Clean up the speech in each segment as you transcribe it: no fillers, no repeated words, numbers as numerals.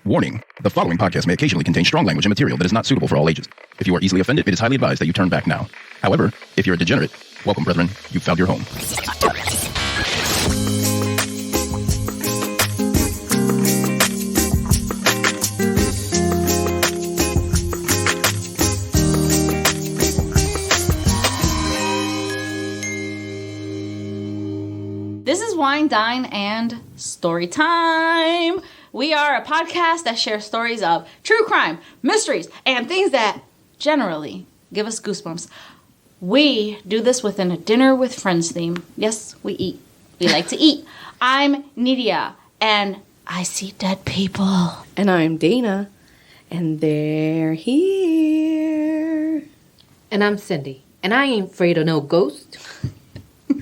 Warning. The following podcast may occasionally contain strong language and material that is not suitable for all ages. If you are easily offended, it is highly advised that you turn back now. However, if you're a degenerate, welcome, brethren. You've found your home. This is Wine, Dine, and Story Time. We are a podcast that shares stories of true crime, mysteries, and things that generally give us goosebumps. We do this within a dinner with friends theme. Yes, we eat. We like to eat. I'm Nydia, and I see dead people. And I'm Dana, and they're here. And I'm Cindy, and I ain't afraid of no ghost.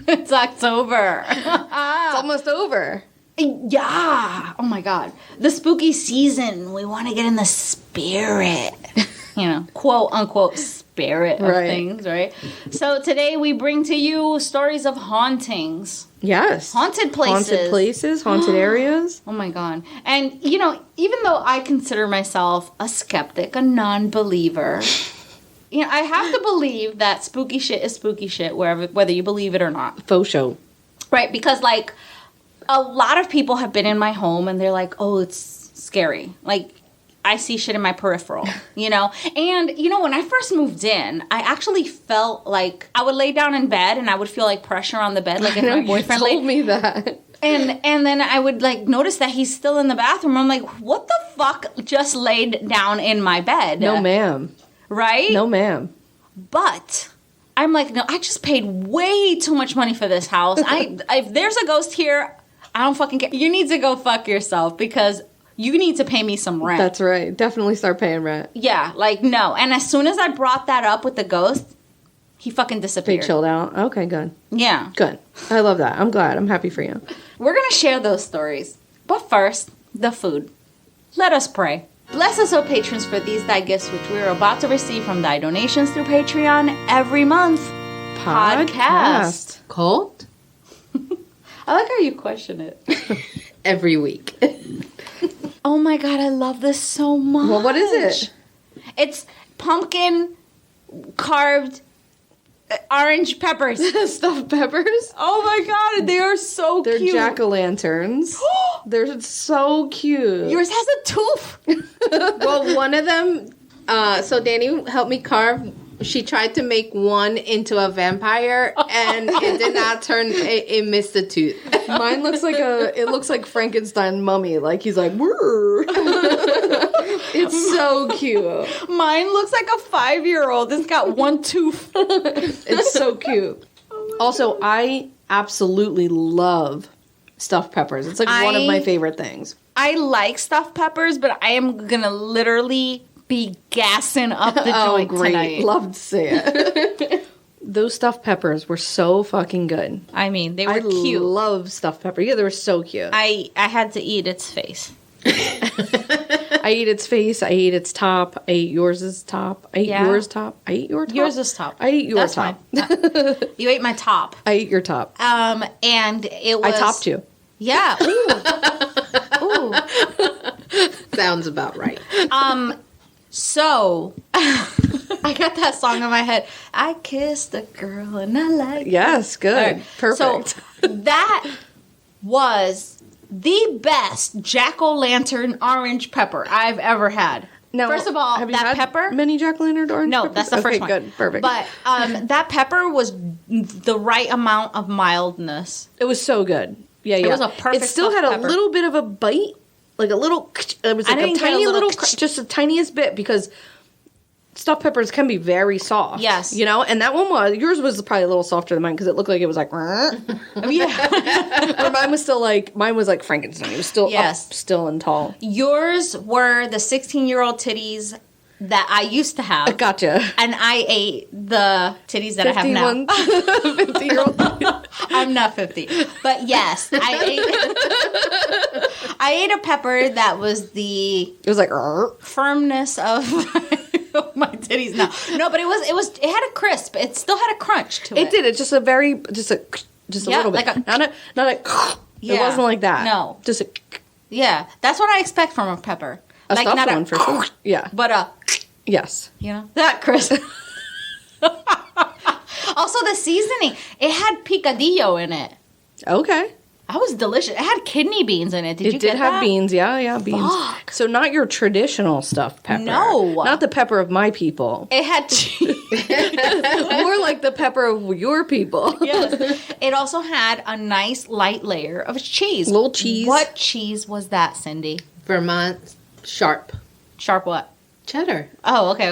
It's October. It's almost over. Yeah. Oh my God. The spooky season. We want to get in the spirit. Quote unquote spirit of things, right? So today we bring to you stories of hauntings. Yes. Haunted places. Haunted places, haunted areas. Oh my God. And, even though I consider myself a skeptic, a non-believer, I have to believe that spooky shit is spooky shit, whether you believe it or not. Faux show. Right, because, a lot of people have been in my home, and they're like, oh, it's scary. I see shit in my peripheral, And, when I first moved in, I actually felt like I would lay down in bed, and I would feel, pressure on the bed. Like, if my boyfriend told me that. And then I would, notice that he's still in the bathroom. I'm like, what the fuck just laid down in my bed? No, ma'am. Right? No, ma'am. But I'm like, no, I just paid way too much money for this house. If there's a ghost here, I don't fucking care. You need to go fuck yourself because you need to pay me some rent. That's right. Definitely start paying rent. Yeah, no. And as soon as I brought that up with the ghost, he fucking disappeared. They chilled out. Okay, good. Yeah. Good. I love that. I'm glad. I'm happy for you. We're going to share those stories. But first, the food. Let us pray. Bless us, O patrons, for these thy gifts, which we are about to receive from thy donations through Patreon every month. Podcast. Cold? I like how you question it. Every week. Oh my God, I love this so much. Well, what is it? It's pumpkin carved orange peppers. Stuffed peppers? Oh my God, they are so They're cute. They're jack-o'-lanterns. They're so cute. Yours has a tooth. Well, one of them, so Danny helped me carve. She tried to make one into a vampire, and it did not turn. It missed a tooth. Mine looks like it looks like Frankenstein mummy. Like he's like, whirr. It's so cute. Mine looks like a 5-year-old. It's got one tooth. It's so cute. Also, I absolutely love stuffed peppers. It's one of my favorite things. I like stuffed peppers, but I am gonna literally be gassing up the joint tonight. Love to see it. Those stuffed peppers were so fucking good. I mean, they were cute. I love stuffed pepper. Yeah, they were so cute. I had to eat its face. I ate its face. I ate its top. I ate yours' top. I ate yours top. I ate your top. Yours is top. I ate your That's top. You ate my top. I ate your top. And it was... I topped you. Yeah. Ooh. Sounds about right. So, I got that song in my head. I kissed a girl and I like Yes, good. Right. Perfect. So, that was the best jack-o'-lantern orange pepper I've ever had. Now, first of all, have you that had pepper... mini jack-o'-lantern orange No, peppers? that's the first one. Okay, good. Perfect. But that pepper was the right amount of mildness. It was so good. Yeah. It was a perfect It still had stuffed a pepper. little bit of a bite. Like a little, it was like a tiny little, just the tiniest bit because stuffed peppers can be very soft. Yes. And that one yours was probably a little softer than mine because it looked like it was like, Yeah. or mine was like Frankenstein. It was still up, still and tall. Yours were the 16-year-old titties that I used to have. Gotcha. And I ate the titties that I have now. 50-year-old. I'm not 50. But yes, I ate a pepper that was it was like firmness of my titties now. No, but it had a crisp. It still had a crunch to it. It did. It's just a little bit. Like not a. It wasn't like that. No. Just a. Yeah, that's what I expect from a pepper. A like stuffed not one for sure. Yeah. but Yes. that Chris. Also, the seasoning, it had picadillo in it. Okay. That was delicious. It had kidney beans in it. Did you get that? It did have beans. Yeah, beans. Fuck. So not your traditional stuffed pepper. No. Not the pepper of my people. It had cheese. More like the pepper of your people. Yes. It also had a nice light layer of cheese. Little cheese. What cheese was that, Cindy? Vermont Sharp. Sharp what? Cheddar. Oh, okay.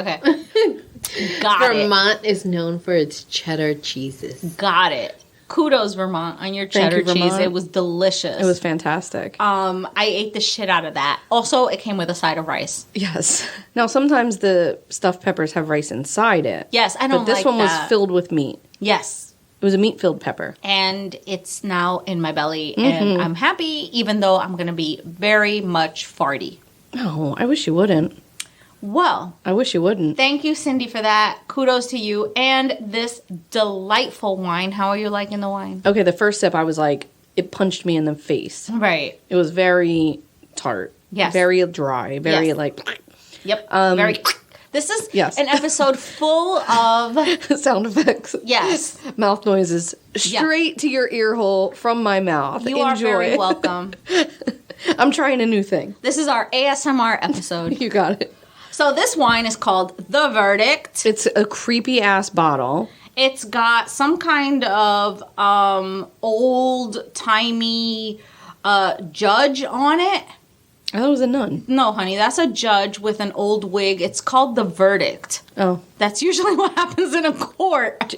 Got Vermont is known for its cheddar cheeses. Got it. Kudos, Vermont, on your cheddar cheese. Vermont. It was delicious. It was fantastic. I ate the shit out of that. Also, it came with a side of rice. Yes. Now, sometimes the stuffed peppers have rice inside it. Yes, I don't like that. But this one was filled with meat. Yes. It was a meat-filled pepper. And it's now in my belly, and I'm happy, even though I'm going to be very much farty. Oh, I wish you wouldn't. Well, I wish you wouldn't. thank you, Cindy, for that. Kudos to you. And this delightful wine. How are you liking the wine? Okay, the first sip, I was like, it punched me in the face. Right. It was very tart. Yes. Very dry. Very Yes. like... Yep. Very. This is Yes. an episode full of... sound effects. Yes. Mouth noises straight to your ear hole from my mouth. You Enjoy. are very welcome. I'm trying a new thing. This is our ASMR episode. You got it. So this wine is called The Verdict. It's a creepy ass bottle. It's got some kind of old-timey judge on it. I thought it was a nun. No, honey, that's a judge with an old wig. It's called The Verdict. Oh. That's usually what happens in a court.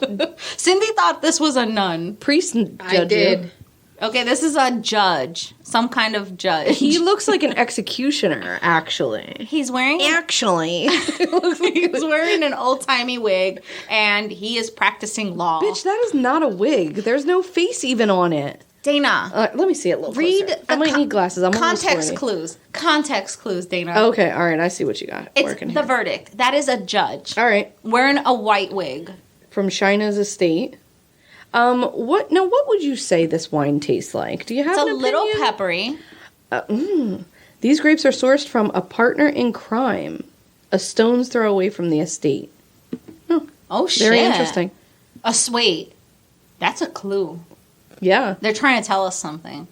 Cindy thought this was a nun. Priest judge. I did. Okay, this is a judge. Some kind of judge. He looks like an executioner, actually. He's wearing... Actually. He's wearing an old-timey wig, and he is practicing law. Bitch, that is not a wig. There's no face even on it. Dana, Let me see it a little read closer. the I might need glasses. I'm context clues. Context clues, Dana. Okay, all right. I see what you got It's working The here. Verdict. That is a judge. All right. Wearing a white wig. From Shinas estate. What would you say this wine tastes like? Do you have It's an a little opinion? peppery. These grapes are sourced from a partner in crime, a stone's throw away from the estate. Oh, shit. Very interesting. Wait. That's a clue. Yeah. They're trying to tell us something.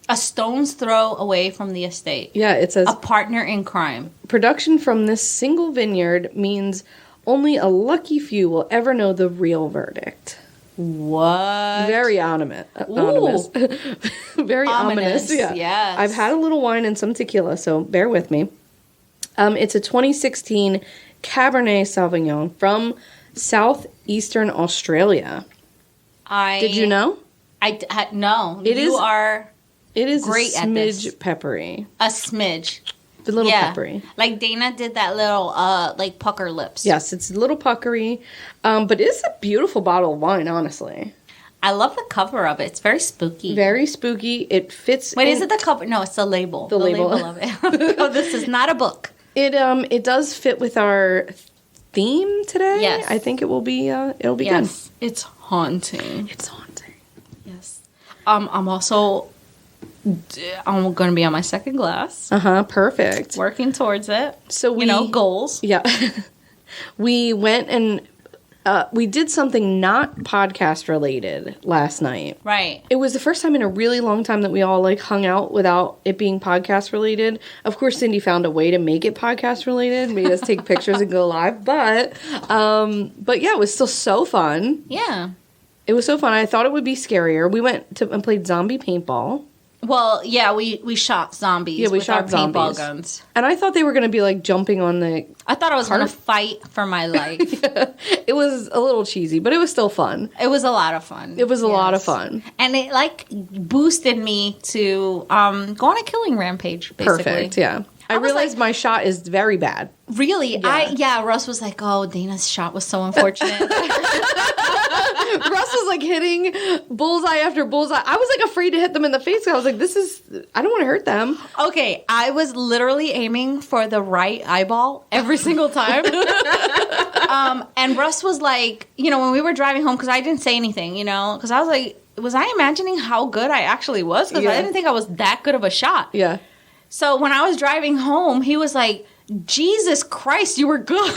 A stone's throw away from the estate. Yeah, it says A partner in crime. production from this single vineyard means only a lucky few will ever know the real verdict. What? Very ominous. Very ominous. Yeah. Yes. I've had a little wine and some tequila, so bear with me. It's a 2016 Cabernet Sauvignon from southeastern Australia. Did you know? No. It is great a at this. smidge peppery. A smidge. A little peppery. Like Dana did that little, like pucker lips. Yes, it's a little puckery, but it's a beautiful bottle of wine, honestly. I love the cover of it. It's very spooky. Very spooky. It fits. Wait, is it the cover? No, it's the label. The label. of it. Oh, this is not a book. It does fit with our theme today. Yes. I think it will be. It'll be Yes, it's haunting. good. It's haunting. Yes. I'm also. I'm going to be on my second glass. Perfect. Working towards it. So goals. Yeah. We went and we did something not podcast related last night. Right. It was the first time in a really long time that we all like hung out without it being podcast related. Of course, Cindy found a way to make it podcast related, made us take pictures and go live. But yeah, it was still so fun. Yeah. It was so fun. I thought it would be scarier. We went to and played zombie paintball. Well, yeah, we shot zombies. Yeah, we with shot our paintball zombies. guns. And I thought they were going to be like jumping on the... I thought I was going to fight for my life. It was a little cheesy, but it was still fun. It was a lot of fun. It was a lot of fun. And it like boosted me to go on a killing rampage, basically. Perfect, yeah. I was realized my shot is very bad. Really? Yeah. Russ was like, oh, Dana's shot was so unfortunate. Russ was like hitting bullseye after bullseye. I was like afraid to hit them in the face. I was like, I don't want to hurt them. Okay, I was literally aiming for the right eyeball every single time. And Russ was like, when we were driving home, because I didn't say anything, because I was like, was I imagining how good I actually was? Because I didn't think I was that good of a shot. Yeah. So when I was driving home, he was like, Jesus Christ, you were good.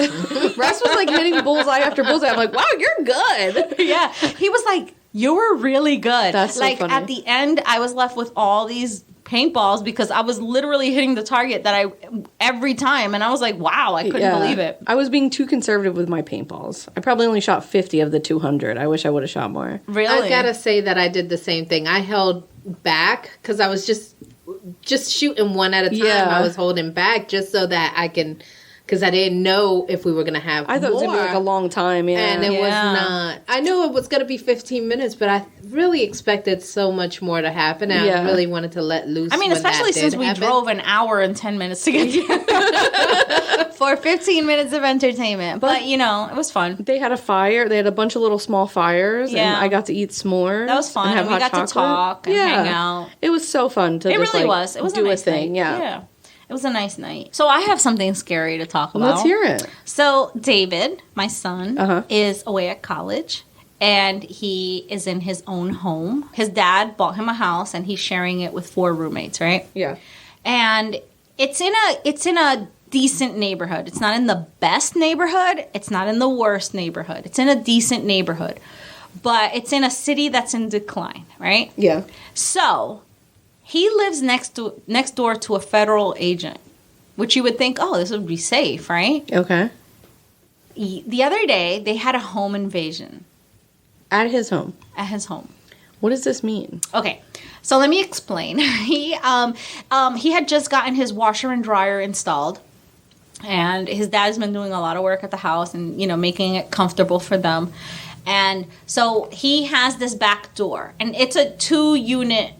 Russ was like hitting bullseye after bullseye. I'm like, wow, you're good. Yeah. He was like, you were really good. That's so like funny. at the end, I was left with all these paintballs because I was literally hitting the target every time. And I was like, wow, I couldn't believe it. I was being too conservative with my paintballs. I probably only shot 50 of the 200. I wish I would have shot more. Really? I gotta say that I did the same thing. I held back because I was just shooting one at a time. Yeah. I was holding back just so that I can, because I didn't know if we were gonna have. I thought it was going to be like a long time, yeah. And it was not. I knew it was going to be 15 minutes, but I really expected so much more to happen. And I really wanted to let loose. I mean, when especially that since did we happen. drove an hour and 10 minutes to get here for 15 minutes of entertainment. But, you know, it was fun. They had a fire. They had a bunch of little small fires, Yeah. and I got to eat s'mores. That was fun. And have And we hot got to chocolate. talk and hang out. It was so fun to It just, really like, was. It was do a nice thing. night. Yeah. It was a nice night. So I have something scary to talk about. Let's hear it. So David, my son, Uh-huh. is away at college. And he is in his own home. His dad bought him a house, and he's sharing it with 4 roommates, right? Yeah. And it's in a decent neighborhood. It's not in the best neighborhood. It's not in the worst neighborhood. It's in a decent neighborhood. But it's in a city that's in decline, right? Yeah. So he lives next door to a federal agent, which you would think, oh, this would be safe, right? Okay. The other day, they had a home invasion At his home. at his home. What does this mean? Okay, so let me explain. He had just gotten his washer and dryer installed, and his dad's been doing a lot of work at the house and, you know, making it comfortable for them. And so he has this back door, and it's a 2-unit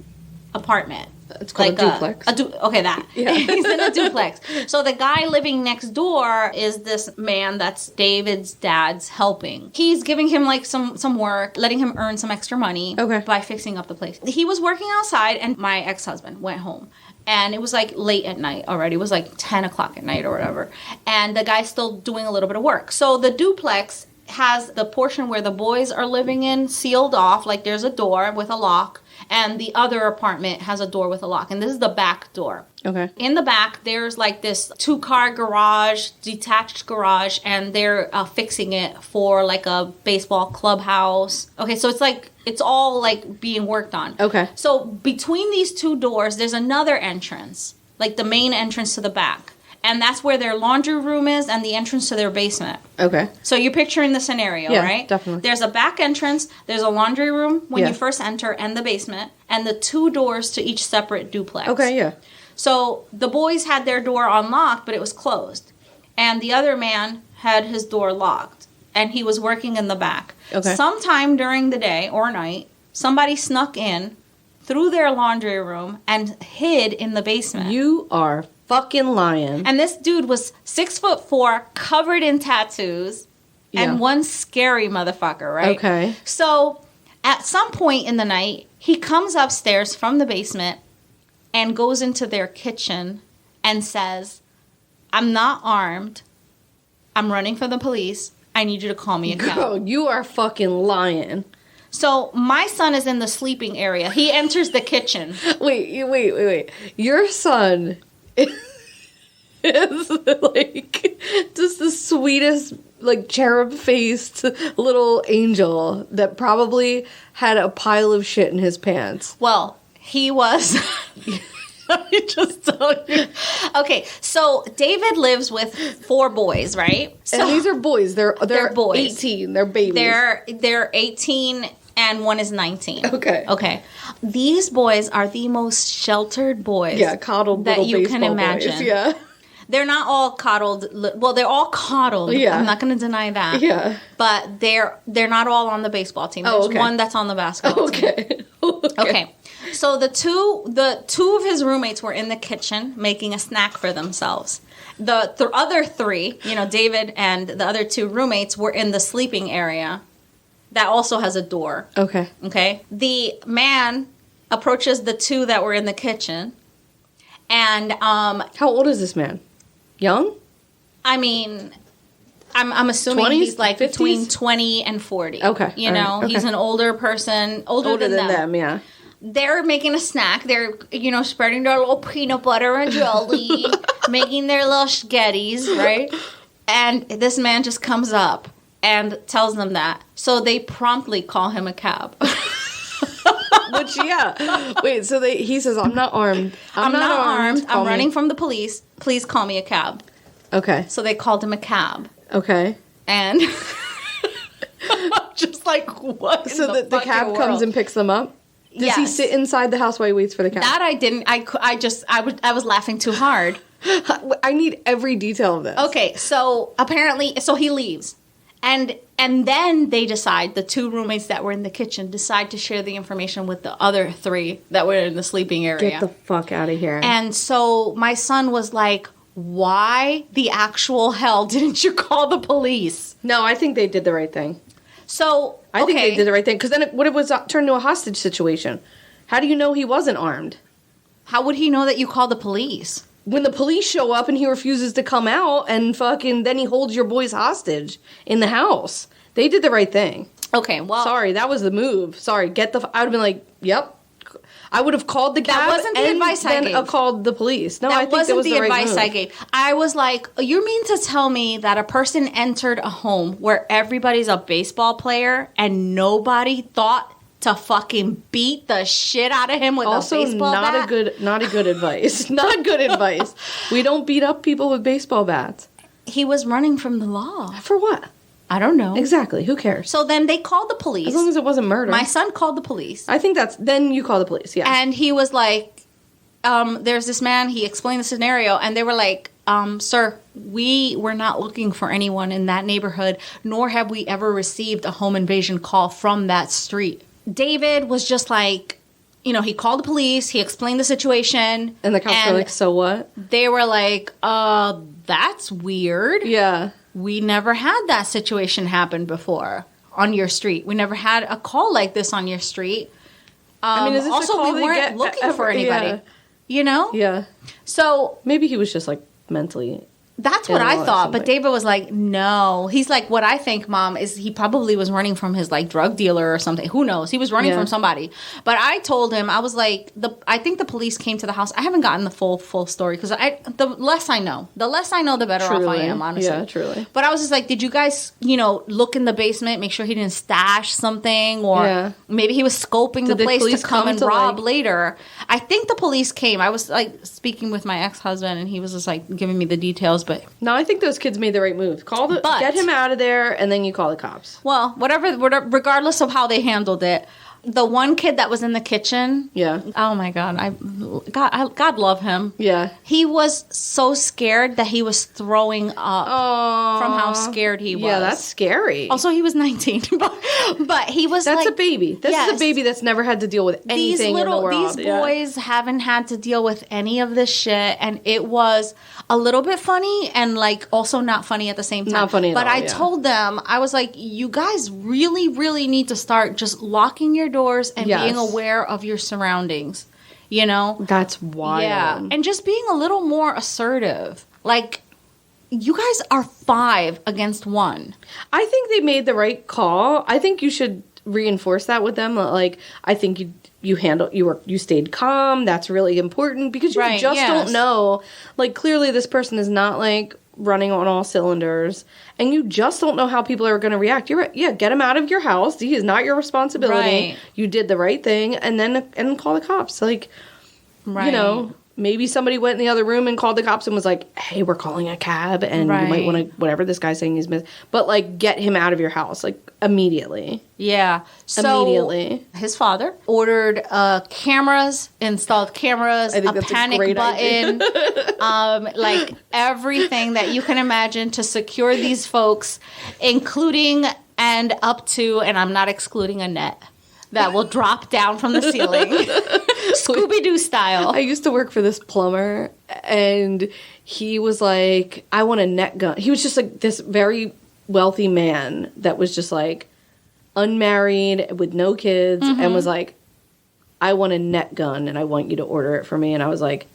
apartment. It's called a duplex. Okay, that. Yeah. He's in a duplex. So the guy living next door is this man that's David's dad's helping. He's giving him like some work, letting him earn some extra money by fixing up the place. He was working outside, and my ex-husband went home. And it was like late at night already. It was like 10 o'clock at night or whatever. And the guy's still doing a little bit of work. So the duplex has the portion where the boys are living in sealed off, like there's a door with a lock. And the other apartment has a door with a lock. And this is the back door. Okay. In the back, there's like this 2-car garage, detached garage, and they're fixing it for like a baseball clubhouse. Okay, so it's all like being worked on. Okay. So between these 2 doors, there's another entrance, like the main entrance to the back. And that's where their laundry room is and the entrance to their basement. Okay. So you're picturing the scenario, Yeah, right? definitely. There's a back entrance, there's a laundry room when Yeah. you first enter, and the basement, and the 2 doors to each separate duplex. Okay, yeah. So the boys had their door unlocked, but it was closed. And the other man had his door locked, and he was working in the back. Okay. Sometime during the day or night, somebody snuck in through their laundry room and hid in the basement. You are fucking lying. And this dude was 6'4", covered in tattoos, Yeah. and one scary motherfucker, right? Okay. So at some point in the night, he comes upstairs from the basement and goes into their kitchen and says, I'm not armed. I'm running for the police. I need you to call me a cab. Girl, you are fucking lying. So my son is in the sleeping area. He enters the kitchen. Wait. Your son is like just the sweetest, like cherub-faced little angel that probably had a pile of shit in his pants. Well, he was... Let me just tell you. Okay, so David lives with 4 boys, right? So And these are boys. They're boys. 18. They're babies. They're 18 and one is 19. Okay. These boys are the most sheltered boys. Yeah, coddled that little you can baseball imagine. boys. Yeah. They're not all coddled. Well, they're all coddled. Yeah. I'm not going to deny that. Yeah. But they're not all on the baseball team. There's okay. one that's on the basketball team. Okay. So the two of his roommates were in the kitchen making a snack for themselves. The other 3, David and the other 2 roommates were in the sleeping area that also has a door. Okay. Okay. The man approaches the 2 that were in the kitchen, and How old is this man? Young? I mean, I'm assuming 20s, he's like 50s? between 20 and 40. Okay, You all know, right, okay. he's an older person, older than them. yeah. they're making a snack. They're, spreading their little peanut butter and jelly, making their little spaghettis, right? And this man just comes up and tells them that. So they promptly call him a cab. Which, yeah. Wait, so he says, I'm not armed. I'm not armed. I'm running from the police. Please call me a cab. Okay. So they called him a cab. Okay. And just like, what? So the cab comes and picks them up? Does he sit inside the house while he waits for the cab? That I didn't. I was laughing too hard. I need every detail of this. Okay, so apparently, he leaves. And then they decide, the 2 roommates that were in the kitchen decide to share the information with the other 3 that were in the sleeping area. Get the fuck out of here. And so my son was like, why the actual hell didn't you call the police? No, I think they did the right thing. So, I think they did the right thing. Because then what if it was turned into a hostage situation? How do you know he wasn't armed? How would he know that you called the police? When the police show up and he refuses to come out and then he holds your boys hostage in the house. They did the right thing. Okay, well. Sorry, that was the move. Sorry, I would have been like, yep. I would have called the cab. That wasn't the advice I gave. Called the police. No, that I think wasn't it was the the right advice move. I gave. I was like, you mean to tell me that a person entered a home where everybody's a baseball player and nobody thought to fucking beat the shit out of him with a baseball bat? Not a good advice. Not good advice. We don't beat up people with baseball bats. He was running from the law. For what? I don't know. Exactly. Who cares? So then they called the police. As long as it wasn't murder. My son called the police. I think then you call the police, yeah. And he was like, there's this man, he explained the scenario, and they were like, sir, we were not looking for anyone in that neighborhood, nor have we ever received a home invasion call from that street. David was just like, he called the police, he explained the situation. And the cops were like, so what? They were like, that's weird. Yeah. We never had that situation happen before on your street. We never had a call like this on your street. Is this also, a call we weren't looking for anybody. Yeah. Yeah. So maybe he was just like mentally. That's what I thought. But David was like, no. He's like, what I think, Mom, is he probably was running from his like drug dealer or something. Who knows? He was running from somebody. But I told him, I was like, I think the police came to the house. I haven't gotten the full story because the less I know, the better off I am, honestly. Yeah, truly. But I was just like, did you guys, look in the basement, make sure he didn't stash something, or maybe he was scoping the place to come and rob later. I think the police came. I was like speaking with my ex-husband, and he was just like giving me the details. But no, I think those kids made the right move. Get him out of there, and then you call the cops. Well, whatever, regardless of how they handled it, the one kid that was in the kitchen. Yeah. Oh my God, God love him. Yeah. He was so scared that he was throwing up from how scared he was. Yeah, that's scary. Also, he was 19, but he was. That's a baby. This is a baby that's never had to deal with anything in the world. These boys haven't had to deal with any of this shit, and it was a little bit funny and like also not funny at the same time. Not funny at all, I told them, I was like, you guys really, really need to start just locking your doors and being aware of your surroundings. That's wild. Yeah, and just being a little more assertive. Like, you guys are 5 against 1. I think they made the right call. I think you should reinforce that with them. Like, I think you stayed calm. That's really important because you don't know. Like, clearly this person is not like running on all cylinders, and you just don't know how people are going to react. You're right. Yeah, get him out of your house. He is not your responsibility. Right. You did the right thing, and then call the cops. Like, maybe somebody went in the other room and called the cops and was like, hey, we're calling a cab, and you might want to, whatever this guy's saying is but like, get him out of your house, like, immediately. Yeah. So immediately. His father ordered installed cameras, a panic button, like everything that you can imagine to secure these folks, including and up to, and I'm not excluding, a net that will drop down from the ceiling. Scooby-Doo style. I used to work for this plumber, and he was like, I want a net gun. He was just like this very wealthy man that was just like unmarried with no kids and was like, I want a net gun and I want you to order it for me. And I was like,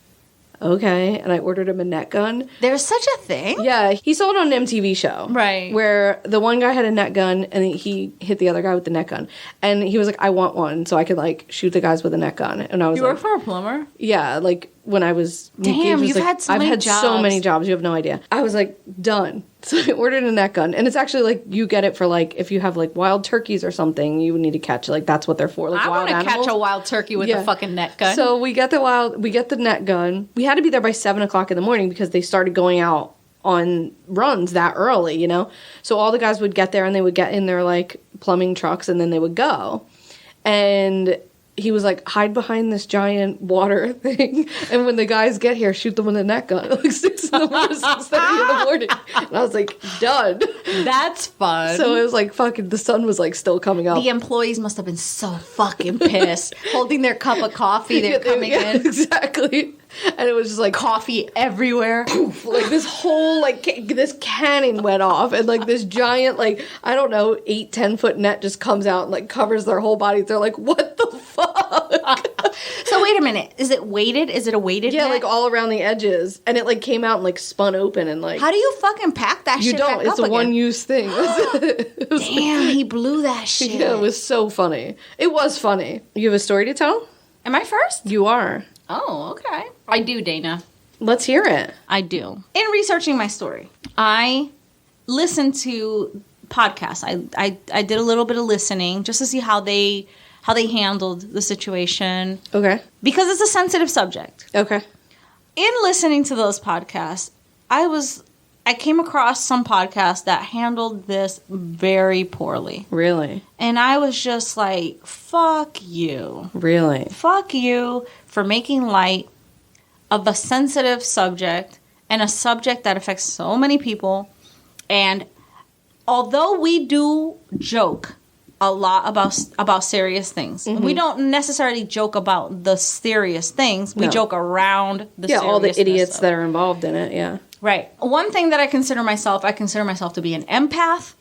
okay. And I ordered him a net gun. There's such a thing? Yeah, he saw it on an MTV show. Right. Where the one guy had a net gun and he hit the other guy with the net gun. And he was like, I want one so I could like shoot the guys with a net gun. And I was You like, work for a plumber? yeah, like when I was... Damn, you've had so many I've had jobs. so many jobs, you have no idea. I was like, done. So I ordered a net gun. And it's actually like, you get it for like, if you have like wild turkeys or something, you would need to catch, like that's what they're for. Like I wild want to animals. catch a wild turkey with a fucking net gun. So we get the net gun. We had to be there by 7 o'clock in the morning because they started going out on runs that early, you know? So all the guys would get there and they would get in their like plumbing trucks and then they would go. And he was like, hide behind this giant water thing. And when the guys get here, shoot them with a net gun at like 6 in the morning, 6:30 in the morning. And I was like, done. That's fun. So it was like fucking, the sun was like still coming up. The employees must have been so fucking pissed. Holding their cup of coffee, they're coming in. Exactly. And it was just like Coffee everywhere. like this whole like this cannon went off and like this giant like I don't know 8-10 foot net just comes out and like covers their whole body. They're like, what the fuck? So wait a minute. Is it weighted? Is it a weighted Yeah, net? like all around the edges, and it like came out and like spun open and like How do you fucking pack that you shit don't. back It's up a again? one use thing. It was Damn, he blew that shit. yeah, it was so funny. It was funny. You have a story to tell? Am I first? You are. Oh, okay. I do, Dana. Let's hear it. I do. In researching my story, I listened to podcasts. I did a little bit of listening just to see how they handled the situation Okay. because it's a sensitive subject. Okay. In listening to those podcasts, I came across some podcasts that handled this very poorly. Really? And I was just like, fuck you. Really? Fuck you for making light of a sensitive subject and a subject that affects so many people. And although we do joke a lot about serious things, we don't necessarily joke about the serious things. We No. joke around the Yeah, all the seriousness idiots of it. that are involved in it. Yeah. Right. One thing that I consider myself to be an empath.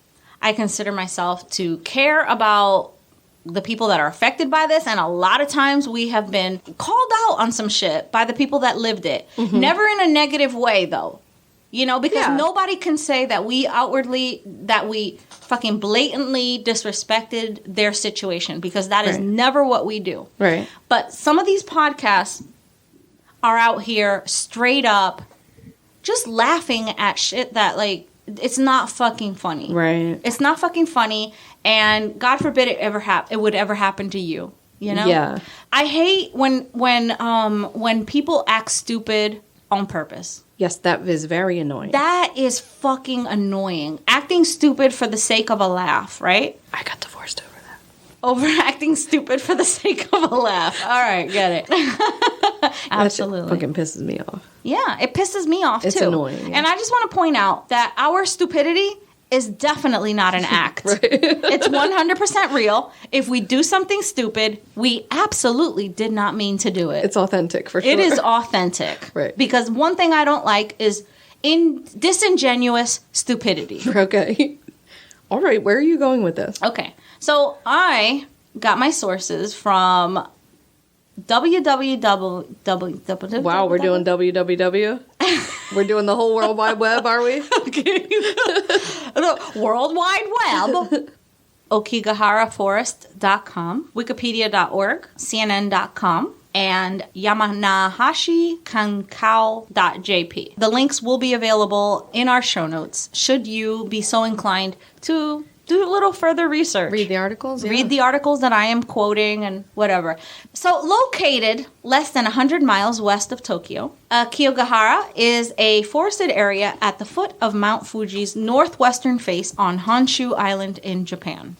I consider myself to care about the people that are affected by this. And a lot of times we have been called out on some shit by the people that lived it. Never in a negative way, though. You know, because Yeah. nobody can say that we fucking blatantly disrespected their situation, because that is Right. never what we do. Right. But some of these podcasts are out here straight up just laughing at shit that, like, it's not fucking funny. Right. It's not fucking funny, and God forbid it would ever happen to you. You know? Yeah. I hate when people act stupid on purpose. Yes, that is very annoying. That is fucking annoying. Acting stupid for the sake of a laugh, right? I got divorced over that. Overacting stupid for the sake of a laugh. All right, get it. That Absolutely. shit fucking pisses me off. Yeah, it pisses me off, It's too. annoying, yeah. And I just want to point out that our stupidity is definitely not an act. It's 100% real. If we do something stupid, we absolutely did not mean to do it. It's authentic for sure. It is authentic. Right. Because one thing I don't like is disingenuous stupidity. Okay. All right, where are you going with this? Okay. So I got my sources from www. Wow, we're doing www? We're doing the whole World Wide Web, are we? The World Wide Web. Okigaharaforest.com, wikipedia.org, cnn.com, and yamanahashikankao.jp. The links will be available in our show notes should you be so inclined to do a little further research. Read the articles? Yeah. Read the articles that I am quoting and whatever. So, located less than 100 miles west of Tokyo, Okigahara is a forested area at the foot of Mount Fuji's northwestern face on Honshu Island in Japan.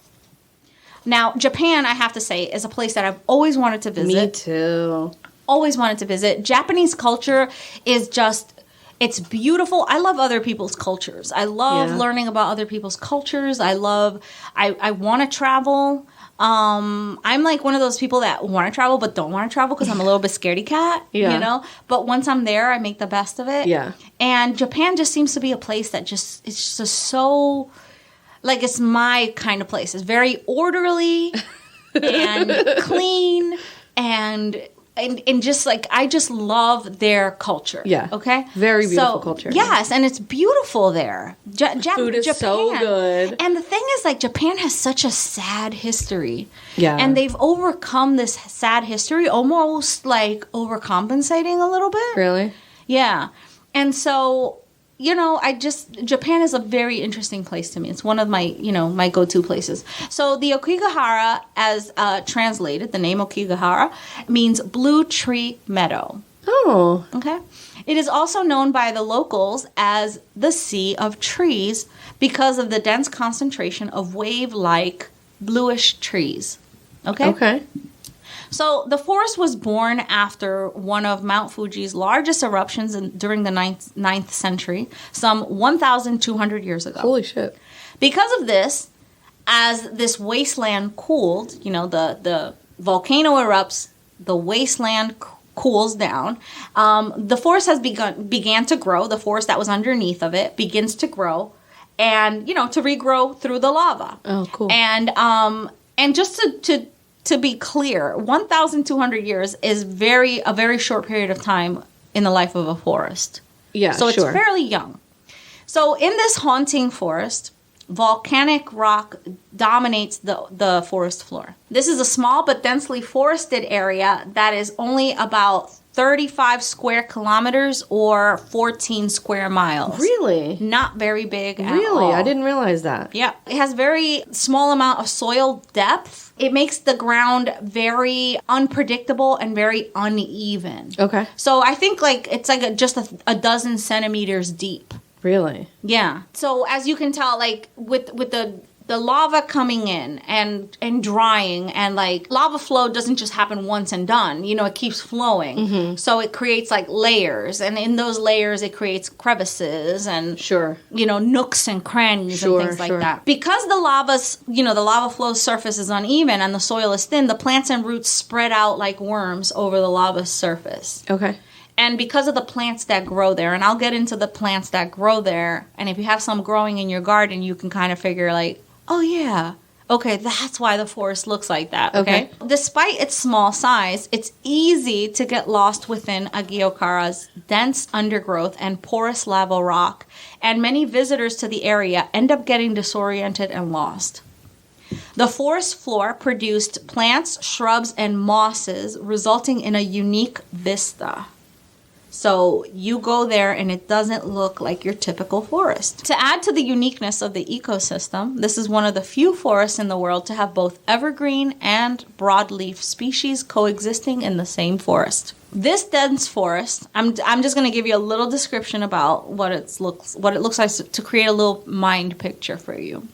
Now, Japan, I have to say, is a place that I've always wanted to visit. Me too. Always wanted to visit. Japanese culture is just... It's beautiful. I love other people's cultures. I love learning about other people's cultures. I want to travel. I'm like one of those people that want to travel but don't want to travel because I'm a little bit scaredy cat, you know? But once I'm there, I make the best of it. Yeah. And Japan just seems to be a place that it's just so, like, it's my kind of place. It's very orderly and clean, and and just like I just love their culture. Yeah. Okay. Very beautiful culture. Yes, and it's beautiful there. Food is so good. And the thing is, like, Japan has such a sad history. Yeah. And they've overcome this sad history, almost like overcompensating a little bit. Really? Yeah. And so, Japan is a very interesting place to me. It's one of my, my go-to places. So the Okigahara, as translated, the name Okigahara, means blue tree meadow. Oh. Okay. It is also known by the locals as the Sea of Trees because of the dense concentration of wave-like bluish trees. Okay? Okay. So the forest was born after one of Mount Fuji's largest eruptions during the 9th century, some 1,200 years ago. Holy shit. Because of this, as this wasteland cooled, the volcano erupts, the wasteland cools down, the forest has began to grow. The forest that was underneath of it begins to grow and, to regrow through the lava. Oh, cool. And just to be clear, 1,200 years is a very short period of time in the life of a forest. Yeah, so it's fairly young. So in this haunting forest, volcanic rock dominates the forest floor. This is a small but densely forested area that is only about 35 square kilometers or 14 square miles. Really? Not very big at all. Really? I didn't realize that. Yeah. It has very small amount of soil depth. It makes the ground very unpredictable and very uneven. Okay. So I think it's just a dozen centimeters deep. Really? Yeah. So as you can tell, with the lava coming in and drying, and lava flow doesn't just happen once and done. It keeps flowing. Mm-hmm. So it creates layers, and in those layers it creates crevices and nooks and crannies and things like that. Because the lava flow surface is uneven and the soil is thin, the plants and roots spread out like worms over the lava surface. Okay. And because of the plants that grow there, and I'll get into the plants that grow there, and if you have some growing in your garden, you can kind of figure oh yeah, okay, that's why the forest looks like that, okay? Despite its small size, it's easy to get lost within Okigahara's dense undergrowth and porous lava rock, and many visitors to the area end up getting disoriented and lost. The forest floor produced plants, shrubs, and mosses, resulting in a unique vista. So you go there and it doesn't look like your typical forest. To add to the uniqueness of the ecosystem, this is one of the few forests in the world to have both evergreen and broadleaf species coexisting in the same forest. This dense forest, I'm just going to give you a little description about what it looks like to create a little mind picture for you.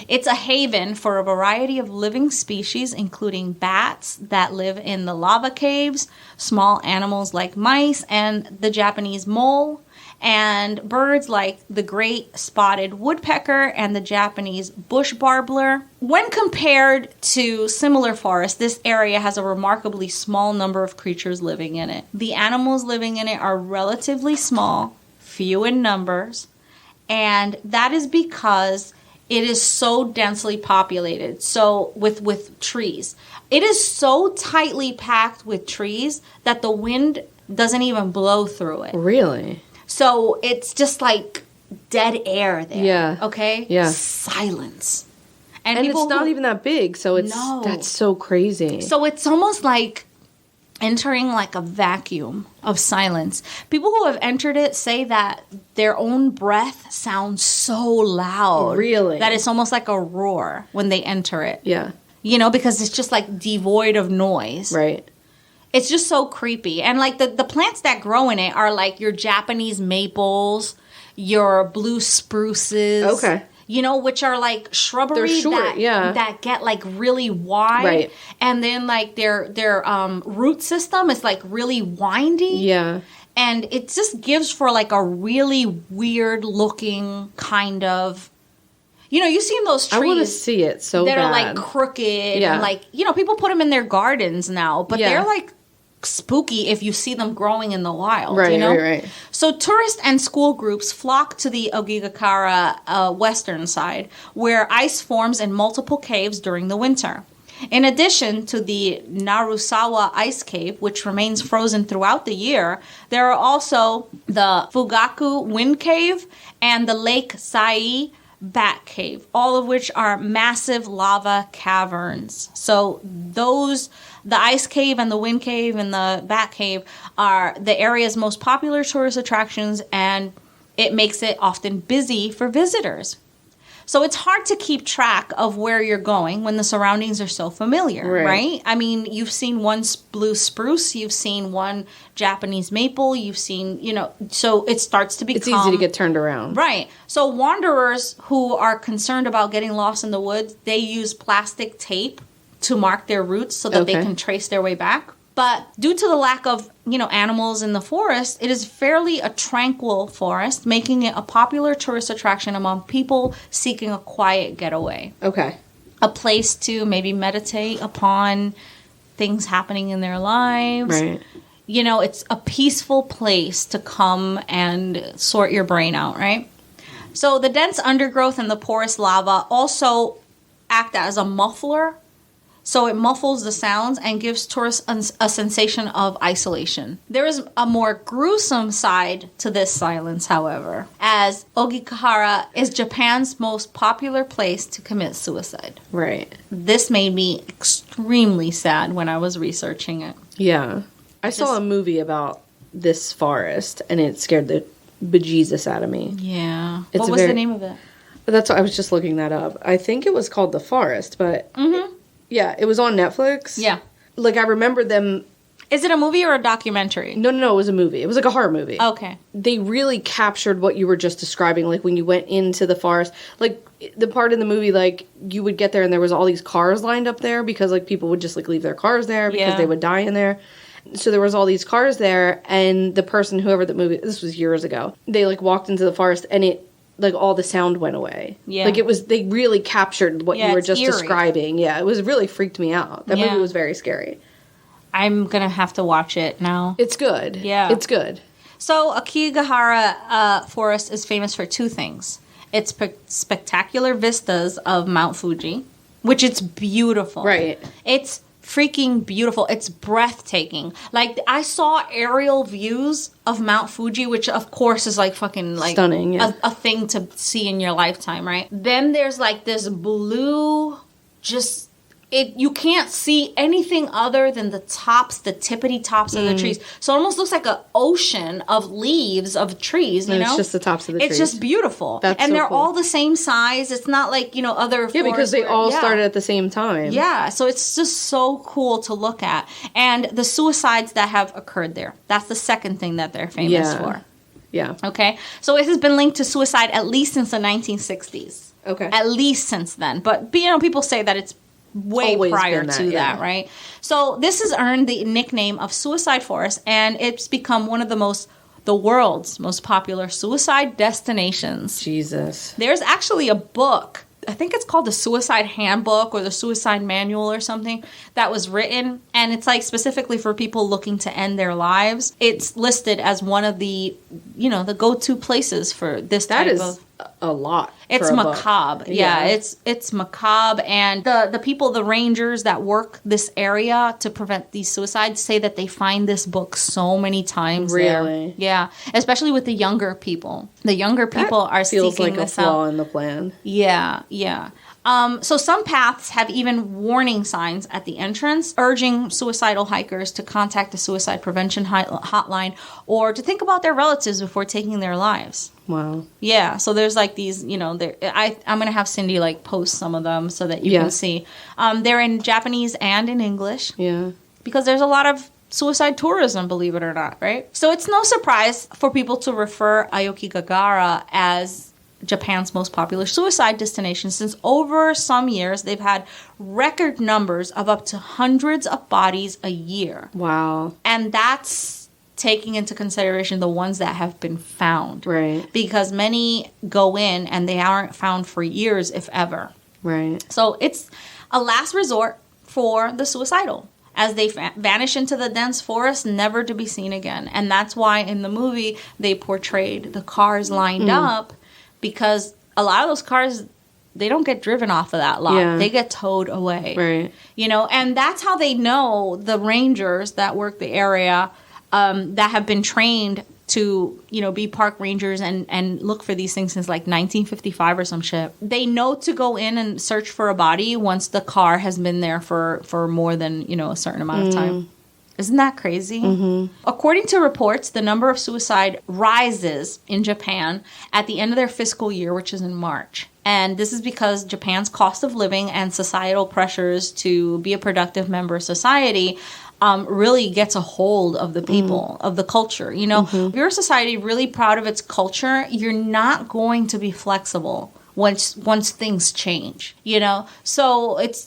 It's a haven for a variety of living species, including bats that live in the lava caves, small animals like mice and the Japanese mole, and birds like the great spotted woodpecker and the Japanese bush warbler. When compared to similar forests, this area has a remarkably small number of creatures living in it. The animals living in it are relatively small, few in numbers, and that is because it is so densely populated, so with trees. It is so tightly packed with trees that the wind doesn't even blow through it. Really? So it's just like dead air there. Yeah. Okay? Yeah. Silence. And it's not even that big, so that's so crazy. So it's almost like entering like a vacuum of silence. People who have entered it say that their own breath sounds so loud. Really? That it's almost like a roar when they enter it. Yeah. Because it's just like devoid of noise. Right. It's just so creepy. And the plants that grow in it are like your Japanese maples, your blue spruces. Okay. Which are like shrubbery. They're short, that get like really wide. Right. And then like their root system is like really windy. Yeah. And it just gives for like a really weird looking kind of, you've seen those trees. I want to see it so that bad. Are like crooked. Yeah. And people put them in their gardens now, but Yeah. they're like spooky if you see them growing in the wild. Right, right. So tourist and school groups flock to the Okigahara western side, where ice forms in multiple caves during the winter. In addition to the Narusawa Ice Cave, which remains frozen throughout the year, there are also the Fugaku Wind Cave and the Lake Sai Bat Cave, all of which are massive lava caverns. So the Ice Cave and the Wind Cave and the Bat Cave are the area's most popular tourist attractions, and it makes it often busy for visitors. So it's hard to keep track of where you're going when the surroundings are so familiar, right? I mean, you've seen one blue spruce, you've seen one Japanese maple, you've seen, so it starts to become... It's easy to get turned around. Right. So wanderers who are concerned about getting lost in the woods, they use plastic tape to mark their routes so that they can trace their way back. But due to the lack of, animals in the forest, it is fairly a tranquil forest, making it a popular tourist attraction among people seeking a quiet getaway. Okay. A place to maybe meditate upon things happening in their lives. Right. It's a peaceful place to come and sort your brain out, right? So the dense undergrowth and the porous lava also act as a muffler. So it muffles the sounds and gives tourists a sensation of isolation. There is a more gruesome side to this silence, however, as Okigahara is Japan's most popular place to commit suicide. Right. This made me extremely sad when I was researching it. Yeah. I saw a movie about this forest, and it scared the bejesus out of me. Yeah. What was the name of it? That's what I was just looking that up. I think it was called The Forest, but... Mm-hmm. Yeah, it was on Netflix. Yeah. Like, I remember them... Is it a movie or a documentary? No, it was a movie. It was like a horror movie. Okay. They really captured what you were just describing, like, when you went into the forest. Like, the part in the movie, like, you would get there and there was all these cars lined up there because, like, people would just, like, leave their cars there because they would die in there. So there was all these cars there, and the person, whoever the movie... This was years ago. They, like, walked into the forest, and it... Like, all the sound went away. Yeah. Like, they really captured what you were just eerie. Describing. Yeah, it was really freaked me out. That movie was very scary. I'm going to have to watch it now. It's good. Yeah. It's good. So, Okigahara Forest is famous for two things. Its spectacular vistas of Mount Fuji, which it's beautiful. Right. It's freaking beautiful. It's breathtaking. Like, I saw aerial views of Mount Fuji, which of course is like fucking like stunning, yeah. a thing to see in your lifetime, right? Then there's like this blue, just you can't see anything other than the tippity tops of the trees. So it almost looks like an ocean of leaves of trees, you know? It's just the tops of the trees. It's just beautiful. That's and so they're cool. all the same size. It's not like, other Yeah, because they all started at the same time. Yeah, so it's just so cool to look at. And the suicides that have occurred there. That's the second thing that they're famous for. Yeah. Okay? So it has been linked to suicide at least since the 1960s. Okay. At least since then. But people say that it's way always prior been to that, right? So this has earned the nickname of Suicide Forest, and it's become one of the world's most popular suicide destinations. Jesus. There's actually a book, I think it's called the Suicide Handbook or the Suicide Manual or something, that was written, and it's like specifically for people looking to end their lives. It's listed as one of the, the go-to places for this type of... That is a lot. It's macabre. Yeah, it's macabre. And the people, the rangers that work this area to prevent these suicides say that they find this book so many times Really? there. Yeah, especially with the younger people. The younger people are seeking this out. Feels like a flaw in the plan. Yeah. So some paths have even warning signs at the entrance, urging suicidal hikers to contact the suicide prevention hotline or to think about their relatives before taking their lives. Wow. Yeah, so there's like these, I'm going to have Cindy like post some of them so that you can see. They're in Japanese and in English. Yeah. Because there's a lot of suicide tourism, believe it or not, right? So it's no surprise for people to refer Aokigahara as Japan's most popular suicide destination, since over some years they've had record numbers of up to hundreds of bodies a year. Wow. And that's taking into consideration the ones that have been found. Right. Because many go in and they aren't found for years, if ever. Right. So it's a last resort for the suicidal, as they vanish into the dense forest, never to be seen again. And that's why in the movie they portrayed the cars lined up, because a lot of those cars they don't get driven off of that lot. Yeah. They get towed away. Right. You know, and that's how they know, the rangers that work the area, that have been trained to, you know, be park rangers and look for these things since like 1955 or some shit. They know to go in and search for a body once the car has been there for more than, you know, a certain amount of time. Isn't that crazy? Mm-hmm. According to reports, the number of suicide rises in Japan at the end of their fiscal year, which is in March. And this is because Japan's cost of living and societal pressures to be a productive member of society really gets a hold of the people, of the culture. You know, if you're a society really proud of its culture, you're not going to be flexible once things change, you know? So it's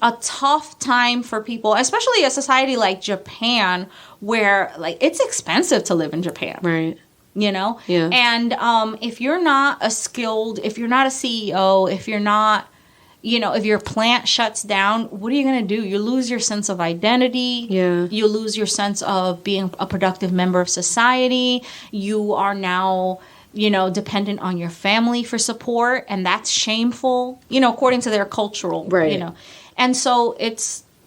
a tough time for people, especially a society like Japan, where like it's expensive to live in Japan. Right. You know? Yeah. And if you're not if you're not a CEO, if you're not, you know, if your plant shuts down, what are you going to do? You lose your sense of identity. Yeah. You lose your sense of being a productive member of society. You are now, you know, dependent on your family for support, and that's shameful, you know, according to their cultural, right. You know. And so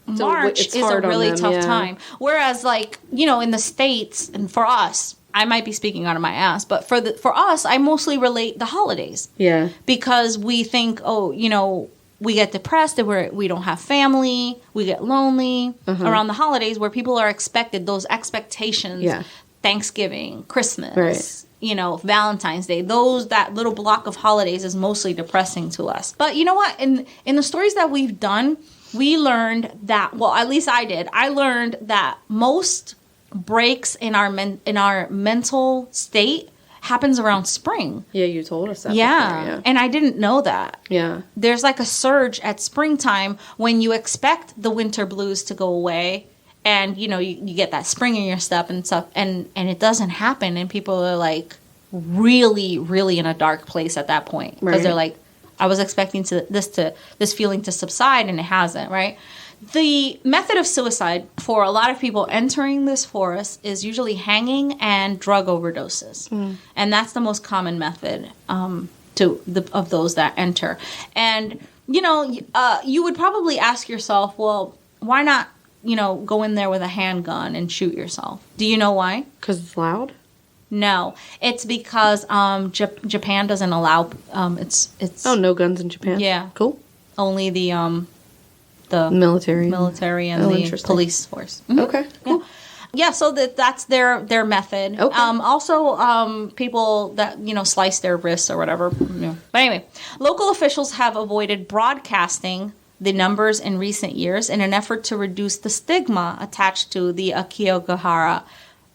March is a really tough time. Whereas, like, you know, in the States, and for us, I might be speaking out of my ass, but for us, I mostly relate the holidays. Yeah. Because we think, oh, you know, we get depressed, we don't have family, we get lonely around the holidays, where people are expected, those expectations, Thanksgiving, Christmas, right. You know, Valentine's Day, that little block of holidays is mostly depressing to us. But you know what? In the stories that we've done, we learned that, well, at least I did. I learned that most breaks in our mental state happens around spring. Yeah, you told us that. Yeah. Before, yeah. And I didn't know that. Yeah. There's like a surge at springtime when you expect the winter blues to go away, and you know, you get that spring in your step and stuff, and it doesn't happen, and people are like really, really in a dark place at that point, because they're like, I was expecting this feeling to subside, and it hasn't, right? The method of suicide for a lot of people entering this forest is usually hanging and drug overdoses. And that's the most common method of those that enter. And, you know, you would probably ask yourself, well, why not, you know, go in there with a handgun and shoot yourself? Do you know why? Because it's loud? No, it's because Japan doesn't allow it's. Oh, no guns in Japan. Yeah, cool. Only the military and the police force. Mm-hmm. Okay, cool. Yeah, so that's their method. Okay. Also, people that, you know, slice their wrists or whatever. Yeah. But anyway, local officials have avoided broadcasting the numbers in recent years in an effort to reduce the stigma attached to the Okigahara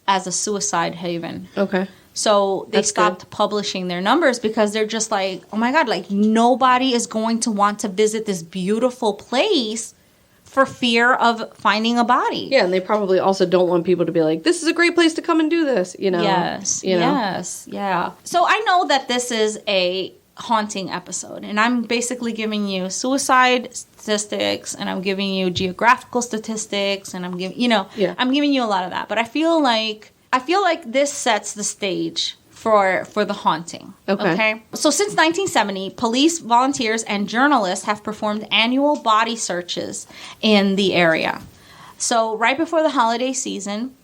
as a suicide haven. Okay. So they stopped publishing their numbers because they're just like, oh my God, like nobody is going to want to visit this beautiful place for fear of finding a body. Yeah, and they probably also don't want people to be like, this is a great place to come and do this, you know? Yes, yes, yeah. So I know that this is a haunting episode, and I'm basically giving you suicide statistics, and I'm giving you geographical statistics, and I'm giving, you know, I'm giving you a lot of that. But I feel like this sets the stage for the haunting. Okay. So since 1970, police, volunteers, and journalists have performed annual body searches in the area. So right before the holiday season,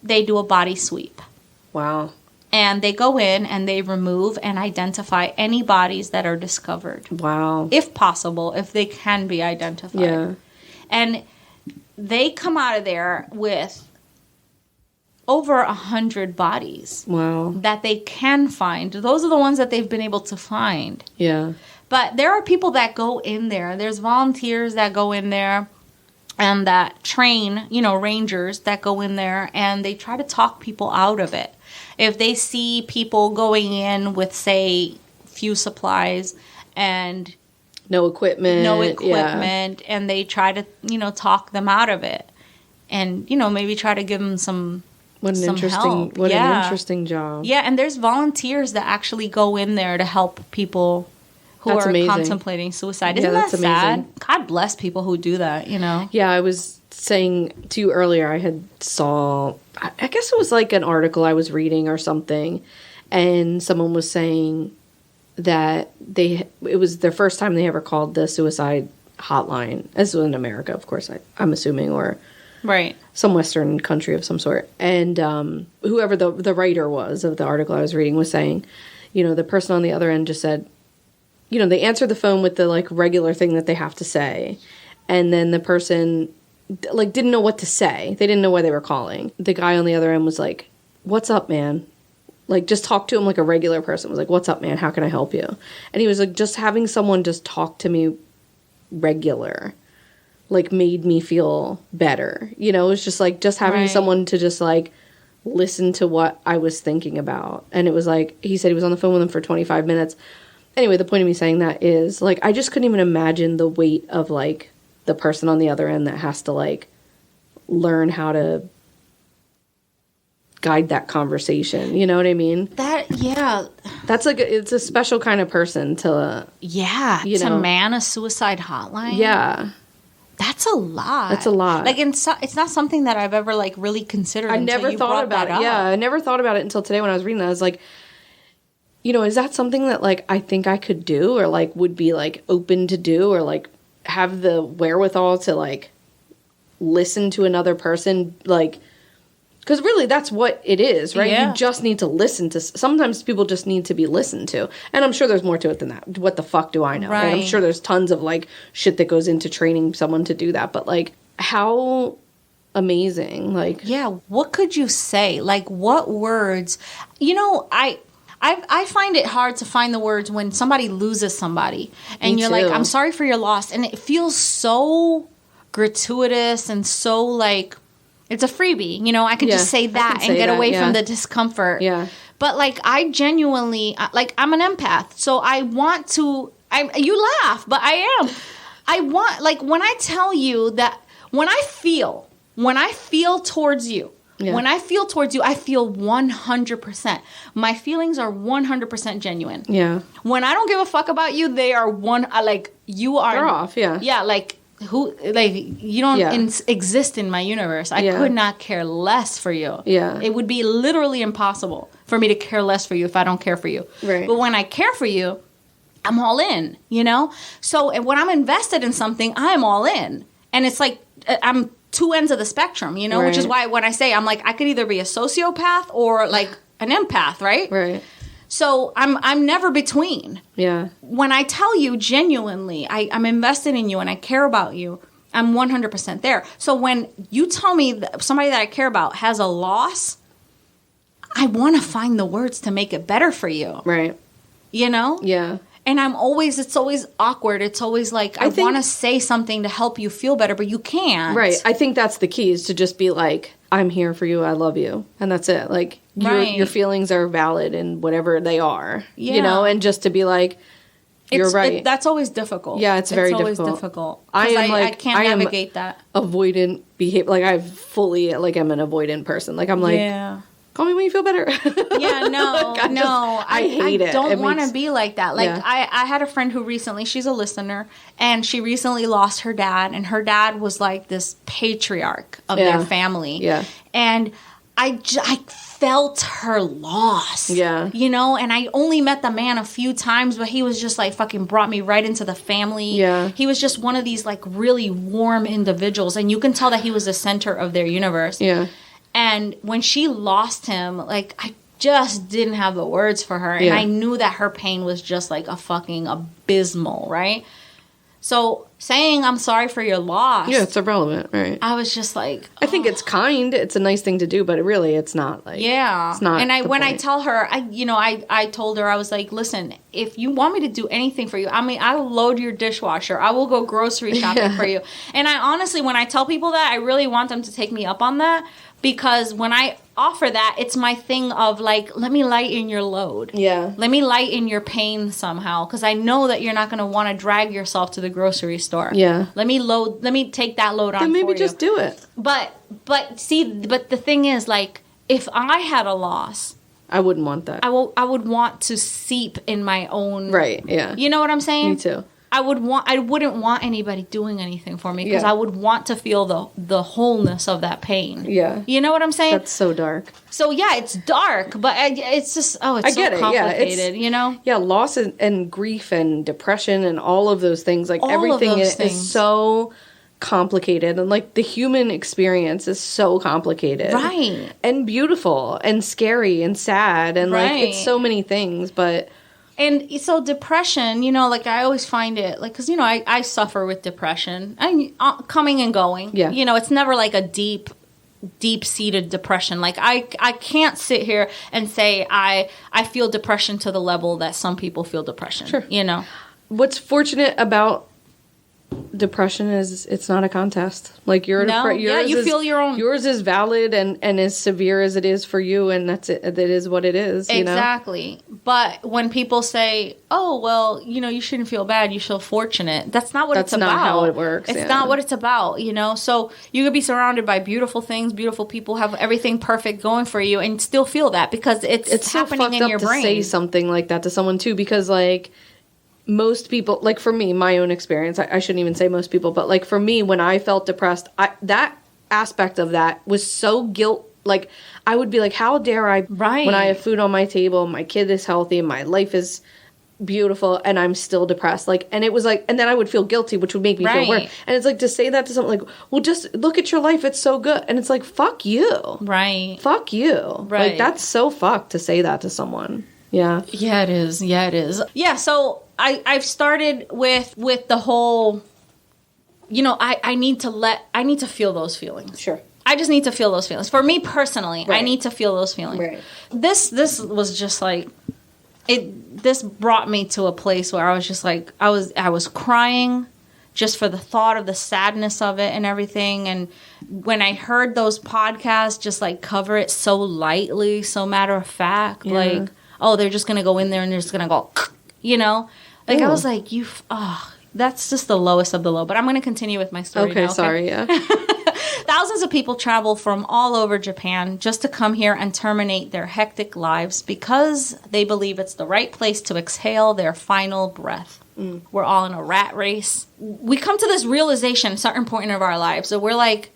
they do a body sweep. Wow. And they go in and they remove and identify any bodies that are discovered. Wow. If possible, if they can be identified. Yeah. And they come out of there with over 100 bodies. Wow. That they can find. Those are the ones that they've been able to find. Yeah. But there are people that go in there. There's volunteers that go in there and that train, you know, rangers that go in there, and they try to talk people out of it. If they see people going in with, say, few supplies and no equipment, and they try to, you know, talk them out of it, and, you know, maybe try to give them some help. An interesting job. Yeah, and there's volunteers that actually go in there to help people who are contemplating suicide. Isn't that sad? God bless people who do that, you know? Yeah, I was saying to you earlier, I guess it was like an article I was reading or something, and someone was saying that it was their first time they ever called the suicide hotline. This was in America, of course, I'm assuming, or Right. some Western country of some sort. And whoever the writer was of the article I was reading was saying, the person on the other end just said, they answered the phone with the like regular thing that they have to say. And then the person like didn't know what to say. They didn't know why they were calling. The guy on the other end was like, "What's up, man?" Like, just talk to him like a regular person. Was like, "What's up, man? How can I help you?" And he was like, just having someone just talk to me regular, like, made me feel better. It was just like, just having Right. someone to just like listen to what I was thinking about. And it was like, he said he was on the phone with him for 25 minutes. Anyway, the point of me saying that is, like, I just couldn't even imagine the weight of, like, the person on the other end that has to, like, learn how to guide that conversation. You know what I mean? Yeah. That's like, it's a special kind of person to, Yeah. To man a suicide hotline. yeah. That's a lot. That's a lot. Like, it's not something that I've ever, like, really considered. I never thought about it. Yeah, I never thought about it until today when I was reading that. I was like, is that something that, like, I think I could do or, like, would be, like, open to do or, like, have the wherewithal to, like, listen to another person, like, because really that's what it is, right? Yeah. You just need to listen to, sometimes people just need to be listened to. And I'm sure there's more to it than that. What the fuck do I know? Right. I'm sure there's tons of, like, shit that goes into training someone to do that. But, like, how amazing, like... Yeah, what could you say? Like, what words? I find it hard to find the words when somebody loses somebody. And Me you're too. like, I'm sorry for your loss. And it feels so gratuitous and so, like... It's a freebie, I can just say that and get away from the discomfort. Yeah. But, like, I genuinely, like, I'm an empath. So I want to, you laugh, but I am. I want, like, when I tell you that, when I feel towards you, I feel 100%. My feelings are 100% genuine. Yeah. When I don't give a fuck about you, they are you are. They're off, yeah. Yeah, like, you don't exist in my universe. I could not care less for you. Yeah. It would be literally impossible for me to care less for you if I don't care for you. Right. But when I care for you, I'm all in, So when I'm invested in something, I'm all in. And it's like, I'm two ends of the spectrum, Right. which is why when I say, I'm like, I could either be a sociopath or like an empath, right? Right. So I'm never between. Yeah. When I tell you genuinely, I'm invested in you and I care about you, I'm 100% there. So when you tell me that somebody that I care about has a loss, I want to find the words to make it better for you. Right. Yeah. And it's always awkward. It's always like, I want to say something to help you feel better, but you can't. Right. I think that's the key, is to just be like, I'm here for you. I love you. And that's it. Like, your feelings are valid in whatever they are, and just to be like, you're right. That's always difficult. Yeah, it's very always difficult. I can't navigate that. Avoidant behavior. Like, I fully, like, I'm an avoidant person. Like, I'm like, call me when you feel better. Yeah, no, I hate it. I don't want to be like that. Like, I had a friend who recently, she's a listener, and she recently lost her dad, and her dad was like this patriarch of their family. Yeah. And I felt her loss. Yeah. And I only met the man a few times, but he was just like fucking brought me right into the family. Yeah. He was just one of these like really warm individuals, and you can tell that he was the center of their universe. Yeah. And when she lost him, like, I just didn't have the words for her. And I knew that her pain was just like a fucking abysmal, right? So saying I'm sorry for your loss. Yeah, it's irrelevant, right? I was just like, I think it's kind. It's a nice thing to do, but really it's not like. Yeah. It's not. And when I point. tell her, I told her, I was like, listen, if you want me to do anything for you, I mean, I will load your dishwasher. I will go grocery shopping for you. And I honestly, when I tell people that, I really want them to take me up on that. Because when I offer that, it's my thing of like, let me lighten your load. Yeah. Let me lighten your pain somehow. Because I know that you're not going to want to drag yourself to the grocery store. Yeah. Let me take that load on Then maybe for you. just do it. But the thing is, like, if I had a loss, I wouldn't want that. I would want to seep in my own. Right, yeah. You know what I'm saying? Me too. I wouldn't want anybody doing anything for me because Yeah. I would want to feel the wholeness of that pain. Yeah. You know what I'm saying? That's so dark. So yeah, it's dark, but it's just it's I so get it. complicated, you know? Yeah, loss and grief and depression and all of those things, like All of everything those is things. so complicated, and like the human experience is so complicated. Right. And beautiful and scary and sad and like Right. it's so many things, but And so depression, you know, like I always find it, like, because, you know, I suffer with depression. Coming and going. Yeah. You know, it's never like a deep-seated depression. Like, I can't sit here and say I feel depression to the level that some people feel depression. Sure. You know? what's fortunate about depression is it's not a contest. Like No, yeah, you feel your own. Yours is valid and as severe as it is for you, and that's it. That is what it is. You know? Exactly. But when people say, "Oh, well, you know, you shouldn't feel bad. You feel fortunate," that's not what That's it's about. not how it works, It's yeah. not what it's about. You know. So you could be surrounded by beautiful things, beautiful people, have everything perfect going for you, and still feel that because it's so happening fucked in up your to brain. say something like that to someone too, because like most people, like for me, my own experience, I shouldn't even say most people, but like for me, when I felt depressed, that aspect of that was so guilt. Like I would be like, how dare I? Right. When I have food on my table, my kid is healthy, my life is beautiful, and I'm still depressed. Like, and it was like, and then I would feel guilty, which would make me feel worse. Right. And it's like to say that to someone, like, well, just look at your life, it's so good, and it's like, fuck you, Right. fuck you, Right. Like that's so fucked to say that to someone. Yeah. Yeah, it is. Yeah, it is. Yeah, so I've started with the whole, you know, I need to feel those feelings. Sure. I just need to feel those feelings. For me personally, I Right. need to feel those feelings. Right. This was just like this brought me to a place where I was just like I was crying just for the thought of the sadness of it and everything. And when I heard those podcasts just like cover it so lightly, so matter of fact, like, oh, they're just gonna go in there and they're just gonna go, you know, like I was like, that's just the lowest of the low. But I'm gonna continue with my story. Okay, now, sorry, yeah. Thousands of people travel from all over Japan just to come here and terminate their hectic lives because they believe it's the right place to exhale their final breath. We're all in a rat race. We come to this realization at a certain point of our lives that we're like,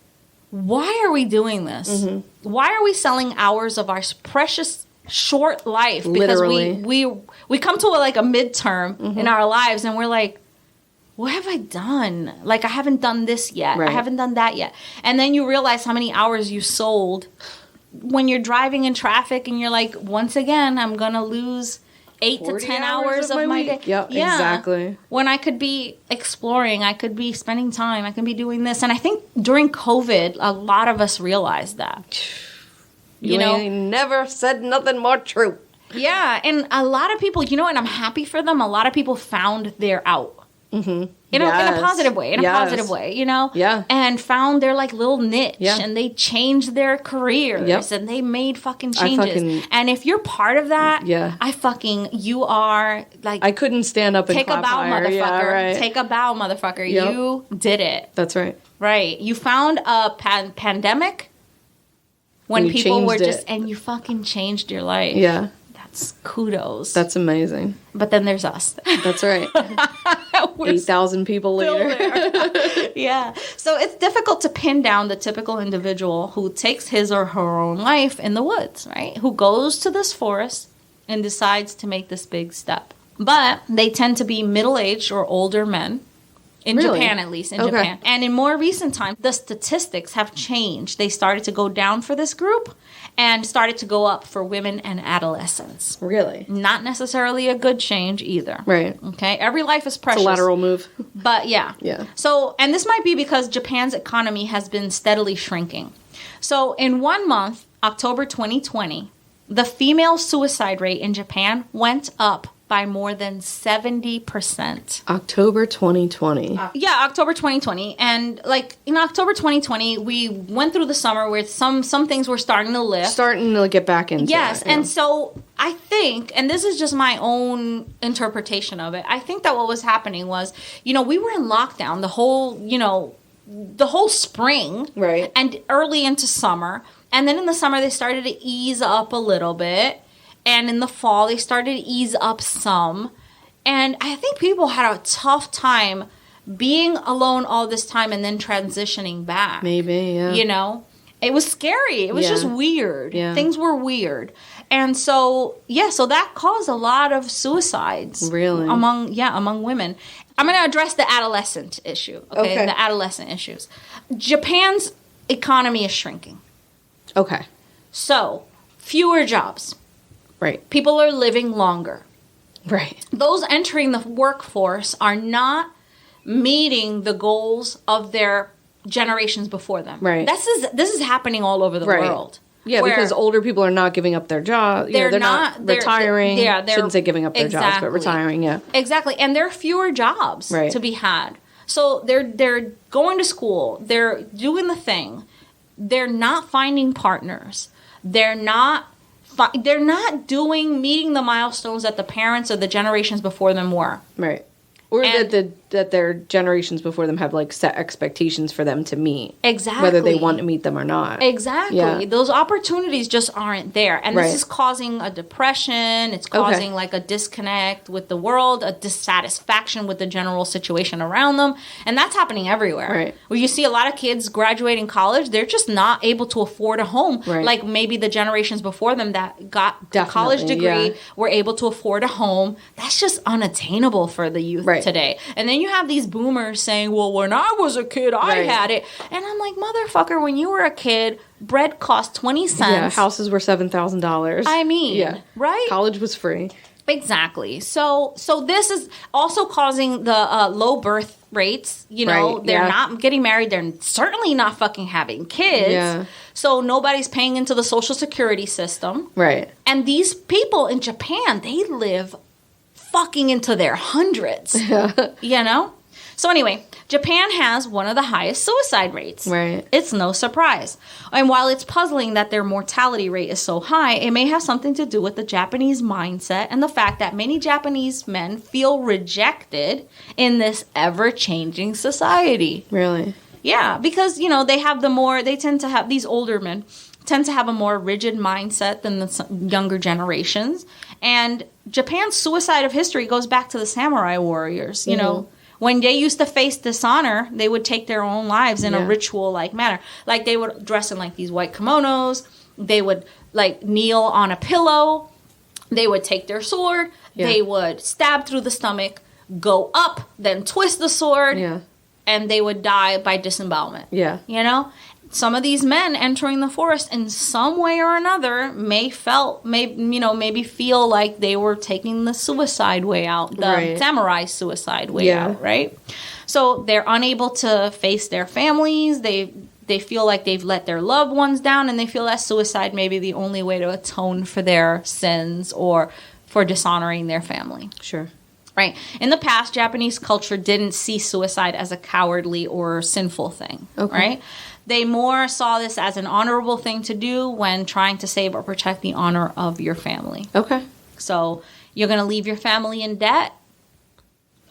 why are we doing this? Why are we selling hours of our precious short life? Because Literally. we come to a midterm in our lives and we're like, what have I done? Like, I haven't done this yet. Right. I haven't done that yet. And then you realize how many hours you sold when you're driving in traffic and you're like, once again, I'm going to lose 8 to 40 10 hours hours of of my my day. week. Yep, exactly. When I could be exploring, I could be spending time, I could be doing this. And I think during COVID, a lot of us realized that. You know? ain't never said nothing more true. Yeah. And a lot of people, you know, and I'm happy for them, a lot of people found their out. In a positive way, positive way, you know? Yeah. And found their like little niche Yeah. and they changed their careers Yep. and they made fucking changes. And if you're part of that, Yeah. you are like, I couldn't stand up and take a clap bow, higher. motherfucker. Yeah, right. Take a bow, motherfucker. Yep. You did it. That's right. Right. You found a pandemic when And you people were changed just, it. and you fucking changed your life. Yeah. That's kudos. That's amazing. But then there's us. That's right. We're 8,000 people still later. there. Yeah. So it's difficult to pin down the typical individual who takes his or her own life in the woods, right? Who goes to this forest and decides to make this big step. But they tend to be middle-aged or older men. In Really? Japan, at least, in Okay. Japan. And in more recent times, the statistics have changed. They started to go down for this group and started to go up for women and adolescents. Really? Not necessarily a good change either. Right. Okay? Every life is It's precious. a lateral move. But yeah. Yeah. So, and this might be because Japan's economy has been steadily shrinking. So, in 1 month, October 2020, the female suicide rate in Japan went up by more than 70%. October 2020. Yeah, October 2020. And like in October 2020, we went through the summer where some things were starting to lift. Starting to get back into Yes, it. and so I think, and this is just my own interpretation of it, I think that what was happening was, you know, we were in lockdown the whole spring. Right. And early into summer. And then in the summer, they started to ease up a little bit. And in the fall, they started to ease up some. And I think people had a tough time being alone all this time and then transitioning back. Maybe, yeah. You know? It was scary. It was just weird. Yeah. Things were weird. And so, so that caused a lot of suicides. Really? Among women. I'm going to address the adolescent issue. Okay? The adolescent issues. Japan's economy is shrinking. Okay. So, fewer jobs. Right. People are living longer. Right. Those entering the workforce are not meeting the goals of their generations before them. Right. This is happening all over the world. Yeah, because older people are not giving up their job. They're not retiring. They're shouldn't say giving up their jobs, but retiring, yeah. Exactly. And there are fewer jobs to be had. So they're going to school. They're doing the thing. They're not finding partners. They're not meeting the milestones that the parents or the generations before them were. Right. Or that their generations before them have, like, set expectations for them to meet. Exactly. Whether they want to meet them or not. Exactly. Yeah. Those opportunities just aren't there. And this is causing a depression. It's causing, like, a disconnect with the world, a dissatisfaction with the general situation around them. And that's happening everywhere. Right. Where you see a lot of kids graduating college, they're just not able to afford a home. Right. Like maybe the generations before them that got a college degree were able to afford a home. That's just unattainable for the youth today. And then you have these boomers saying, well, when I was a kid, I had it. And I'm like, motherfucker, when you were a kid, bread cost 20 cents. Yeah, houses were $7,000. I mean, right? College was free. Exactly. So this is also causing the low birth rates. You know, they're not getting married. They're certainly not fucking having kids. Yeah. So nobody's paying into the Social Security system. Right. And these people in Japan, they live fucking into their hundreds. You know? So anyway, Japan has one of the highest suicide rates. Right. It's no surprise. And while it's puzzling that their mortality rate is so high, it may have something to do with the Japanese mindset and the fact that many Japanese men feel rejected in this ever-changing society. Really? Yeah, because, you know, these older men tend to have a more rigid mindset than the younger generations. And Japan's suicide of history goes back to the samurai warriors, you know. When they used to face dishonor, they would take their own lives in a ritual-like manner. Like, they would dress in, like, these white kimonos. They would, like, kneel on a pillow. They would take their sword. Yeah. They would stab through the stomach, go up, then twist the sword. Yeah. And they would die by disembowelment. Yeah. You know? Some of these men entering the forest in some way or another maybe feel like they were taking the suicide way out, the samurai suicide way out, right? So they're unable to face their families. They feel like they've let their loved ones down, and they feel that suicide may be the only way to atone for their sins or for dishonoring their family. Sure. Right. In the past, Japanese culture didn't see suicide as a cowardly or sinful thing, right? They more saw this as an honorable thing to do when trying to save or protect the honor of your family. Okay. So you're going to leave your family in debt?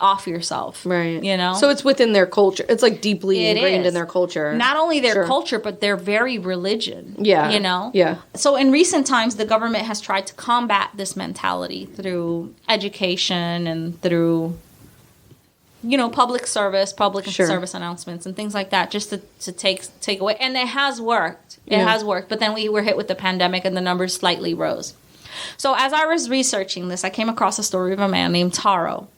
Off yourself. Right. You know? So it's within their culture. It's like deeply ingrained in their culture. Not only their culture, but their very religion. Yeah. You know? Yeah. So in recent times, the government has tried to combat this mentality through education and through, you know, public service announcements and things like that, just to take away. And it has worked. It has worked. But then we were hit with the pandemic and the numbers slightly rose. So as I was researching this, I came across a story of a man named Taro,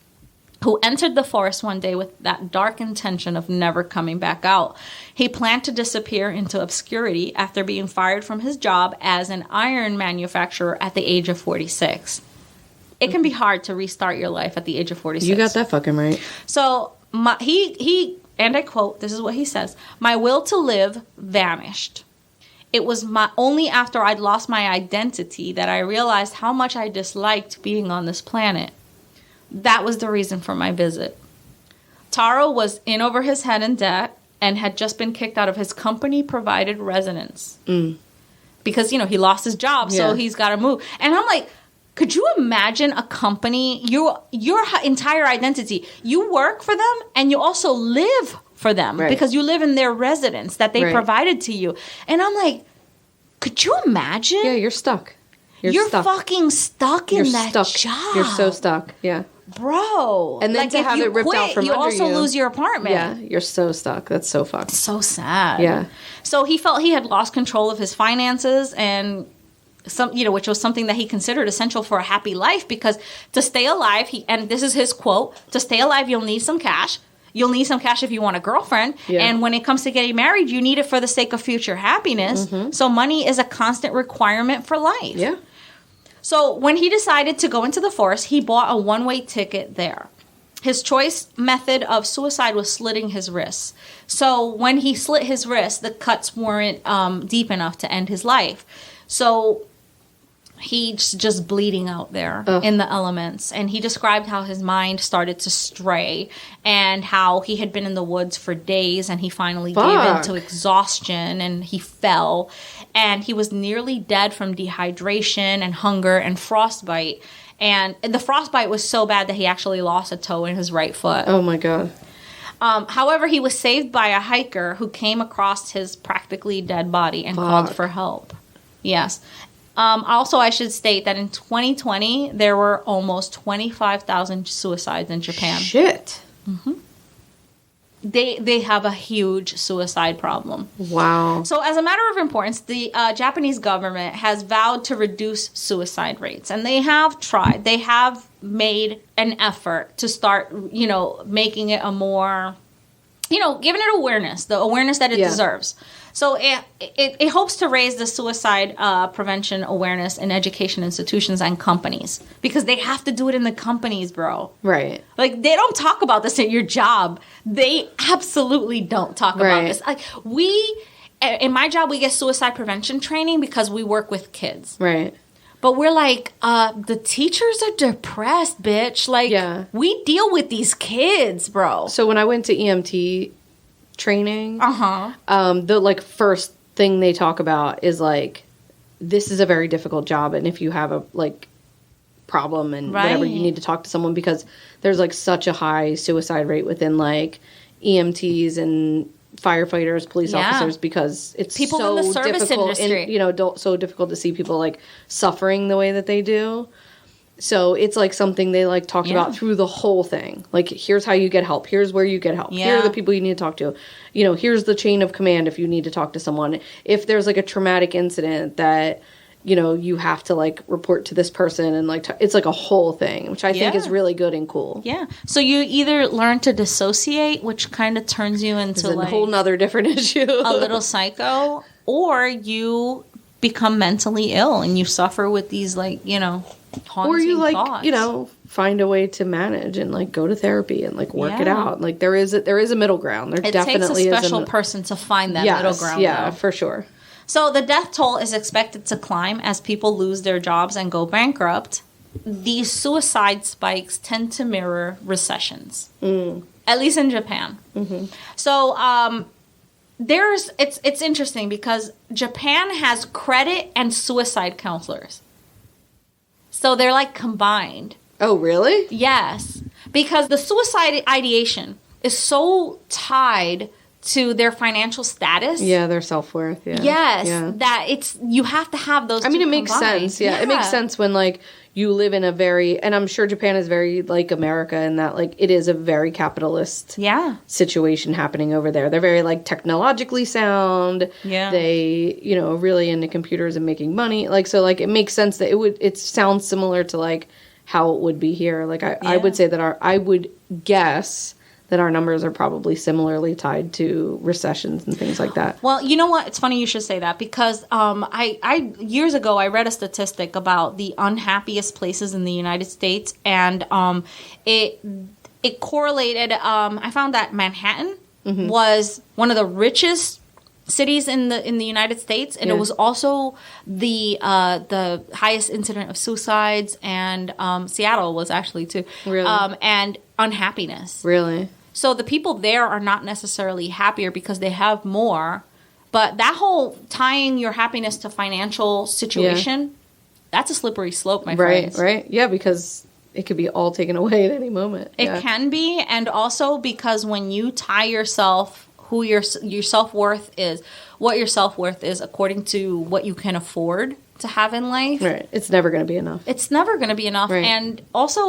who entered the forest one day with that dark intention of never coming back out. He planned to disappear into obscurity after being fired from his job as an iron manufacturer at the age of 46. It can be hard to restart your life at the age of 46. You got that fucking right. So he and I quote, this is what he says, "My will to live vanished. It was only after I'd lost my identity that I realized how much I disliked being on this planet. That was the reason for my visit." Taro was in over his head in debt and had just been kicked out of his company-provided residence. Because, you know, he lost his job, so he's got to move. And I'm like, could you imagine a company, your entire identity, you work for them and you also live for them because you live in their residence that they provided to you. And I'm like, could you imagine? Yeah, you're stuck. You're fucking stuck in that job. You're so stuck. Yeah. Bro. And then like, to if have you it ripped quit, out from you under also you. lose your apartment. Yeah, you're so stuck. That's so fucked. So sad. Yeah. So he felt he had lost control of his finances and which was something that he considered essential for a happy life, because to stay alive, and this is his quote, to stay alive, you'll need some cash. You'll need some cash if you want a girlfriend. Yeah. And when it comes to getting married, you need it for the sake of future happiness. Mm-hmm. So money is a constant requirement for life. Yeah. So when he decided to go into the forest, he bought a one-way ticket there. His choice method of suicide was slitting his wrists. So when he slit his wrists, the cuts weren't deep enough to end his life. So he's just bleeding out there in the elements. And he described how his mind started to stray and how he had been in the woods for days and he finally gave in to exhaustion and he fell. And he was nearly dead from dehydration and hunger and frostbite. And the frostbite was so bad that he actually lost a toe in his right foot. Oh, my God. However, he was saved by a hiker who came across his practically dead body and called for help. Yes. Also, I should state that in 2020, there were almost 25,000 suicides in Japan. Shit. Mm-hmm. They have a huge suicide problem. Wow. So as a matter of importance, the Japanese government has vowed to reduce suicide rates. And they have tried. They have made an effort to start, making it a more, giving it awareness, the awareness that it deserves. So it hopes to raise the suicide prevention awareness in education institutions and companies, because they have to do it in the companies, bro. Right. Like, they don't talk about this at your job. They absolutely don't talk about this. Like, in my job, we get suicide prevention training because we work with kids. Right. But we're like, the teachers are depressed, bitch. Like, we deal with these kids, bro. So when I went to EMT training, the first thing they talk about is this is a very difficult job, and if you have a problem and whatever, you need to talk to someone, because there's such a high suicide rate within EMTs and firefighters, police officers, because it's people so in the service difficult industry. So difficult to see people suffering the way that they do. So it's something they talked about through the whole thing. Here's how you get help. Here's where you get help. Here are the people you need to talk to. Here's the chain of command if you need to talk to someone. If there's a traumatic incident that, you have to report to this person, and it's a whole thing, which I think is really good and cool. Yeah. So you either learn to dissociate, which kind of turns you into a whole nother different issue. A little psycho, or you become mentally ill and you suffer with these haunting or you thoughts. Find a way to manage and go to therapy and work it out. There is a middle ground. There definitely is. It takes a special person to find that middle ground. Yeah, though. for sure. So the death toll is expected to climb as people lose their jobs and go bankrupt. These suicide spikes tend to mirror recessions, at least in Japan. Mm-hmm. So it's interesting because Japan has credit and suicide counselors. So they're combined. Oh, really? Yes. Because the suicide ideation is so tied to their financial status. Yeah, their self-worth. Yeah. Yes. That you have to have those two it makes combined. sense. Yeah. It makes sense when you live in a very, and I'm sure Japan is very like America in that it is a very capitalist situation happening over there. They're very technologically sound. Yeah. They, really into computers and making money. It makes sense that it sounds similar to how it would be here. I would say that I would guess that our numbers are probably similarly tied to recessions and things like that. Well, you know what? It's funny you should say that, because I years ago I read a statistic about the unhappiest places in the United States, and it correlated. I found that Manhattan was one of the richest cities in the United States, and it was also the highest incident of suicides, and Seattle was actually too. Really? And unhappiness. Really? So the people there are not necessarily happier because they have more, but that whole tying your happiness to financial situation, that's a slippery slope, my friends. Right. Yeah, because it could be all taken away at any moment. It can be, and also because when you tie yourself, who your self-worth is, what your self-worth is according to what you can afford to have in life. Right. It's never going to be enough. It's never going to be enough. Right. And also,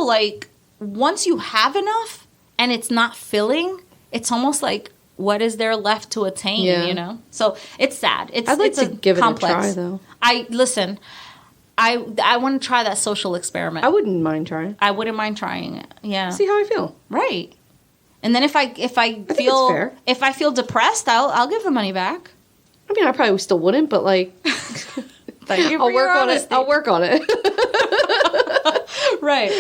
once you have enough and it's not filling, it's almost like, what is there left to attain, Yeah. you know? So it's sad. I'd like to give complex. it a try, though. I want to try that social experiment. I wouldn't mind trying. I wouldn't mind trying it. Yeah. See how I feel. Right. And then if I think it's feel fair. if I feel depressed, I'll give the money back. I mean, I probably still wouldn't, but like, Thank you for I'll your work on it. honesty. I'll work on it. Right.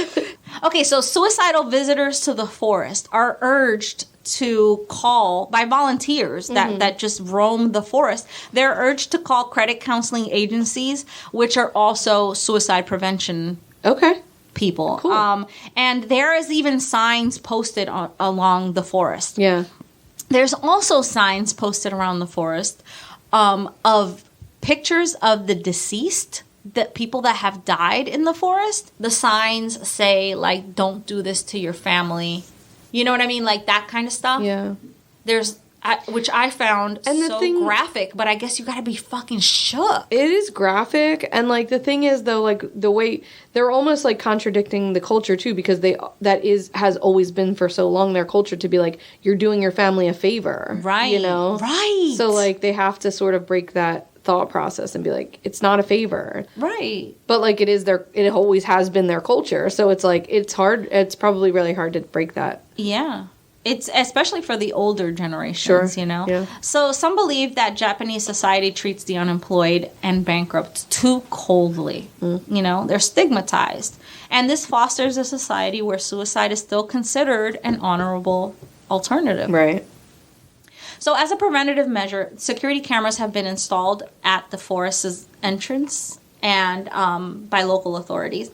Okay, so suicidal visitors to the forest are urged to call by volunteers that just roam the forest. They're urged to call credit counseling agencies, which are also suicide prevention Okay. people. Cool. And there is even signs posted along the forest. Yeah. There's also signs posted around the forest of pictures of the deceased, the people that have died in the forest. The signs say, like, don't do this to your family. You know what I mean? Like that kind of stuff. Yeah. There's, which I found And the so thing- graphic, but I guess you gotta be fucking shook. It is graphic, and like the thing is though, like the way they're almost like contradicting the culture too, because has always been for so long their culture to be like, you're doing your family a favor, Right. You know, Right. So like they have to sort of break that thought process and be like, it's not a favor, Right. but like it always has been their culture, so it's like it's hard. It's probably really hard to break that. Yeah. It's especially for the older generations, Sure. you know? Yeah. So some believe that Japanese society treats the unemployed and bankrupt too coldly. You know, they're stigmatized. And this fosters a society where suicide is still considered an honorable alternative. Right. So as a preventative measure, security cameras have been installed at the forest's entrance and by local authorities,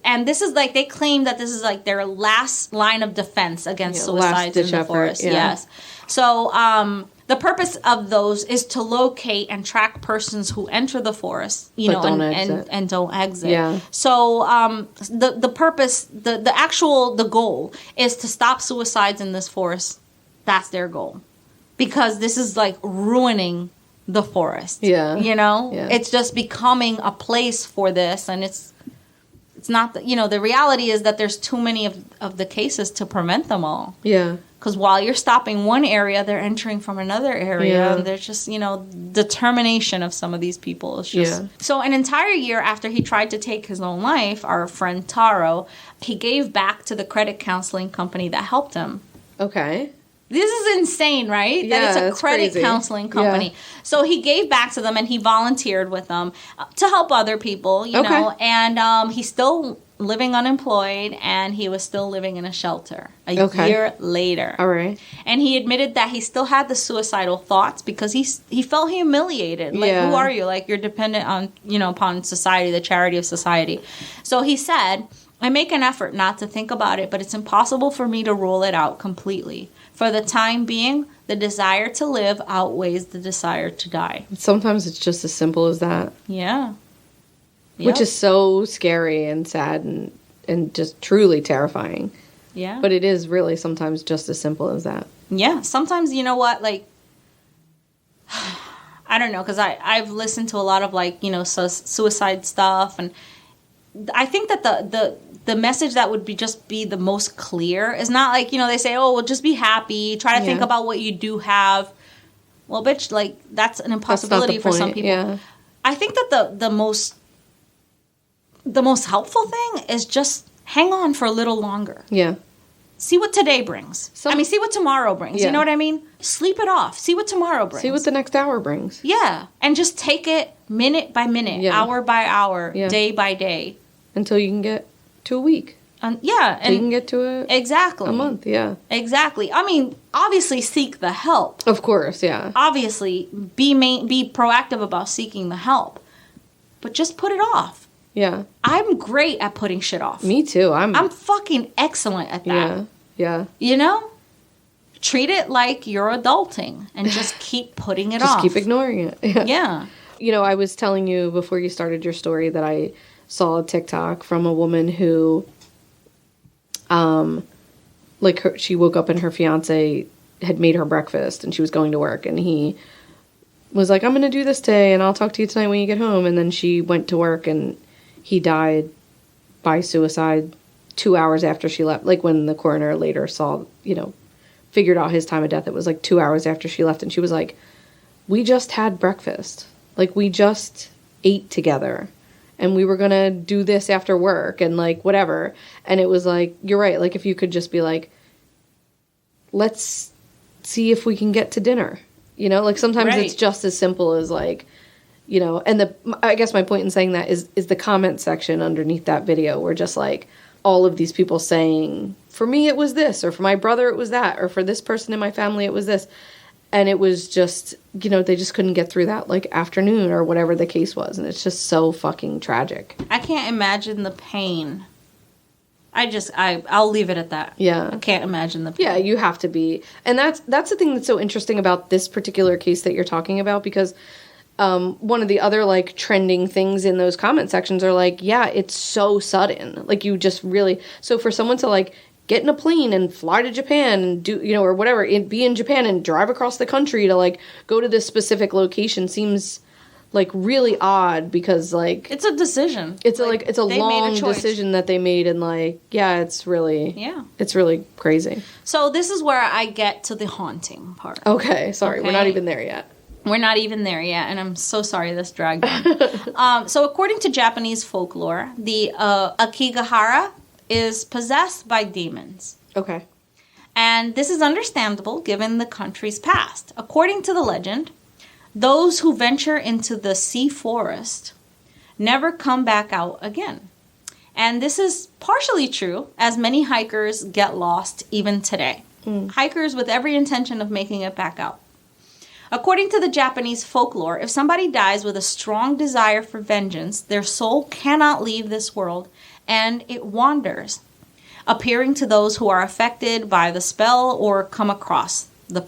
and this is like, they claim that this is like their last line of defense against suicides in the forest. Yeah. Yes. So the purpose of those is to locate and track persons who enter the forest, you But know, don't and exit. don't exit. Yeah. So the purpose, the goal is to stop suicides in this forest. That's their goal, because this is like ruining the forest. Yeah. You know? Yeah. It's just becoming a place for this, and it's not the, you know, the reality is that there's too many of the cases to prevent them all. Yeah. Because while you're stopping one area, they're entering from another area. Yeah. And there's just, you know, determination of some of these people. It's just... Yeah. So an entire year after he tried to take his own life, our friend Taro, he gave back to the credit counseling company that helped him. Okay. This is insane, right? Yeah, that it's a it's credit crazy. counseling company. Yeah. So he gave back to them and he volunteered with them to help other people, you Okay. know. And he's still living unemployed, and he was still living in a shelter a Okay. year later. All right. And he admitted that he still had the suicidal thoughts because he felt humiliated. Like, Yeah. who are you? Like, you're dependent on, you know, upon society, the charity of society. So he said, I make an effort not to think about it, but it's impossible for me to rule it out completely. For the time being, the desire to live outweighs the desire to die. Sometimes it's just as simple as that. Yeah. Which Yep. is so scary and sad and just truly terrifying. Yeah. But it is really sometimes just as simple as that. Yeah, sometimes, you know what, like, I don't know, because I've listened to a lot of, like, you know, suicide stuff, and I think that the message that would be the most clear is not like, you know, they say, oh, well, just be happy, try to think Yeah. about what you do have. Well, bitch, like, that's an impossibility for some point, people. yeah. I think that the most helpful thing is just hang on for a little longer. Yeah. See what today brings. See what tomorrow brings. Yeah. You know what I mean? Sleep it off. See what tomorrow brings. See what the next hour brings. Yeah. And just take it minute by minute, Yeah. hour by hour, Yeah. day by day. Until you can get to a week. Yeah. Until you can And get to exactly. a month, yeah. Exactly. I mean, obviously seek the help. Of course, yeah. Obviously be proactive about seeking the help. But just put it off. Yeah. I'm great at putting shit off. Me too. I'm fucking excellent at that. yeah. Yeah. You know? Treat it like you're adulting and just keep putting it off. Just keep ignoring it. Yeah. Yeah. You know, I was telling you before you started your story that I saw a TikTok from a woman who she woke up and her fiance had made her breakfast and she was going to work, and he was like, I'm going to do this today and I'll talk to you tonight when you get home. And then she went to work and he died by suicide 2 hours after she left. Like when the coroner later saw, figured out his time of death, it was like 2 hours after she left. And she was like, we just had breakfast. Like we just ate together. And we were going to do this after work and like whatever. And it was like, you're right. Like if you could just be like, let's see if we can get to dinner. Like sometimes Right. it's just as simple as like, and I guess my point in saying that is the comment section underneath that video where just like all of these people saying, for me it was this, or for my brother it was that, or for this person in my family it was this. And it was just, they just couldn't get through that, like, afternoon or whatever the case was. And it's just so fucking tragic. I can't imagine the pain. I'll leave it at that. Yeah. I can't imagine the pain. Yeah, you have to be. And that's the thing that's so interesting about this particular case that you're talking about, because one of the other, like, trending things in those comment sections are like, yeah, it's so sudden. Like, you just really... So for someone to, like... get in a plane and fly to Japan and do, or whatever, be in Japan and drive across the country to, like, go to this specific location seems, like, really odd because, like... It's a decision. It's a long choice. decision that they made and, like, yeah, it's really crazy. So this is where I get to the haunting part. Okay, sorry, we're not Okay. even there yet. We're not even there yet, and I'm so sorry this dragged on. So according to Japanese folklore, the Okigahara is possessed by demons. Okay. And this is understandable given the country's past. According to the legend, those who venture into the sea forest never come back out again. And this is partially true, as many hikers get lost even today. Hikers with every intention of making it back out. According to the Japanese folklore, if somebody dies with a strong desire for vengeance, their soul cannot leave this world, and it wanders, appearing to those who are affected by the spell or come across the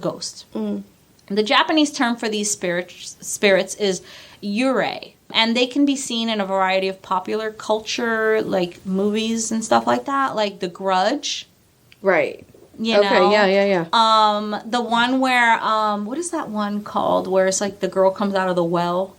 ghost. The Japanese term for these spirits is yurei, and they can be seen in a variety of popular culture, like movies and stuff like that, like The Grudge. Right. You know? Okay, yeah. The one where, what is that one called? Where it's like the girl comes out of the well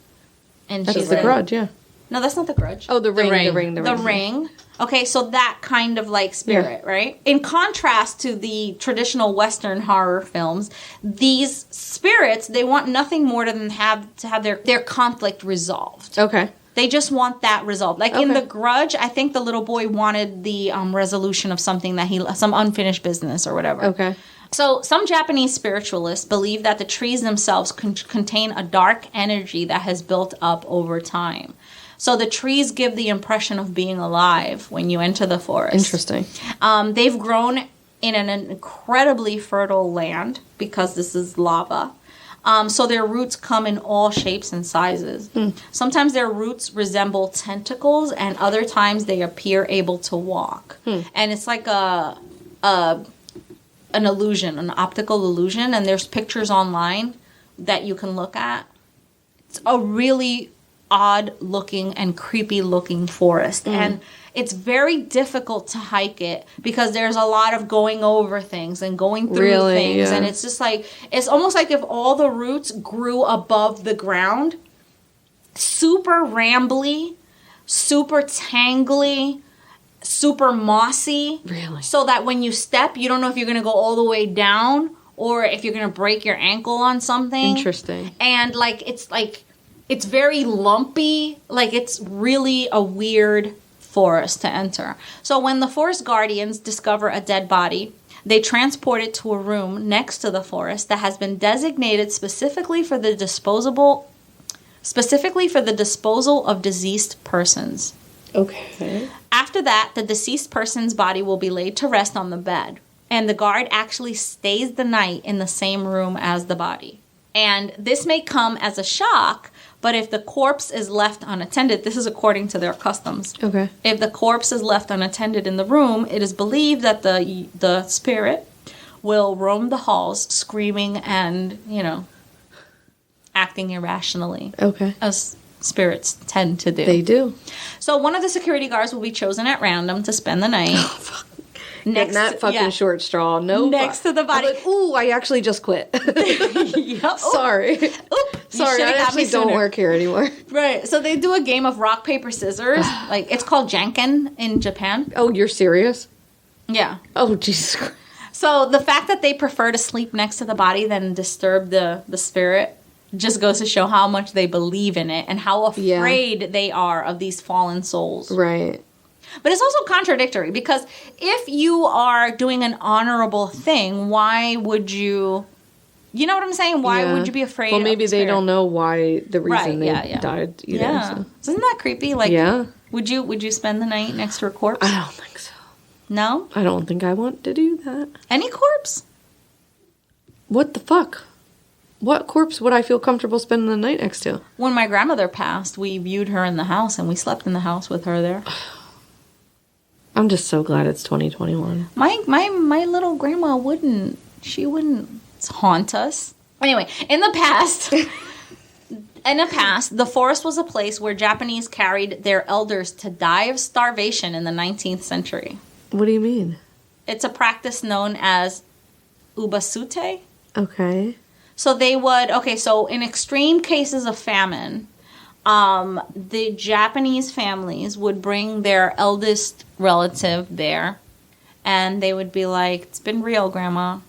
and That's she's The like... Grudge, yeah. No, that's not The Grudge. Oh, The Ring. The Ring. Okay, so that kind of like spirit, right? In contrast to the traditional Western horror films, these spirits, they want nothing more than to have their conflict resolved. Okay. They just want that resolved. Like in Okay. The Grudge, I think the little boy wanted the resolution of something some unfinished business or whatever. Okay. So some Japanese spiritualists believe that the trees themselves contain a dark energy that has built up over time. So the trees give the impression of being alive when you enter the forest. Interesting. They've grown in an incredibly fertile land because this is lava. So their roots come in all shapes and sizes. Sometimes their roots resemble tentacles, and other times they appear able to walk. And it's like an illusion, an optical illusion, and there's pictures online that you can look at. It's a really odd looking and creepy looking forest, and it's very difficult to hike it because there's a lot of going over things and going through things, and it's just like, it's almost like if all the roots grew above the ground. Super rambly, super tangly, super mossy. Really? So that when you step, you don't know if you're going to go all the way down or if you're going to break your ankle on something. Interesting. And it's very lumpy. Like, it's really a weird forest to enter. So when the forest guardians discover a dead body, they transport it to a room next to the forest that has been designated specifically for the disposal of deceased persons. Okay. After that, the deceased person's body will be laid to rest on the bed, and the guard actually stays the night in the same room as the body. And this may come as a shock, but if the corpse is left unattended, this is according to their customs. Okay. If the corpse is left unattended in the room, it is believed that the spirit will roam the halls screaming and, acting irrationally. Okay. As spirits tend to do. They do. So one of the security guards will be chosen at random to spend the night. Getting that fucking short straw. No. Next to the body. I'm like, ooh, I actually just quit. Yep. Sorry. Sorry, I actually don't work here anymore. Right. So they do a game of rock, paper, scissors. Like, it's called janken in Japan. Oh, you're serious? Yeah. Oh, Jesus Christ. So the fact that they prefer to sleep next to the body than disturb the spirit just goes to show how much they believe in it and how afraid they are of these fallen souls. Right. But it's also contradictory because if you are doing an honorable thing, why would you... You know what I'm saying? Why would you be afraid? Well, maybe of the they don't know why the reason they died either. Yeah. So. Isn't that creepy? Like, would you spend the night next to a corpse? I don't think so. No? I don't think I want to do that. Any corpse? What the fuck? What corpse would I feel comfortable spending the night next to? When my grandmother passed, we viewed her in the house and we slept in the house with her there. I'm just so glad it's 2021. My little grandma wouldn't haunt us. Anyway, in the past, the forest was a place where Japanese carried their elders to die of starvation in the 19th century. What do you mean? It's a practice known as ubasute. Okay. So they would, so in extreme cases of famine, the Japanese families would bring their eldest relative there, and they would be like, it's been real, Grandma.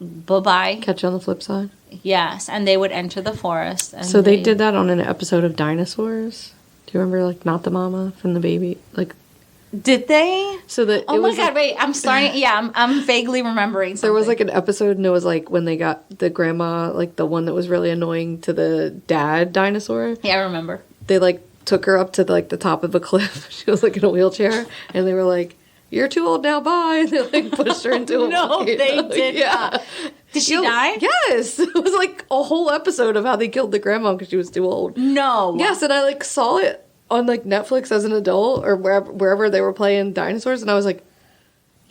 Bye-bye. Catch you on the flip side? Yes, and they would enter the forest. And so they did that on an episode of Dinosaurs? Do you remember, like, Not the Mama from the baby? Like, did they? So that oh my god! Wait, I'm starting. Yeah, I'm vaguely remembering. Something. There was like an episode, and it was like when they got the grandma, like the one that was really annoying to the dad dinosaur. Yeah, I remember. They like took her up to like the top of a cliff. She was like in a wheelchair, and they were like, "You're too old now, bye." And they like pushed her into a no, volcano. they did not. Did she die? Yes, it was like a whole episode of how they killed the grandma because she was too old. No. Yes, and I like saw it on like Netflix as an adult or wherever they were playing dinosaurs, and I was like,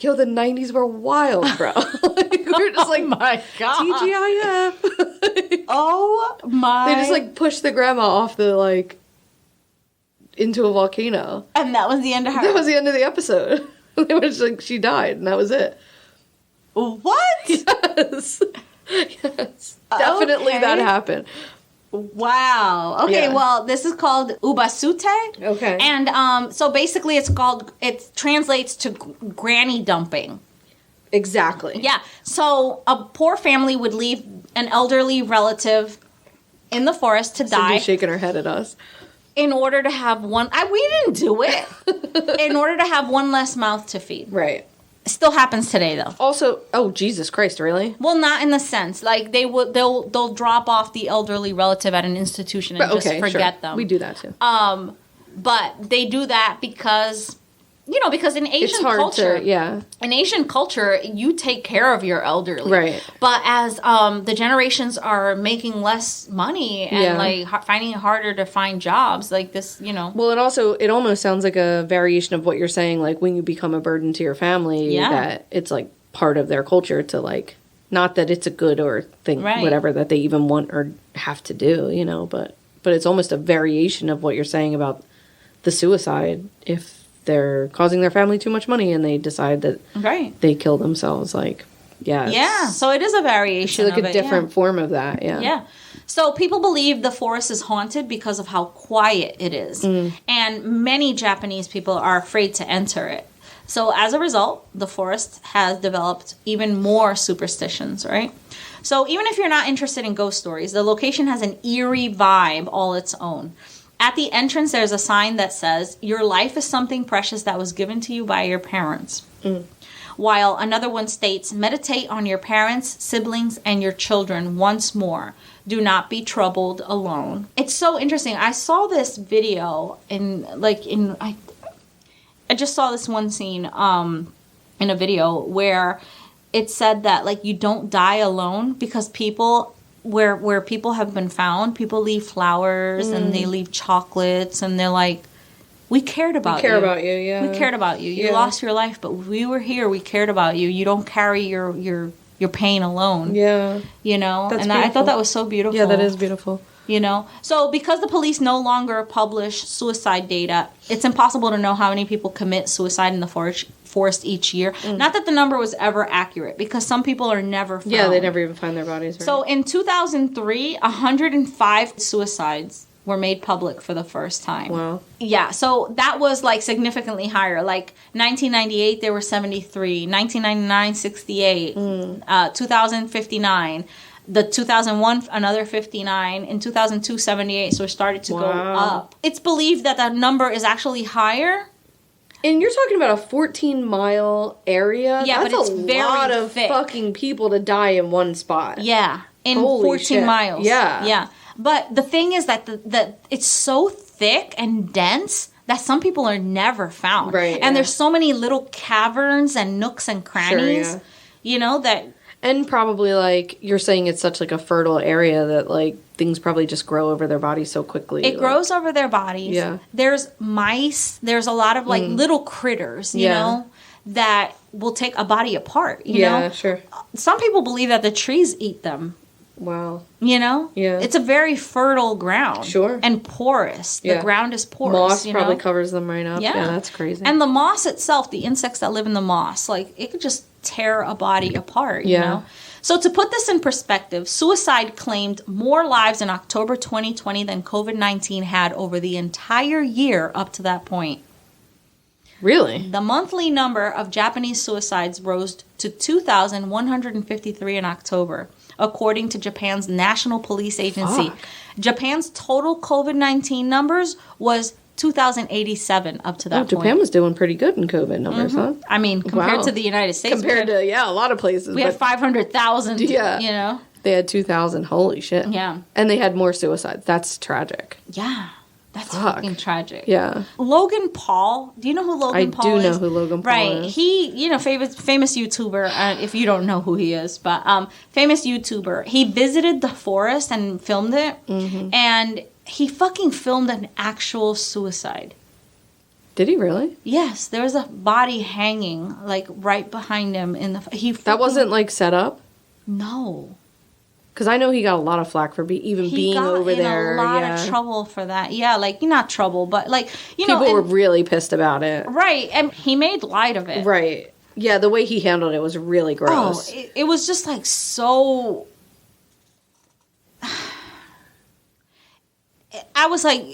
yo, the 90s were wild, bro. Like, we were just like, oh my god, TGIF. Oh my. They just like pushed the grandma off the like into a volcano, and that was the end of her. That was the end of the episode. It was like she died, and that was it. What? Yes. Yes. Definitely that happened. Wow. Okay, well, this is called ubasute. Okay. And so basically it translates to granny dumping. Exactly. Yeah. So a poor family would leave an elderly relative in the forest to die. Cindy's shaking her head at us. In order to have we didn't do it. In order to have one less mouth to feed. Right. It still happens today, though. Also, oh Jesus Christ, really? Well, not in the sense like they'll drop off the elderly relative at an institution and just forget them. We do that too. But they do that because in Asian culture, in Asian culture, you take care of your elderly, right? But as the generations are making less money and like finding it harder to find jobs, like this, Well, it almost sounds like a variation of what you're saying, like when you become a burden to your family, that it's like part of their culture to like, not that it's a good or thing, whatever that they even want or have to do, but it's almost a variation of what you're saying about the suicide if they're causing their family too much money and they decide that they kill themselves. Like, so it is a variation. It's like a different form of that. Yeah. So people believe the forest is haunted because of how quiet it is, and many Japanese people are afraid to enter it. So as a result, the forest has developed even more superstitions. Right. So even if you're not interested in ghost stories, the location has an eerie vibe all its own. At the entrance, there's a sign that says, "Your life is something precious that was given to you by your parents." While another one states, "Meditate on your parents, siblings, and your children once more. Do not be troubled alone." It's so interesting. I saw this video I just saw this one scene in a video where it said that like you don't die alone because people... Where people have been found, people leave flowers and they leave chocolates and they're like, we cared about you. We care about you, yeah. We cared about you. You lost your life, but we were here. We cared about you. You don't carry your pain alone. Yeah. That's beautiful. I thought that was so beautiful. Yeah, that is beautiful. So because the police no longer publish suicide data, it's impossible to know how many people commit suicide in the forest each year. Not that the number was ever accurate, because some people are never found. Yeah, they never even find their bodies. Right? So in 2003, 105 suicides were made public for the first time. Wow. Yeah, so that was like significantly higher. Like 1998, there were 73. 1999, 68. 2000, 59. The 2001, another 59. In 2002, 78. So it started to go up. It's believed that that number is actually higher. And you're talking about a 14-mile area? Yeah, that's but it's a very lot of thick. fucking people to die in one spot. Yeah, in Holy 14 shit. miles. Yeah. Yeah. But the thing is that that it's so thick and dense that some people are never found. Right. And there's so many little caverns and nooks and crannies, you know, that... And probably, like, you're saying it's such, like, a fertile area that, like, things probably just grow over their bodies so quickly. It grows over their bodies. Yeah. There's mice. There's a lot of, like, little critters, you know, that will take a body apart, you know? Yeah, sure. Some people believe that the trees eat them. Wow. You know? Yeah. It's a very fertile ground. Sure. And porous. The Yeah. ground is porous. Moss you probably know? covers them right up. Yeah. Yeah, that's crazy. And the moss itself, the insects that live in the moss, like, it could just tear a body apart, you know? So to put this in perspective, suicide claimed more lives in October 2020 than COVID-19 had over the entire year up to that point. Really? The monthly number of Japanese suicides rose to 2,153 in October, according to Japan's National Police Agency. Fuck. Japan's total COVID-19 numbers was 2,087 up to that point. Japan was doing pretty good in COVID numbers, huh? I mean, compared Wow. to the United States. Compared to, a lot of places. we had but 500,000, Yeah. you know? they had 2,000. Holy shit. Yeah. And they had more suicides. That's tragic. Yeah. That's Fuck. fucking tragic. Yeah. Logan Paul. Do you know who Logan Paul is? I do know who Logan Paul right. is. He, you know, famous YouTuber. If you don't know who he is, but famous YouTuber. He visited the forest and filmed it, and he fucking filmed an actual suicide. Did he really? Yes, there was a body hanging like right behind him in the. That wasn't like set up? No. Because I know he got a lot of flack for being over there. He got in a lot of trouble for that. Yeah, like, not trouble, but like, you know. People were really pissed about it. Right, and he made light of it. Right. Yeah, the way he handled it was really gross. Oh, it was just like so. I was like,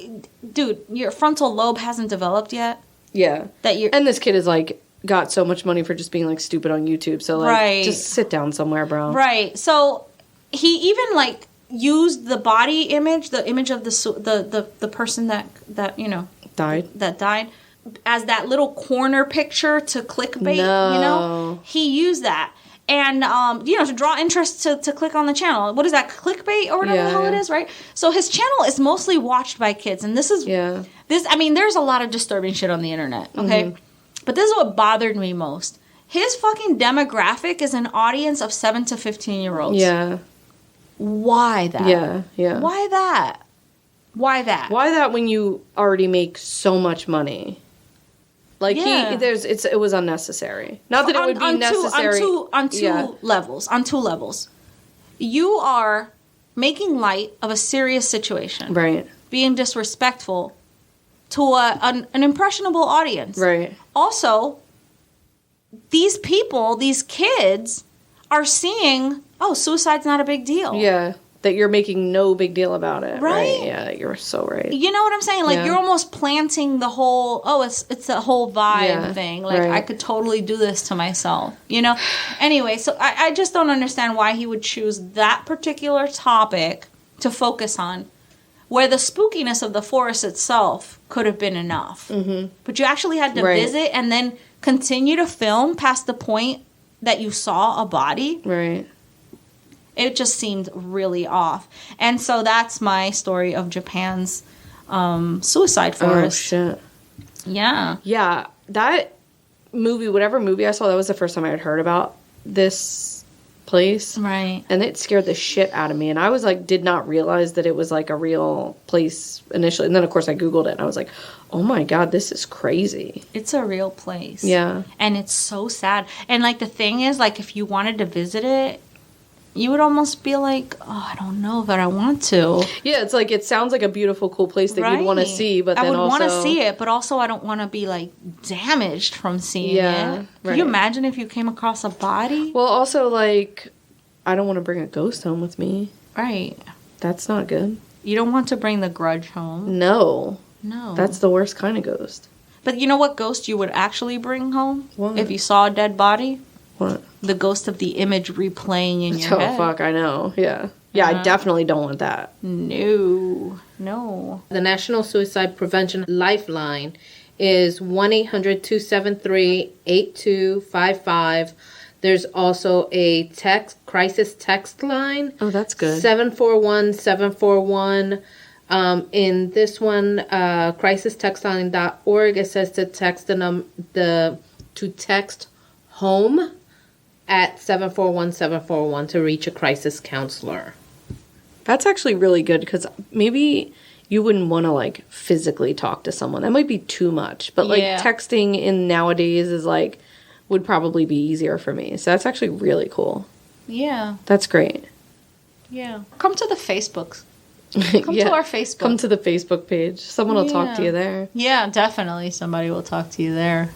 dude, your frontal lobe hasn't developed yet. Yeah. That you're. And this kid is like got so much money for just being like stupid on YouTube. So like, Right. just sit down somewhere, bro. Right. So he even like used the body image, the image of the person that you know Died. that died, as that little corner picture to clickbait. No. You know, he used that. And, you know, to draw interest to click on the channel. What is that, clickbait or whatever the hell it is, right? So his channel is mostly watched by kids. And this is, I mean, there's a lot of disturbing shit on the internet, okay? But this is what bothered me most. His fucking demographic is an audience of 7 to 15-year-olds. Yeah. Why that? Yeah, yeah. Why that? Why that? Why that when you already make so much money? Like Yeah. it was unnecessary. Not that it would be necessary. On two levels. On two levels. You are making light of a serious situation. Right. Being disrespectful to an impressionable audience. Right. Also, these people, these kids, are seeing, oh, suicide's not a big deal. Yeah. That you're making no big deal about it. Right? Yeah, you're so right. You know what I'm saying? Like, Yeah. you're almost planting the whole, it's a whole vibe thing. Like, right. I could totally do this to myself, you know? Anyway, so I just don't understand why he would choose that particular topic to focus on, where the spookiness of the forest itself could have been enough. Mm-hmm. But you actually had to visit and then continue to film past the point that you saw a body. Right. It just seemed really off. And so that's my story of Japan's suicide forest. Oh, shit. Yeah. Yeah, that movie, whatever movie I saw, that was the first time I had heard about this place. Right. And it scared the shit out of me. And I was like, did not realize that it was like a real place initially. And then, of course, I Googled it and I was like, oh my God, this is crazy. It's a real place. Yeah. And it's so sad. And like the thing is, like, if you wanted to visit it, you would almost be like, oh, I don't know that I want to. Yeah, it's like, it sounds like a beautiful, cool place that you'd want to see, but then I would also... want to see it, but also I don't want to be, like, damaged from seeing it. Right. Can you imagine if you came across a body? Well, also, like, I don't want to bring a ghost home with me. Right. That's not good. You don't want to bring the grudge home. No. No. That's the worst kind of ghost. But you know what ghost you would actually bring home? What? If you saw a dead body? What? The ghost of the image replaying in your head. Oh, fuck, I know. Yeah. Yeah, I definitely don't want that. No. The National Suicide Prevention Lifeline is 1-800-273-8255. There's also a crisis text line. Oh, that's good. 741-741. In this one, crisistextline.org, it says to text to text home at 741-741 to reach a crisis counselor. That's actually really good because maybe you wouldn't want to, like, physically talk to someone. That might be too much. But, like, texting in nowadays is, like, would probably be easier for me. So that's actually really cool. Yeah. That's great. Yeah. Come to the Facebooks. Come Yeah. to our Facebook. Come to the Facebook page. Someone will talk to you there. Yeah, definitely. Somebody will talk to you there.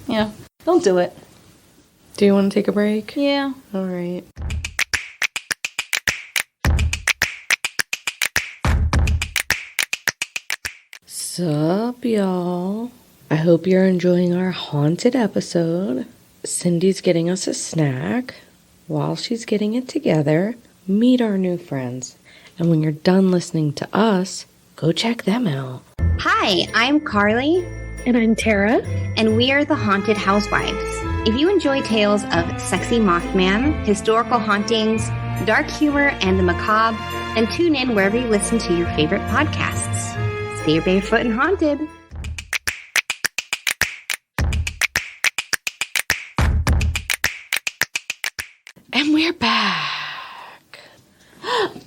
Yeah. Don't do it. Do you want to take a break? Yeah. All right. Sup, y'all? I hope you're enjoying our haunted episode. Cindy's getting us a snack. While she's getting it together, meet our new friends. And when you're done listening to us, go check them out. Hi, I'm Carly. And I'm Tara. And we are the Haunted Housewives. If you enjoy tales of sexy Mothman, historical hauntings, dark humor, and the macabre, then tune in wherever you listen to your favorite podcasts. Stay barefoot and haunted. And we're back.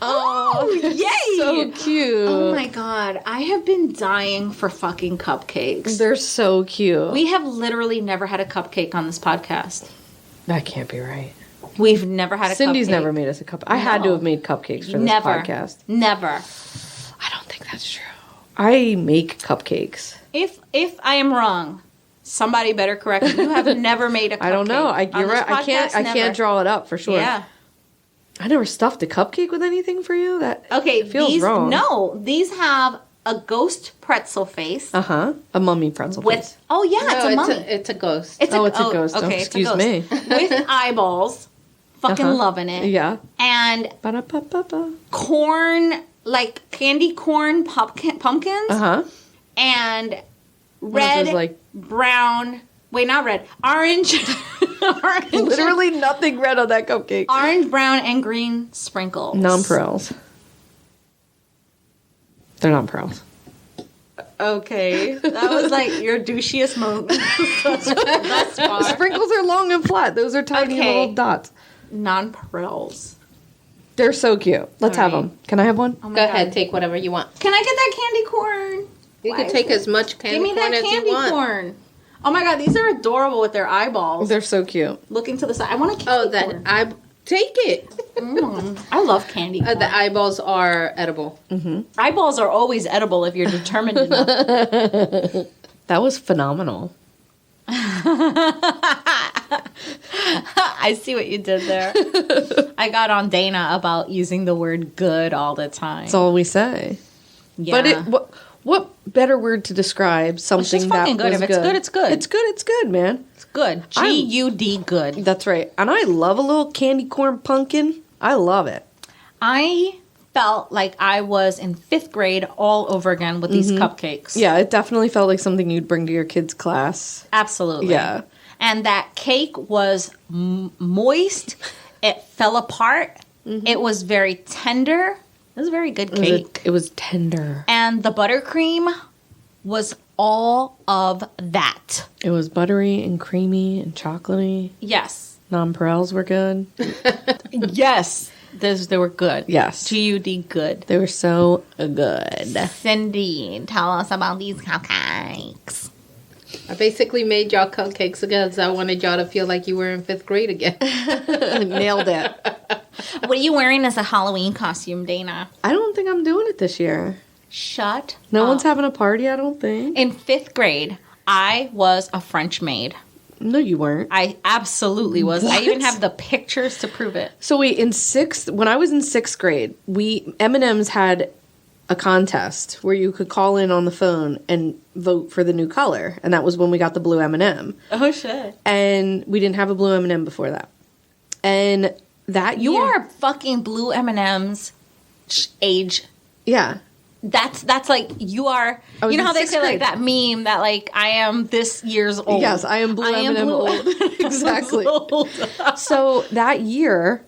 Oh, yay! So cute. Oh my god, I have been dying for fucking cupcakes. They're so cute. We have literally never had a cupcake on this podcast. That can't be right. We've never had a Cindy's cupcake. never made us a cup. I had to have made cupcakes for this podcast. Never. I don't think that's true. I make cupcakes. If I am wrong, somebody better correct me. You have never made a cupcake. I don't know. On You're this right. I podcast, can't draw it up for sure. Yeah. I never stuffed a cupcake with anything for you. That feels wrong. No, these have a ghost pretzel face. A mummy pretzel face. Oh yeah, it's a mummy. It's a ghost. It's a ghost. Okay, excuse it's a ghost. me. With eyeballs. Fucking loving it. Yeah. And Ba-da-ba-ba-ba. corn, like candy corn pumpkins. And red, like brown. Wait, not red. Orange. Orange. literally nothing red on that cupcake. Orange, brown, and green sprinkles. Non-pearls. They're not pearls. Okay. That was like your douchiest moment thus far. The sprinkles are long and flat. Those are tiny little dots. Non-pearls. They're so cute. Let's have them. Can I have one? Oh my Go God. ahead, take whatever you want. Can I get that candy corn? You can take as much candy Give me corn that as you candy want. corn. Oh my God, these are adorable with their eyeballs. They're so cute. Looking to the side. I want a candy Oh, that corn. take it. I love candy corn. The eyeballs are edible. Eyeballs are always edible if you're determined enough. That was phenomenal. I see what you did there. I got on Dana about using the word good all the time. That's all we say. Yeah. But what better word to describe something just that fucking good. was If it's good, it's good. It's good. It's good, man. It's good. G-U-D, good. That's right. And I love a little candy corn pumpkin. I love it. I felt like I was in 5th grade all over again with these cupcakes. Yeah, it definitely felt like something you'd bring to your kids' class. Absolutely. Yeah. And that cake was moist. It fell apart. It was very tender. It was a very good cake. It was tender. And the buttercream was all of that. It was buttery and creamy and chocolatey. Yes. Nonpareils were good. Yes. They were good. Yes. G-U-D, good. They were so good. Cindy, tell us about these cupcakes. I basically made y'all cupcakes because I wanted y'all to feel like you were in 5th grade again. Nailed it. What are you wearing as a Halloween costume, Dana? I don't think I'm doing it this year. Shut No up. one's having a party, I don't think. In 5th grade, I was a French maid. No, you weren't. I absolutely was. What? I even have the pictures to prove it. So wait, when I was in 6th grade, M&M's had a contest where you could call in on the phone and vote for the new color, and that was when we got the blue M&M. Oh shit! And we didn't have a blue M&M before that. And that You year, are fucking blue M&M's age. yeah. That's like you are. I was You know in how they 6th say like grade. that meme that like I am this year's old. Yes, I am blue M&M old. Exactly. old. So that year,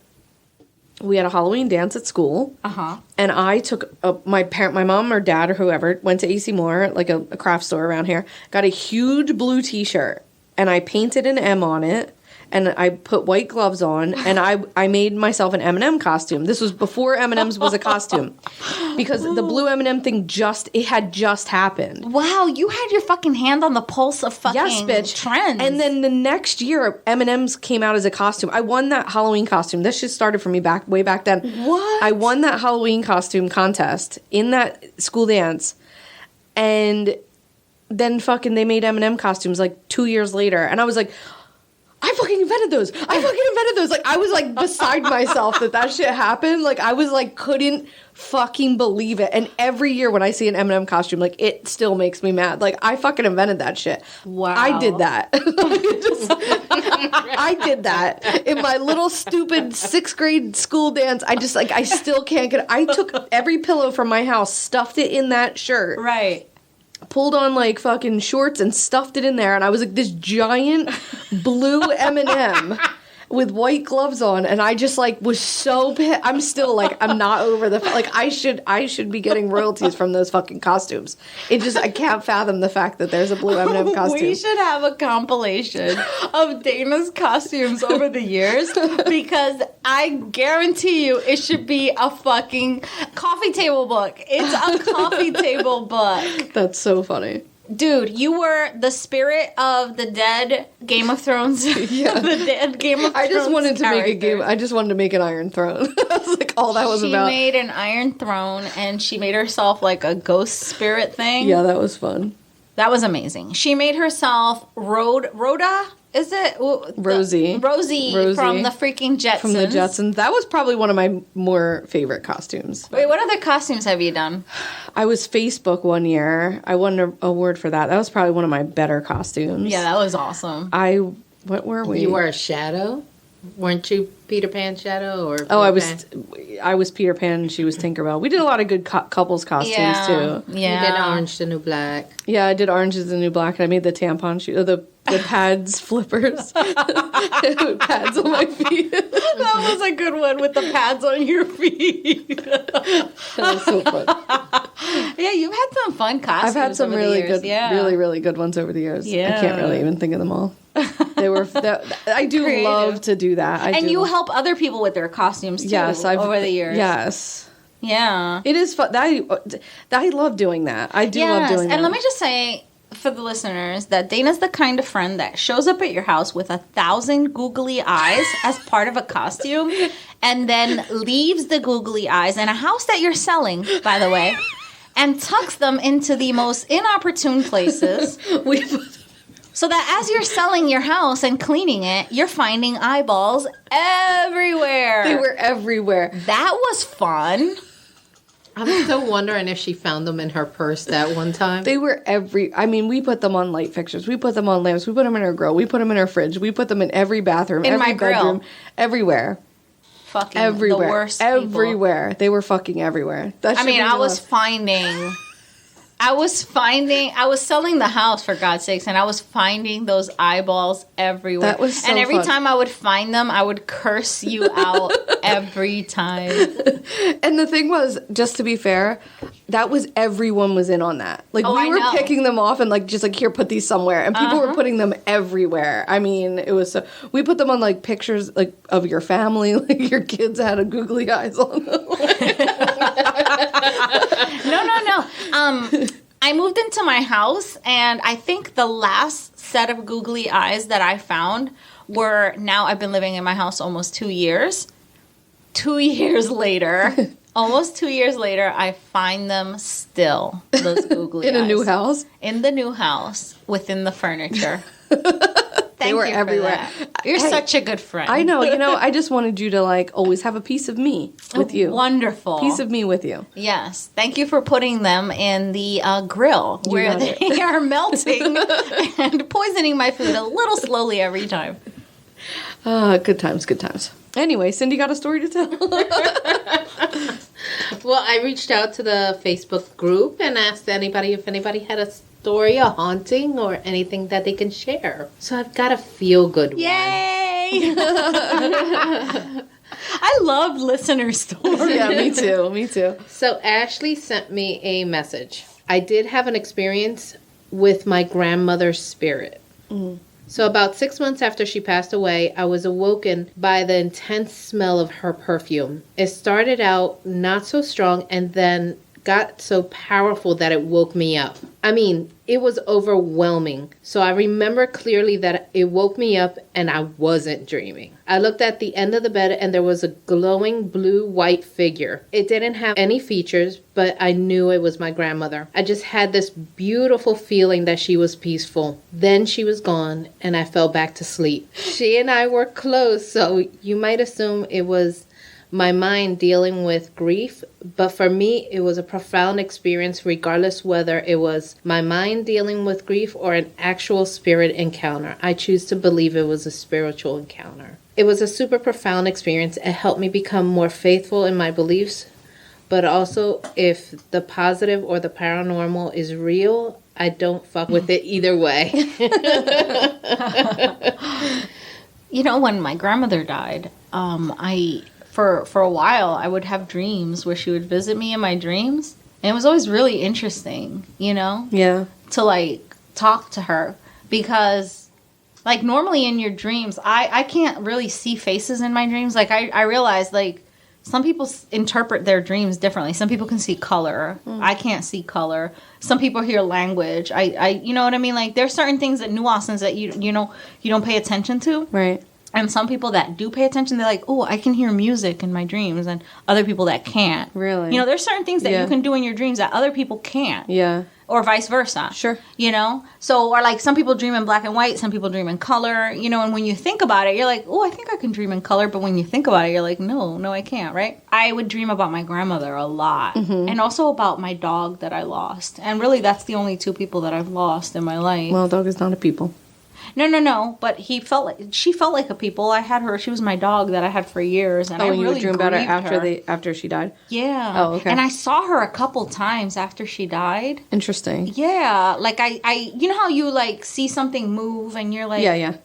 we had a Halloween dance at school. Uh-huh. And I took my mom or dad or whoever, went to AC Moore, like a craft store around here, got a huge blue t-shirt, and I painted an M on it, and I put white gloves on, and I made myself an M&M costume. This was before M&M's was a costume, because the blue M&M thing had just happened. Wow, you had your fucking hand on the pulse of fucking Yes, bitch. trends. And then the next year, M&M's came out as a costume. I won that Halloween costume. This shit started for me way back then. What? I won that Halloween costume contest in that school dance, and then fucking they made M&M costumes like 2 years later, and I was like, I fucking invented those. Like, I was like beside myself that shit happened. Like, I was like, couldn't fucking believe it. And every year when I see an M&M costume, like, it still makes me mad. Like, I fucking invented that shit. Wow. I did that. I did that in my little stupid 6th grade school dance. I still can't get it. I took every pillow from my house, stuffed it in that shirt. right. Pulled on like fucking shorts and stuffed it in there, and I was like this giant blue M&M with white gloves on, and I just like was so pissed. I'm still like, I'm not over like I should be getting royalties from those fucking costumes. I can't fathom the fact that there's a blue M&M costume. We should have a compilation of Dana's costumes over the years, because I guarantee you it should be a fucking coffee table book. It's a coffee table book. That's so funny. Dude, you were the spirit of the dead Game of Thrones. Yeah. The dead Game of Thrones. I just wanted to make a character. game. I just wanted to make an Iron Throne. That's like all that was She about. made an iron throne, and she made herself like a ghost spirit thing. Yeah, that was fun. That was amazing. She made herself Rhoda. Is it Rosie from the freaking Jetsons? From the Jetsons. That was probably one of my more favorite costumes. Wait, what other costumes have you done? I was Facebook one year. I won an award for that. That was probably one of my better costumes. Yeah, that was awesome. What were we? You were a shadow? Weren't you Peter Pan's shadow? Or I was Peter Pan and she was Tinkerbell. We did a lot of good couples costumes too. Yeah. You did Orange the New Black. Yeah, I did Orange is the New Black, and I made the tampon shoe, the pads flippers. Pads on my feet. That was a good one with the pads on your feet. That was so fun. Yeah, you've had some fun costumes. I've had some over the really years. good, Yeah. really, really good ones over the years. Yeah. I can't really even think of them all. They were. I do Creative. love to do that. And you help other people with their costumes too. Yes, over the years. Yes, Yeah. it is fun. I love doing that. I do love doing that. And let me just say for the listeners that Dana's the kind of friend that shows up at your house with 1,000 googly eyes as part of a costume, and then leaves the googly eyes in a house that you're selling, by the way, and tucks them into the most inopportune places. So that as you're selling your house and cleaning it, you're finding eyeballs everywhere. They were everywhere. That was fun. I'm still wondering if she found them in her purse that one time. They were we put them on light fixtures. We put them on lamps. We put them in our grill. We put them in our fridge. We put them in every bathroom, In every my grill. bedroom, everywhere. Fucking Everywhere. the worst people. Everywhere. They were fucking everywhere. That I shit mean, made I me was selling the house for God's sakes, and I was finding those eyeballs everywhere. That was so and every fun. time I would find them, I would curse you out every time. And the thing was, just to be fair, everyone was in on that. Like, Oh, we I were know. picking them off and like, just like, here, put these somewhere. And people were putting them everywhere. I mean, it was we put them on like pictures like of your family, like your kids had a googly eyes on them. No. I moved into my house, and I think the last set of googly eyes that I found were, now I've been living in my house almost 2 years. 2 years later, almost 2 years later, I find them still, those googly In eyes. a new house? In the new house, within the furniture. They were everywhere. You're such a good friend. I know. I just wanted you to, like, always have a piece of me with you. Wonderful. Piece of me with you. Yes. Thank you for putting them in the grill where they are melting and poisoning my food a little slowly every time. Good times, good times. Anyway, Cindy got a story to tell. Well, I reached out to the Facebook group and asked anybody if anybody had a story, a haunting, or anything that they can share. So I've got a feel-good one. Yay! I love listener stories. Yeah, me too. Me too. So Ashley sent me a message. I did have an experience with my grandmother's spirit. Mm-hmm. So about 6 months after she passed away, I was awoken by the intense smell of her perfume. It started out not so strong and then got so powerful that it woke me up. I mean, it was overwhelming. So I remember clearly that it woke me up and I wasn't dreaming. I looked at the end of the bed and there was a glowing blue-white figure. It didn't have any features, but I knew it was my grandmother. I just had this beautiful feeling that she was peaceful. Then she was gone and I fell back to sleep. She and I were close, so you might assume it was my mind dealing with grief, but for me it was a profound experience regardless whether it was my mind dealing with grief or an actual spirit encounter. I choose to believe it was a spiritual encounter. It was a super profound experience. It helped me become more faithful in my beliefs, but also if the positive or the paranormal is real, I don't fuck with it either way. You know, when my grandmother died, For a while, I would have dreams where she would visit me in my dreams. And it was always really interesting, you know? Yeah. To, like, talk to her. Because, like, normally in your dreams, I can't really see faces in my dreams. Like, I realize, like, some people interpret their dreams differently. Some people can see color. I can't see color. Some people hear language. You know what I mean? Like, there's certain things that nuances that you don't pay attention to. Right. And some people that do pay attention, they're like, oh, I can hear music in my dreams. And other people that can't. Really? You know, there's certain things that you can do in your dreams that other people can't. Yeah. Or vice versa. Sure. You know? So, or like some people dream in black and white, some people dream in color, you know, and when you think about it, you're like, oh, I think I can dream in color. But when you think about it, you're like, no, I can't, right? I would dream about my grandmother a lot. Mm-hmm. And also about my dog that I lost. And really, that's the only two people that I've lost in my life. Well, dog is not a people. No. But she felt like a people. I had her. She was my dog that I had for years, and I really you would dream about her her after she died. Yeah. Oh, okay. And I saw her a couple times after she died. Interesting. Yeah, like I you know how you like see something move and you're like, Yeah.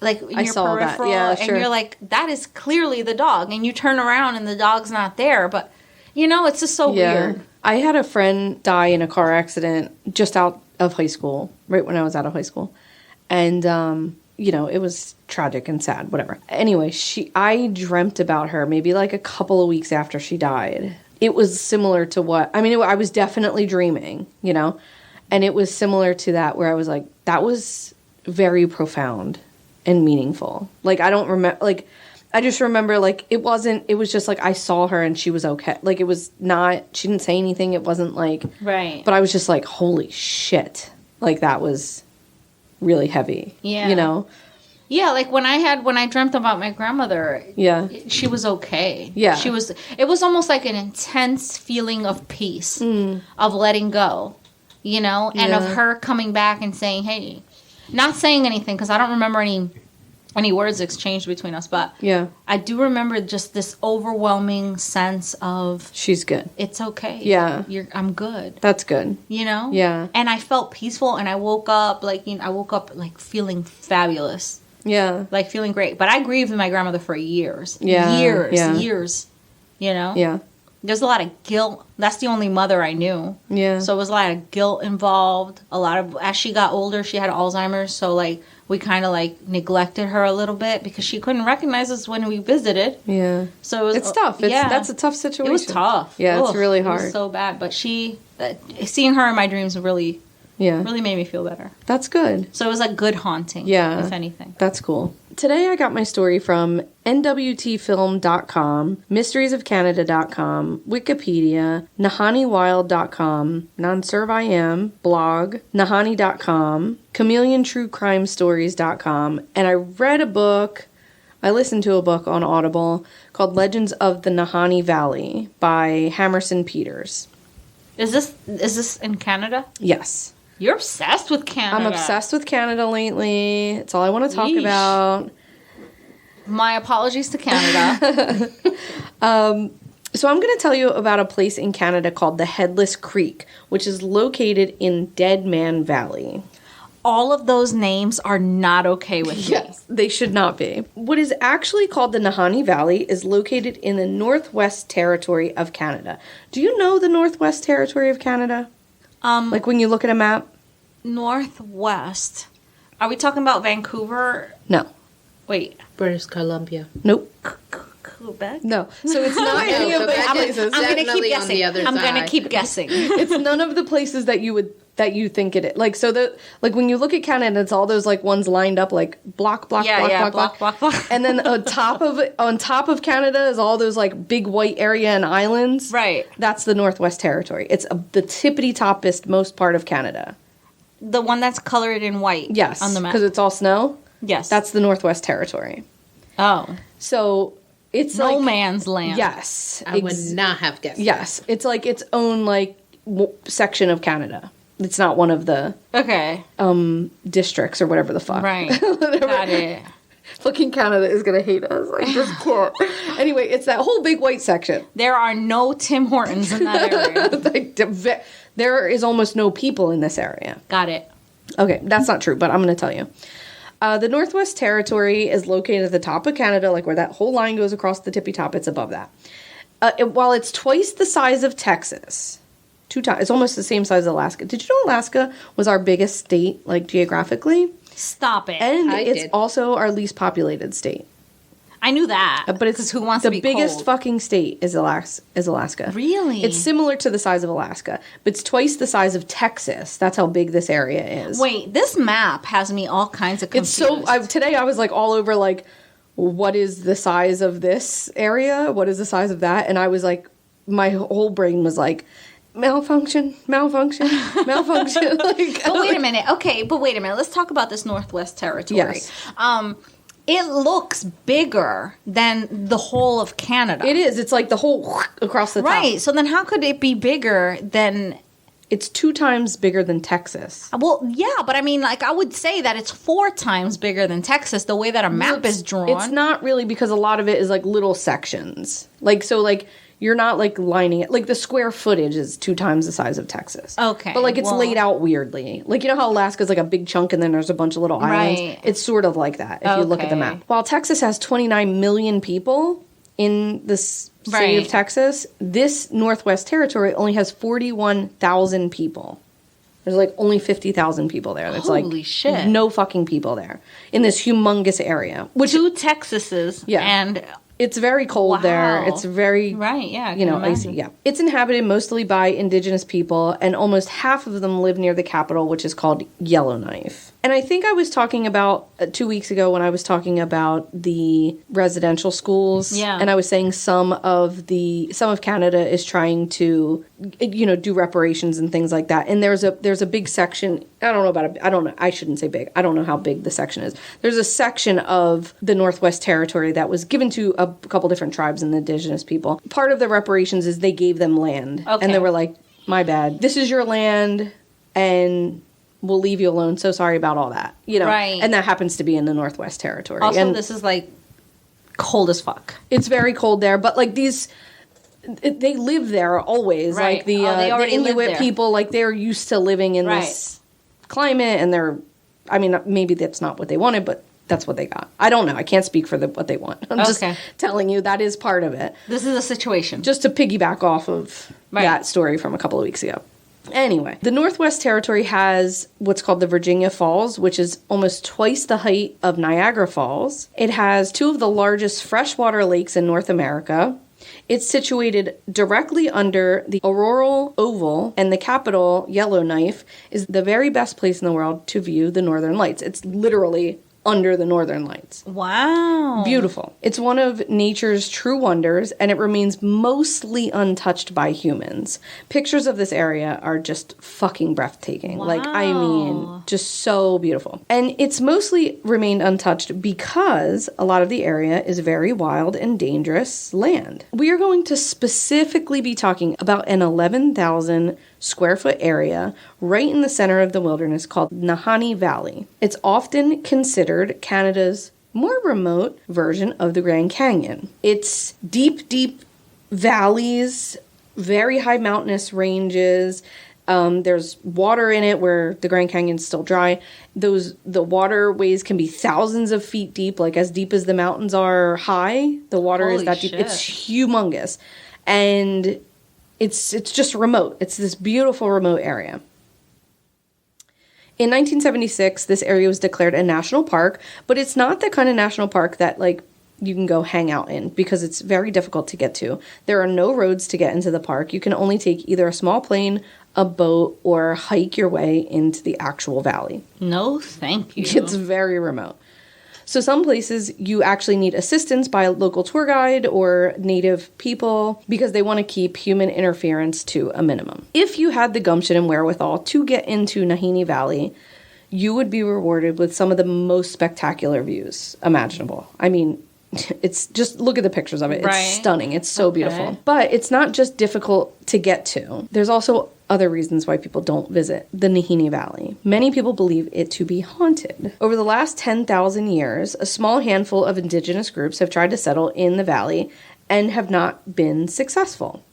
like in I your saw that. peripheral, Yeah, sure. and you're like, that is clearly the dog, and you turn around and the dog's not there, but you know, it's just so weird. I had a friend die in a car accident just out of high school, right when I was out of high school. And, you know, it was tragic and sad, whatever. Anyway, I dreamt about her maybe like a couple of weeks after she died. It was similar to I was definitely dreaming, you know, and it was similar to that where I was like, that was very profound and meaningful. Like, I don't remember, like, I just remember, like, it was just like I saw her and she was okay. Like, it was not, she didn't say anything. It wasn't like, Right. But I was just like, holy shit. Like, that was really heavy. Yeah. You know? Yeah, like when I dreamt about my grandmother, Yeah. she was okay. Yeah. It was almost like an intense feeling of peace, of letting go, you know, and of her coming back and saying, hey, not saying anything, because I don't remember any words exchanged between us, but Yeah. I do remember just this overwhelming sense of, She's good. it's okay. Yeah. I'm good. That's good. You know? Yeah. And I felt peaceful, and I woke up like feeling fabulous. Yeah. Like feeling great. But I grieved my grandmother for years. Yeah, Years. You know? Yeah. There's a lot of guilt. That's the only mother I knew. Yeah. So it was a lot of guilt involved. As she got older, she had Alzheimer's. So like we kind of like neglected her a little bit because she couldn't recognize us when we visited. Yeah. So it was, it's tough. That's a tough situation. It was tough. Yeah, it's really hard. It was so bad. But seeing her in my dreams really Yeah. really made me feel better. That's good. So it was a good haunting. Yeah. If anything. That's cool. Today I got my story from nwtfilm.com, mysteriesofcanada.com, Wikipedia, nahaniwild.com, nonservim, blog, nahani.com, chameleontruecrimestories.com, and I read a book, I listened to a book on Audible called Legends of the Nahani Valley by Hammerson Peters. Is this in Canada? Yes. You're obsessed with Canada. I'm obsessed with Canada lately. It's all I want to talk about. My apologies to Canada. So I'm going to tell you about a place in Canada called the Headless Creek, which is located in Dead Man Valley. All of those names are not okay with me. Yes, they should not be. What is actually called the Nahani Valley is located in the Northwest Territory of Canada. Do you know the Northwest Territory of Canada? Like when you look at a map? Northwest. Are we talking about Vancouver? No. Wait. British Columbia. Nope. Quebec? No. So it's not any of the places. I'm going to keep Definitely on guessing. the other I'm going to side. keep guessing. It's none of the places that you think it is. Like, so when you look at Canada, it's all those like ones lined up like block. block. And then on top of Canada is all those like big white area and islands. Right. That's the Northwest Territory. It's the tippity-toppest most part of Canada. The one that's colored in white. Yes. On the map. Because it's all snow. Yes. That's the Northwest Territory. Oh. So it's No like, man's land. Yes. I would not have guessed. Yes. It's like its own like section of Canada. It's not one of the Okay. districts or whatever the fuck. Right. Got it. Fucking Canada is gonna hate us. I just can't. Anyway, it's that whole big white section. There are no Tim Hortons in that area. There is almost no people in this area. Got it. Okay, that's not true, but I'm going to tell you. The Northwest Territory is located at the top of Canada, like where that whole line goes across the tippy top. It's above that. While it's twice the size of Texas, 2 times, it's almost the same size as Alaska. Did you know Alaska was our biggest state, like geographically? Stop it. And I it's did. also our least populated state. I knew that. But it's 'cause who wants the to be biggest cold? fucking state is Alaska. Really? It's similar to the size of Alaska, but it's twice the size of Texas. That's how big this area is. Wait, this map has me all kinds of It's confused. so today I was like all over like what is the size of this area? What is the size of that? And I was like my whole brain was like malfunction. Like, But wait a minute. Okay, but wait a minute. Let's talk about this Northwest Territory. Yes. It looks bigger than the whole of Canada. It is. It's like the whole across the top. Right. So then how could it be bigger than... It's 2 times bigger than Texas. Well, yeah, but I mean, like, I would say that it's 4 times bigger than Texas, the way that a map is drawn. It's not really because a lot of it is like little sections. Like, so like you're not like lining it. Like the square footage is 2 times the size of Texas. Okay, But like it's well- laid out weirdly. Like, you know how Alaska's like a big chunk and then there's a bunch of little islands? Right. It's sort of like that if you look at the Okay. map. While Texas has 29 million people in this city of Right. Texas, this Northwest Territory only has 41,000 people. There's like only 50,000 people there. That's Holy like shit. no fucking people there in this humongous area. Which 2 Texases. Yeah. And it's very cold there. Wow. It's very Right, yeah, I you know, can icy. imagine. Yeah, it's inhabited mostly by indigenous people, and almost half of them live near the capital, which is called Yellowknife. And I think I was talking about 2 weeks ago when I was talking about the residential schools. Yeah. And I was saying some of Canada is trying to, you know, do reparations and things like that. And there's a big section. I don't know about it. I don't know. I shouldn't say big. I don't know how big the section is. There's a section of the Northwest Territory that was given to a couple different tribes and indigenous people. Part of the reparations is they gave them land. Okay. And they were like, my bad. This is your land, and we'll leave you alone. So sorry about all that. You know, Right. And that happens to be in the Northwest Territory. also, and this is, like, cold as fuck. it's very cold there, but like they live there always. Right. Like the They already live Inuit there. people, like they're used to living in Right. this climate, and I mean, maybe that's not what they wanted, but that's what they got. I don't know. I can't speak for what they want. I'm just Okay. telling you that is part of it. This is a situation. Just to piggyback off of Right. that story from a couple of weeks ago. Anyway, the Northwest Territory has what's called the Virginia Falls, which is almost twice the height of Niagara Falls. It has 2 of the largest freshwater lakes in North America. It's situated directly under the auroral oval, and the capital, Yellowknife, is the very best place in the world to view the northern lights. It's literally under the northern lights. Wow. Beautiful. It's one of nature's true wonders, and it remains mostly untouched by humans. Pictures of this area are just fucking breathtaking. Wow. Like, I mean, just so beautiful. And it's mostly remained untouched because a lot of the area is very wild and dangerous land. We are going to specifically be talking about an 11,000 square foot area right in the center of the wilderness called Nahani Valley. It's often considered Canada's more remote version of the Grand Canyon. It's deep, deep valleys, very high mountainous ranges. There's water in it where the Grand Canyon's still dry. The waterways can be thousands of feet deep, like as deep as the mountains are high. The water is that deep. It's humongous. And it's just remote. It's this beautiful remote area. In 1976, this area was declared a national park, but it's not the kind of national park that, like, you can go hang out in because it's very difficult to get to. There are no roads to get into the park. You can only take either a small plane, a boat, or hike your way into the actual valley. No, thank you. It's very remote. So some places you actually need assistance by a local tour guide or native people because they want to keep human interference to a minimum. If you had the gumption and wherewithal to get into Nahani Valley, you would be rewarded with some of the most spectacular views imaginable. I mean, it's just, look at the pictures of it. Right. It's stunning. It's so beautiful. But it's not just difficult to get to. There's also other reasons why people don't visit the Nahani Valley. Many people believe it to be haunted. Over the last 10,000 years, a small handful of indigenous groups have tried to settle in the valley and have not been successful.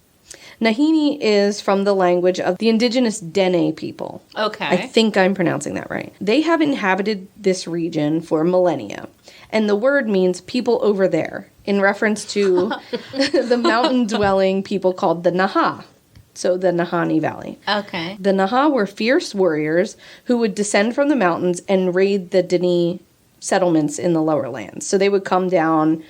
Nahani is from the language of the indigenous Dene people. Okay. I think I'm pronouncing that right. They have inhabited this region for millennia. And the word means people over there, in reference to the mountain-dwelling people called the Naha. So the Nahani Valley. Okay. The Naha were fierce warriors who would descend from the mountains and raid the Dene settlements in the lower lands. So they would come down,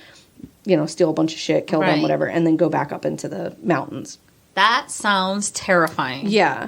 steal a bunch of shit, kill them, whatever, and then go back up into the mountains. That sounds terrifying. Yeah.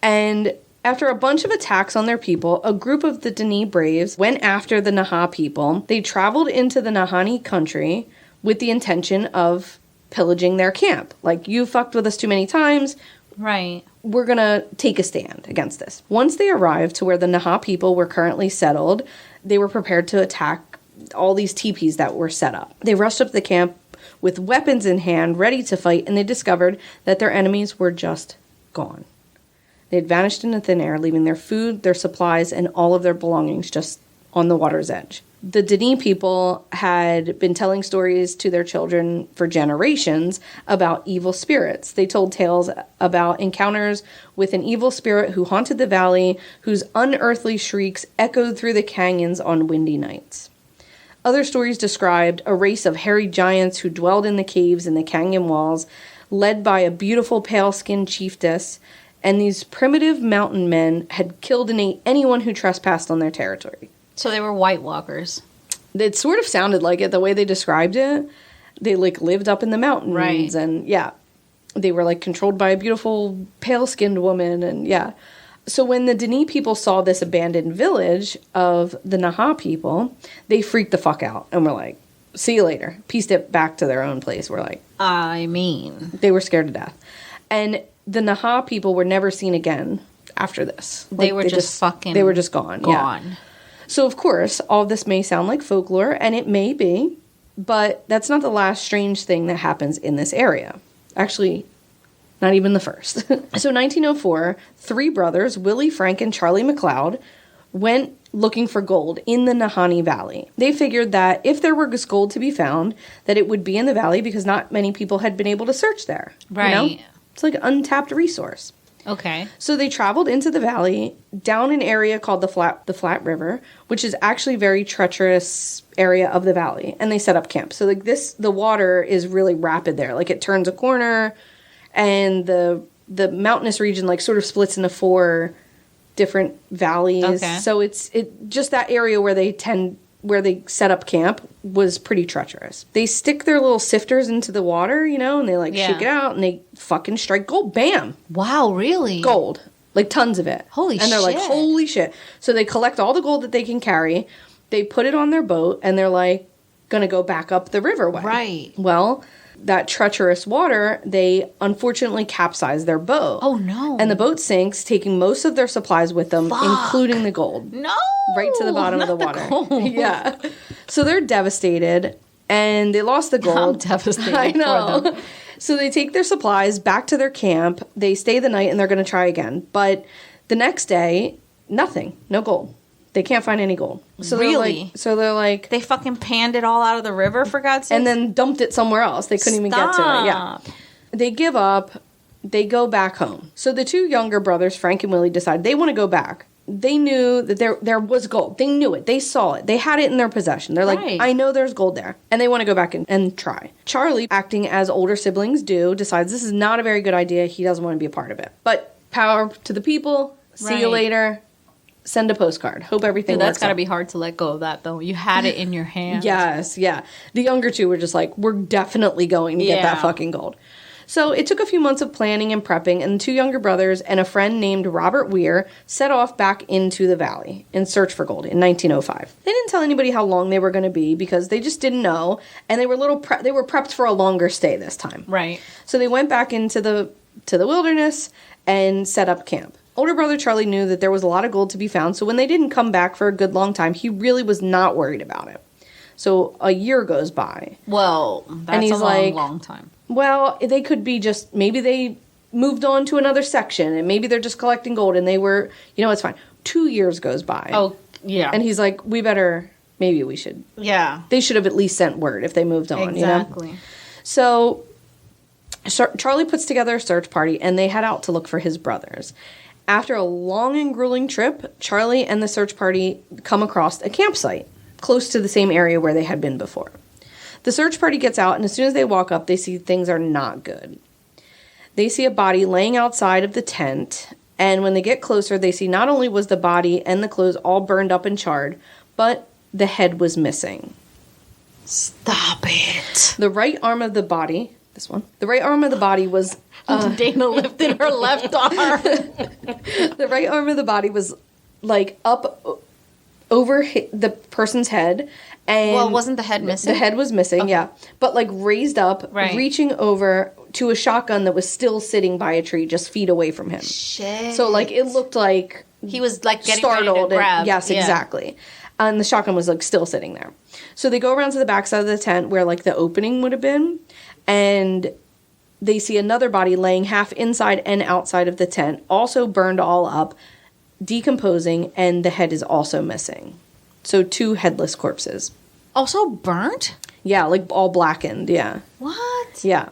And after a bunch of attacks on their people, a group of the Dene braves went after the Naha people. They traveled into the Nahani country with the intention of pillaging their camp. Like, you fucked with us too many times. Right. We're going to take a stand against this. Once they arrived to where the Naha people were currently settled, they were prepared to attack all these teepees that were set up. They rushed up the camp with weapons in hand, ready to fight, and they discovered that their enemies were just gone. They had vanished into thin air, leaving their food, their supplies, and all of their belongings just on the water's edge. The Dene people had been telling stories to their children for generations about evil spirits. They told tales about encounters with an evil spirit who haunted the valley, whose unearthly shrieks echoed through the canyons on windy nights. Other stories described a race of hairy giants who dwelled in the caves and the canyon walls, led by a beautiful pale-skinned chiefess, and these primitive mountain men had killed and ate anyone who trespassed on their territory. So they were White Walkers. It sort of sounded like it, the way they described it. They, lived up in the mountains. Right. And, yeah, they were, controlled by a beautiful pale-skinned woman, and, yeah. So when the Dene people saw this abandoned village of the Naha people, they freaked the fuck out and were like, see you later. Pieced it back to their own place. We're like... They were scared to death. And the Naha people were never seen again after this. They were just fucking... They were just gone. Yeah. So, of course, all of this may sound like folklore, and it may be, but that's not the last strange thing that happens in this area. Actually... not even the first. So 1904, three brothers, Willie, Frank, and Charlie Mcleod, went looking for gold in the Nahani Valley. They figured that if there were gold to be found, that it would be in the valley because not many people had been able to search there. Right. It's like an untapped resource. Okay. So they traveled into the valley, down an area called the Flat River, which is actually a very treacherous area of the valley, and they set up camp. So the water is really rapid there. It turns a corner... and the mountainous region sort of splits into 4 different valleys. Okay. So it's just that area where they set up camp was pretty treacherous. They stick their little sifters into the water, and they shake it out and they fucking strike gold. Bam! Wow, really? Gold. Tons of it. Holy shit. And they're holy shit. So they collect all the gold that they can carry. They put it on their boat, and they're like, going to go back up the riverway. Right. Well, that treacherous water, they unfortunately capsize their boat. Oh, no. And the boat sinks, taking most of their supplies with them, including the gold. No! Right to the bottom of the water. Gold. Yeah. So they're devastated, and they lost the gold. I'm devastated I know. for them. So they take their supplies back to their camp. They stay the night, and they're going to try again. But the next day, nothing. No gold. They can't find any gold. So Really? They're like... They fucking panned it all out of the river, for God's sake? And then dumped it somewhere else. They couldn't even get to it. Yeah. They give up. They go back home. So the two younger brothers, Frank and Willie, decide they want to go back. They knew that there was gold. They knew it. They saw it. They had it in their possession. They're like, Right. I know there's gold there. And they want to go back and try. Charlie, acting as older siblings do, decides this is not a very good idea. He doesn't want to be a part of it. But power to the people. See you Right. later. Send a postcard. Hope everything Dude, works that's got to out. be hard to let go of that, though. You had it in your hand. Yes, yeah. The younger two were just like, we're definitely going to get that Yeah. fucking gold. So it took a few months of planning and prepping, and the two younger brothers and a friend named Robert Weir set off back into the valley in search for gold in 1905. They didn't tell anybody how long they were going to be because they just didn't know, and they were they were prepped for a longer stay this time. Right. So they went back into the wilderness and set up camp. Older brother Charlie knew that there was a lot of gold to be found, so when they didn't come back for a good long time, he really was not worried about it. So a year goes by. Well, that's he's a long, like- long time. Well, they could be just, maybe they moved on to another section, and maybe they're just collecting gold, and they were, it's fine. 2 years goes by. Oh, yeah. And he's like, maybe we should. yeah. They should have at least sent word if they moved on, Exactly. So Charlie puts together a search party, and they head out to look for his brothers. After a long and grueling trip, Charlie and the search party come across a campsite close to the same area where they had been before. The search party gets out, and as soon as they walk up, they see things are not good. They see a body laying outside of the tent, and when they get closer, they see not only was the body and the clothes all burned up and charred, but the head was missing. Stop it. The right arm of the body, this one, the right arm of the body was... Dana lifted her left arm. The right arm of the body was like up over the person's head, and Well, wasn't the head missing? The head was missing, yeah, but like raised up, Right. reaching over to a shotgun that was still sitting by a tree, just feet away from him. Shit. So like it looked like He was like getting startled. ready to grab. Yes, Yeah. exactly. And the shotgun was like still sitting there. So they go around to the backside of the tent where like the opening would have been, and they see another body laying half inside and outside of the tent, also burned all up, decomposing, and the head is also missing. So 2 headless corpses. Also burnt? Yeah, like all blackened, yeah. What? Yeah.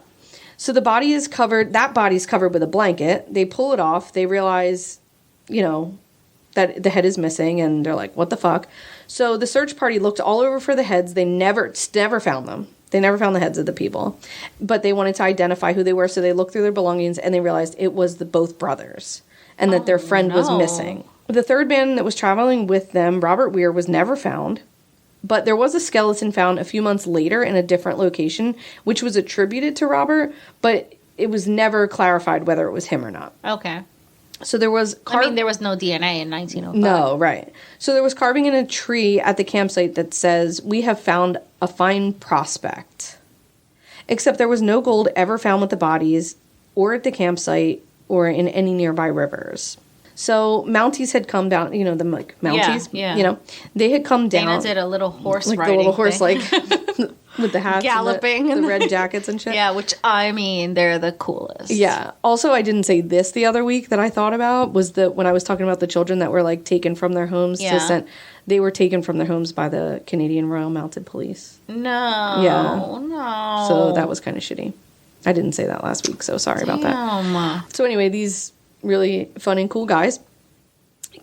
So that body's covered with a blanket. They pull it off. They realize, that the head is missing, and they're like, what the fuck? So the search party looked all over for the heads. They never found them. They never found the heads of the people. But they wanted to identify who they were, so they looked through their belongings, and they realized it was both brothers, and that their friend was no. missing. The third man that was traveling with them, Robert Weir, was never found. But there was a skeleton found a few months later in a different location, which was attributed to Robert, but it was never clarified whether it was him or not. Okay. So there was... there was no DNA in 1905. No, right. So there was carving in a tree at the campsite that says, "We have found a fine prospect." Except there was no gold ever found with the bodies, or at the campsite, or in any nearby rivers. So Mounties had come down, the Mounties, yeah. They had come down. Dana did a little horse like riding the little horse, thing. like with the hats, Galloping. and the red jackets and shit. Yeah, which, they're the coolest. Yeah. Also, I didn't say this the other week that I thought about was that when I was talking about the children that were like taken from their homes they were taken from their homes by the Canadian Royal Mounted Police. No. Yeah. No. So that was kind of shitty. I didn't say that last week, so sorry about that. So anyway, these really fun and cool guys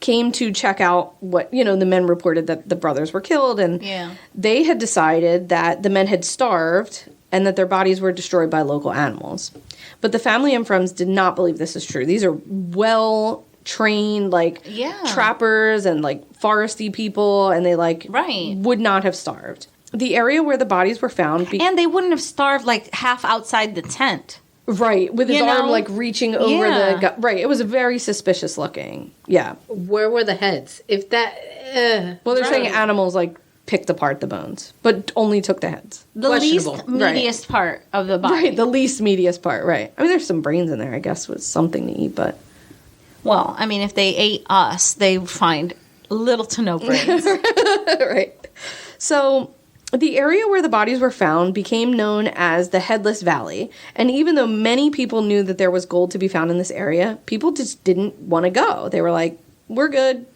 came to check out what, the men reported that the brothers were killed, and they had decided that the men had starved and that their bodies were destroyed by local animals. But the family and friends did not believe this is true. These are well-trained, trappers and, foresty people, and they, would not have starved. The area where the bodies were found... and they wouldn't have starved, half outside the tent. Right, with his arm, reaching over the... Right, it was very suspicious looking. Yeah. Where were the heads? If that... Well, they're saying animals, picked apart the bones, but only took the heads. The least Questionable. meatiest part of the body. Right, the least meatiest part, right. I mean, there's some brains in there, I guess, was something to eat, but... Well, I mean, if they ate us, they would find little to no brains. Right. So... the area where the bodies were found became known as the Headless Valley, and even though many people knew that there was gold to be found in this area, people just didn't want to go. They were like, we're good.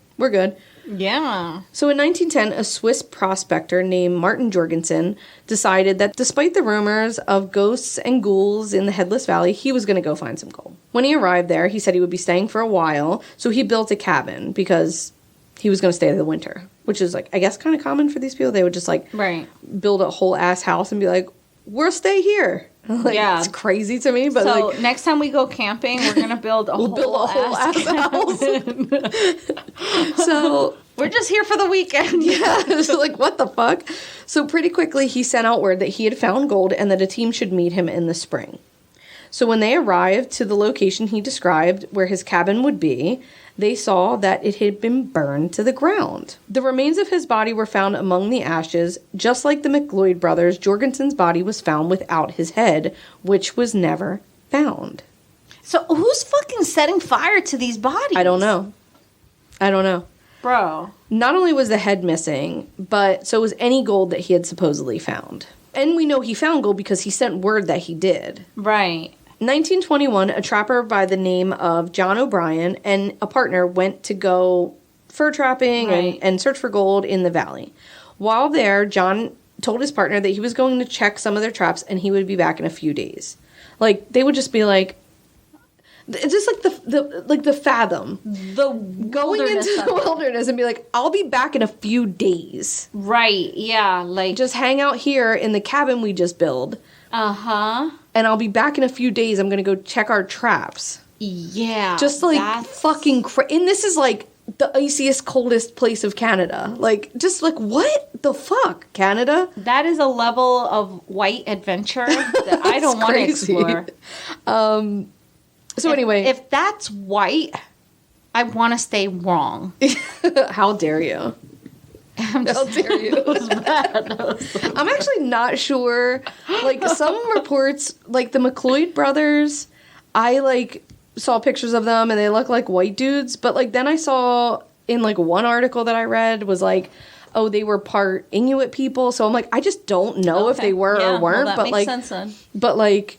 Yeah. So in 1910, a Swiss prospector named Martin Jorgensen decided that despite the rumors of ghosts and ghouls in the Headless Valley, he was going to go find some gold. When he arrived there, he said he would be staying for a while, so he built a cabin because he was going to stay the winter, which is, like, I guess kind of common for these people. They would just, like, build a whole ass house and be like, we'll stay here. Like, yeah. It's crazy to me, but, so like... next time we go camping, we're going to build a whole ass house. So... we're just here for the weekend. Yeah, it's like, what the fuck? So pretty quickly, he sent out word that he had found gold and that a team should meet him in the spring. So when they arrived to the location he described, where his cabin would be, they saw that it had been burned to the ground. The remains of his body were found among the ashes. Just like the Mcleod brothers, Jorgensen's body was found without his head, which was never found. So who's fucking setting fire to these bodies? I don't know. Bro. Not only was the head missing, but so was any gold that he had supposedly found. And we know he found gold because he sent word that he did. Right. 1921, a trapper by the name of John O'Brien and a partner went to go fur trapping and search for gold in the valley. While there, John told his partner that he was going to check some of their traps and he would be back in a few days. Like, they would just be like... it's just like the fathom. The going into the wilderness and be like, I'll be back in a few days. Right, yeah. Like, just hang out here in the cabin we just built. Uh-huh. And I'll be back in a few days. I'm going to go check our traps. Yeah. Just like fucking and this is like the iciest, coldest place of Canada. Like, just like, what the fuck, Canada? That is a level of white adventure that I don't want to explore. So anyway. If that's white, I want to stay wrong. How dare you? How dare you? I'm actually not sure. Like, some reports, like the Mcleod brothers, I, like, saw pictures of them and they look like white dudes. But, like, then I saw in, like, one article that I read was, like, oh, they were part Inuit people. So I'm like, I just don't know if they were or weren't. Well, that makes sense then. But, like...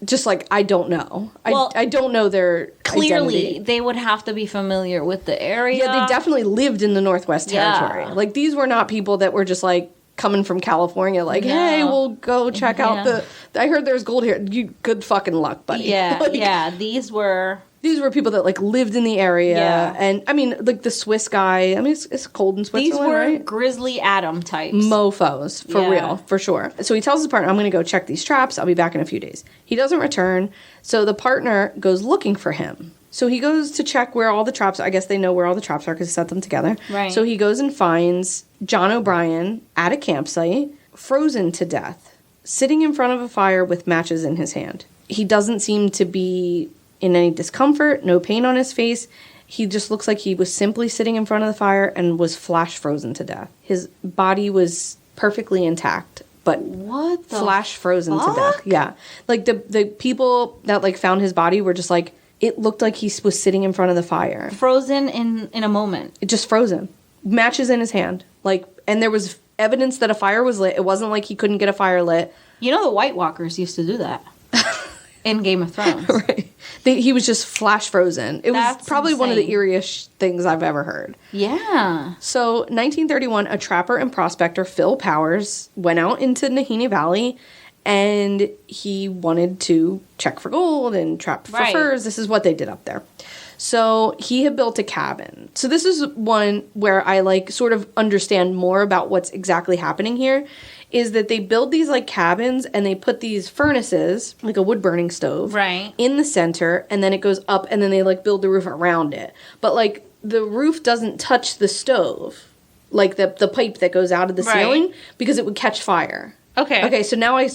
just like, I don't know. I don't know their clearly identity. They would have to be familiar with the area. Yeah, they definitely lived in the Northwest Territory. Yeah. Like, these were not people that were just like coming from California like, hey, we'll go check out I heard there's gold here. You good fucking luck, buddy. Yeah, like, these were people that like lived in the area. Yeah. And I mean, like the Swiss guy, I mean, it's cold in Switzerland, these were right? Grizzly Adam types. Mofos, for real, for sure. So he tells his partner, I'm going to go check these traps. I'll be back in a few days. He doesn't return. So the partner goes looking for him. So he goes to check where all the traps are. I guess they know where all the traps are because he set them together. Right. So he goes and finds John O'Brien at a campsite, frozen to death, sitting in front of a fire with matches in his hand. He doesn't seem to be in any discomfort, no pain on his face. He just looks like he was simply sitting in front of the fire and was flash frozen to death. His body was perfectly intact, but what the flash frozen to death. Yeah. Like the people that like found his body were just like, it looked like he was sitting in front of the fire. Frozen in a moment. It just frozen. Matches in his hand. Like, and there was evidence that a fire was lit. It wasn't like he couldn't get a fire lit. You know, the White Walkers used to do that. In Game of Thrones. Right. He was just flash frozen. It was probably insane. one of the eeriest things I've ever heard. Yeah. So, 1931, a trapper and prospector, Phil Powers, went out into Nahani Valley and he wanted to check for gold and trap for furs. This is what they did up there. So, he had built a cabin. So, this is one where I, like, sort of understand more about what's exactly happening here. Is that they build these, like, cabins and they put these furnaces, like a wood-burning stove, in the center, and then it goes up, and then they, like, build the roof around it. But, like, the roof doesn't touch the stove, like the pipe that goes out of the ceiling, because it would catch fire. Okay. So now I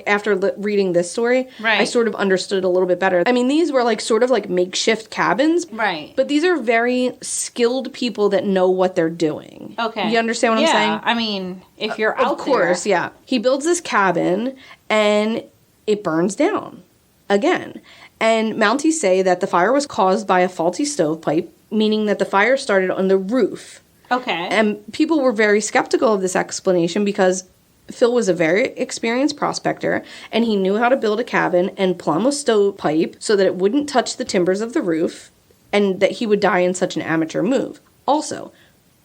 after reading this story, Right. I sort of understood a little bit better. I mean, these were sort of makeshift cabins. Right. But these are very skilled people that know what they're doing. Okay. You understand what I'm saying? I mean, if you're out Of course, there. yeah. He builds this cabin and it burns down again. And Mounties say that the fire was caused by a faulty stovepipe, meaning that the fire started on the roof. Okay. And people were very skeptical of this explanation because Phil was a very experienced prospector, and he knew how to build a cabin and plumb a stovepipe so that it wouldn't touch the timbers of the roof, and that he would die in such an amateur move. Also,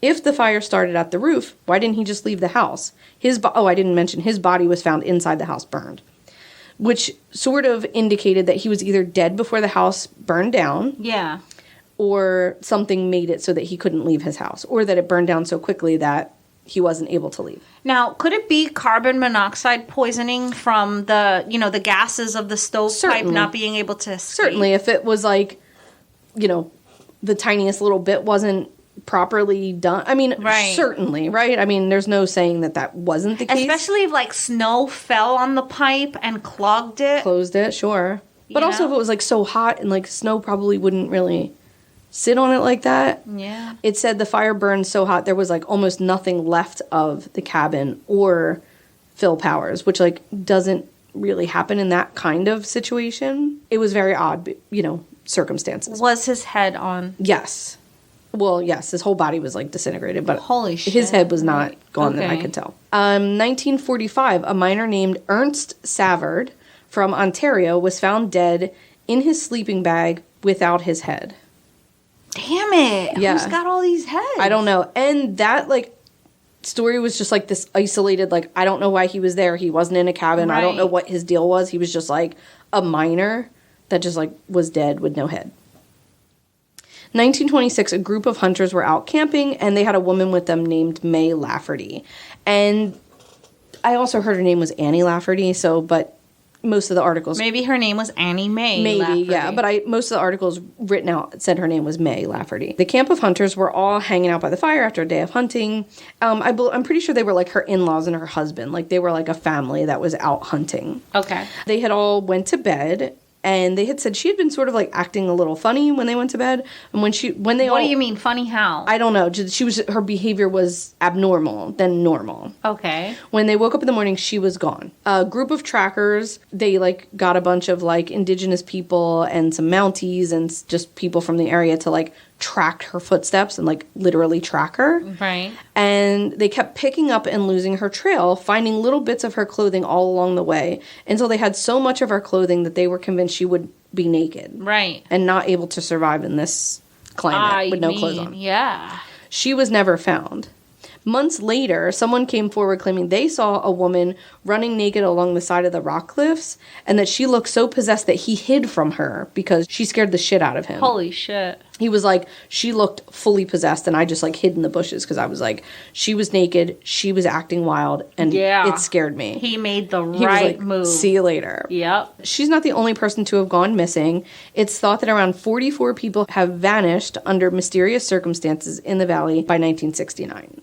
if the fire started at the roof, why didn't he just leave the house? I didn't mention his body was found inside the house burned, which sort of indicated that he was either dead before the house burned down. Yeah. Or something made it so that he couldn't leave his house, or that it burned down so quickly that he wasn't able to leave. Now, could it be carbon monoxide poisoning from the gases of the stovepipe not being able to escape? Certainly, if it was the tiniest little bit wasn't properly done. I mean, Right. certainly, right? I mean, there's no saying that wasn't the case. Especially if snow fell on the pipe and clogged it. Closed it, sure. But You also know? if it was so hot and snow probably wouldn't really sit on it like that. Yeah. It said the fire burned so hot there was almost nothing left of the cabin or Phil Powers, which doesn't really happen in that kind of situation. It was very odd, circumstances. Was his head on? Yes. Well, yes, his whole body was disintegrated, but Holy shit. his head was not gone that I Okay. could tell. 1945, a miner named Ernst Savard from Ontario was found dead in his sleeping bag without his head. Damn it. Yeah. Who's got all these heads? I don't know. And that story was just this isolated, I don't know why he was there. He wasn't in a cabin. I don't Right. know what his deal was. He was just a miner that just was dead with no head. 1926, a group of hunters were out camping, and they had a woman with them named May Lafferty. And I also heard her name was Annie Lafferty, but most of the articles... Maybe her name was Annie Mae. Maybe, Lafferty. yeah. But most of the articles written out said her name was May Lafferty. The camp of hunters were all hanging out by the fire after a day of hunting. I'm pretty sure they were her in-laws and her husband. They were a family that was out hunting. Okay. They had all went to bed, and they had said she had been sort of acting a little funny when they went to bed. And when they all... What do you mean, funny how? I don't know. Her behavior was abnormal than normal. Okay. When they woke up in the morning, she was gone. A group of trackers, they got a bunch of indigenous people and some Mounties and just people from the area to track her footsteps and literally track her. Right. And they kept picking up and losing her trail, finding little bits of her clothing all along the way until they had so much of her clothing that they were convinced she would be naked. Right. And not able to survive in this climate with no clothes on. Yeah. She was never found. Months later, someone came forward claiming they saw a woman running naked along the side of the rock cliffs, and that she looked so possessed that he hid from her because she scared the shit out of him. Holy shit. He was she looked fully possessed, and I just hid in the bushes because I was she was naked, she was acting wild, and it scared me. He made the He right was move. See you later. Yep. She's not the only person to have gone missing. It's thought that around 44 people have vanished under mysterious circumstances in the valley by 1969.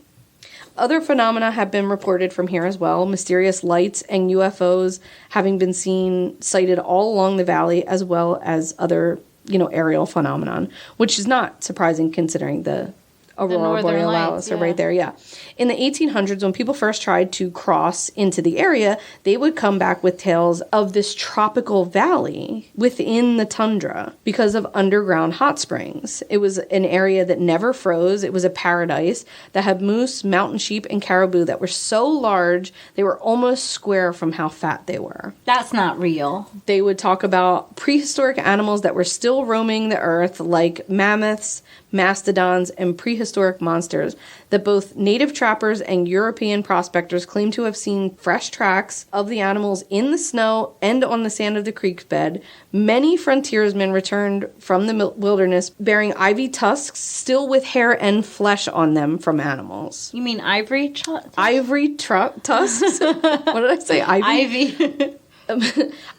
Other phenomena have been reported from here as well. Mysterious lights and UFOs having been sighted all along the valley, as well as other, aerial phenomenon, which is not surprising considering the Aurora Borealis are right there, yeah. In the 1800s, when people first tried to cross into the area, they would come back with tales of this tropical valley within the tundra because of underground hot springs. It was an area that never froze. It was a paradise that had moose, mountain sheep, and caribou that were so large they were almost square from how fat they were. That's not real. They would talk about prehistoric animals that were still roaming the earth, like mammoths, mastodons, and prehistoric monsters that both native trappers and European prospectors claim to have seen fresh tracks of the animals in the snow and on the sand of the creek bed. Many frontiersmen returned from the wilderness bearing ivy tusks, still with hair and flesh on them from animals. You mean ivory? Ivory tusks? What did I say? Ivy.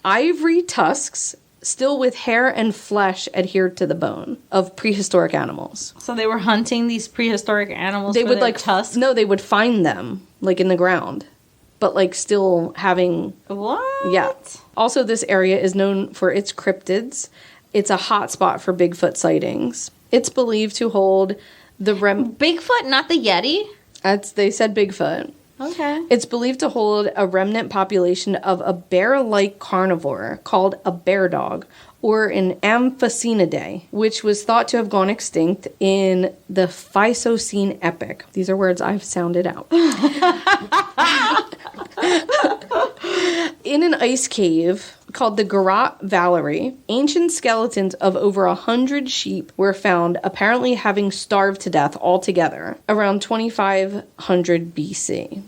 Ivory tusks, still with hair and flesh adhered to the bone of prehistoric animals. So they were hunting these prehistoric animals They for would their tusks? No, they would find them in the ground but like still having... What? Yeah. Also, this area is known for its cryptids. It's a hot spot for Bigfoot sightings. It's believed to hold the Bigfoot, not the Yeti? They said Bigfoot. Okay. It's believed to hold a remnant population of a bear-like carnivore called a bear dog, or an Amphicenidae, which was thought to have gone extinct in the Phycocene epoch. These are words I've sounded out. In an ice cave called the Garot Valley, ancient skeletons of over 100 sheep were found, apparently having starved to death altogether, around 2500 BC.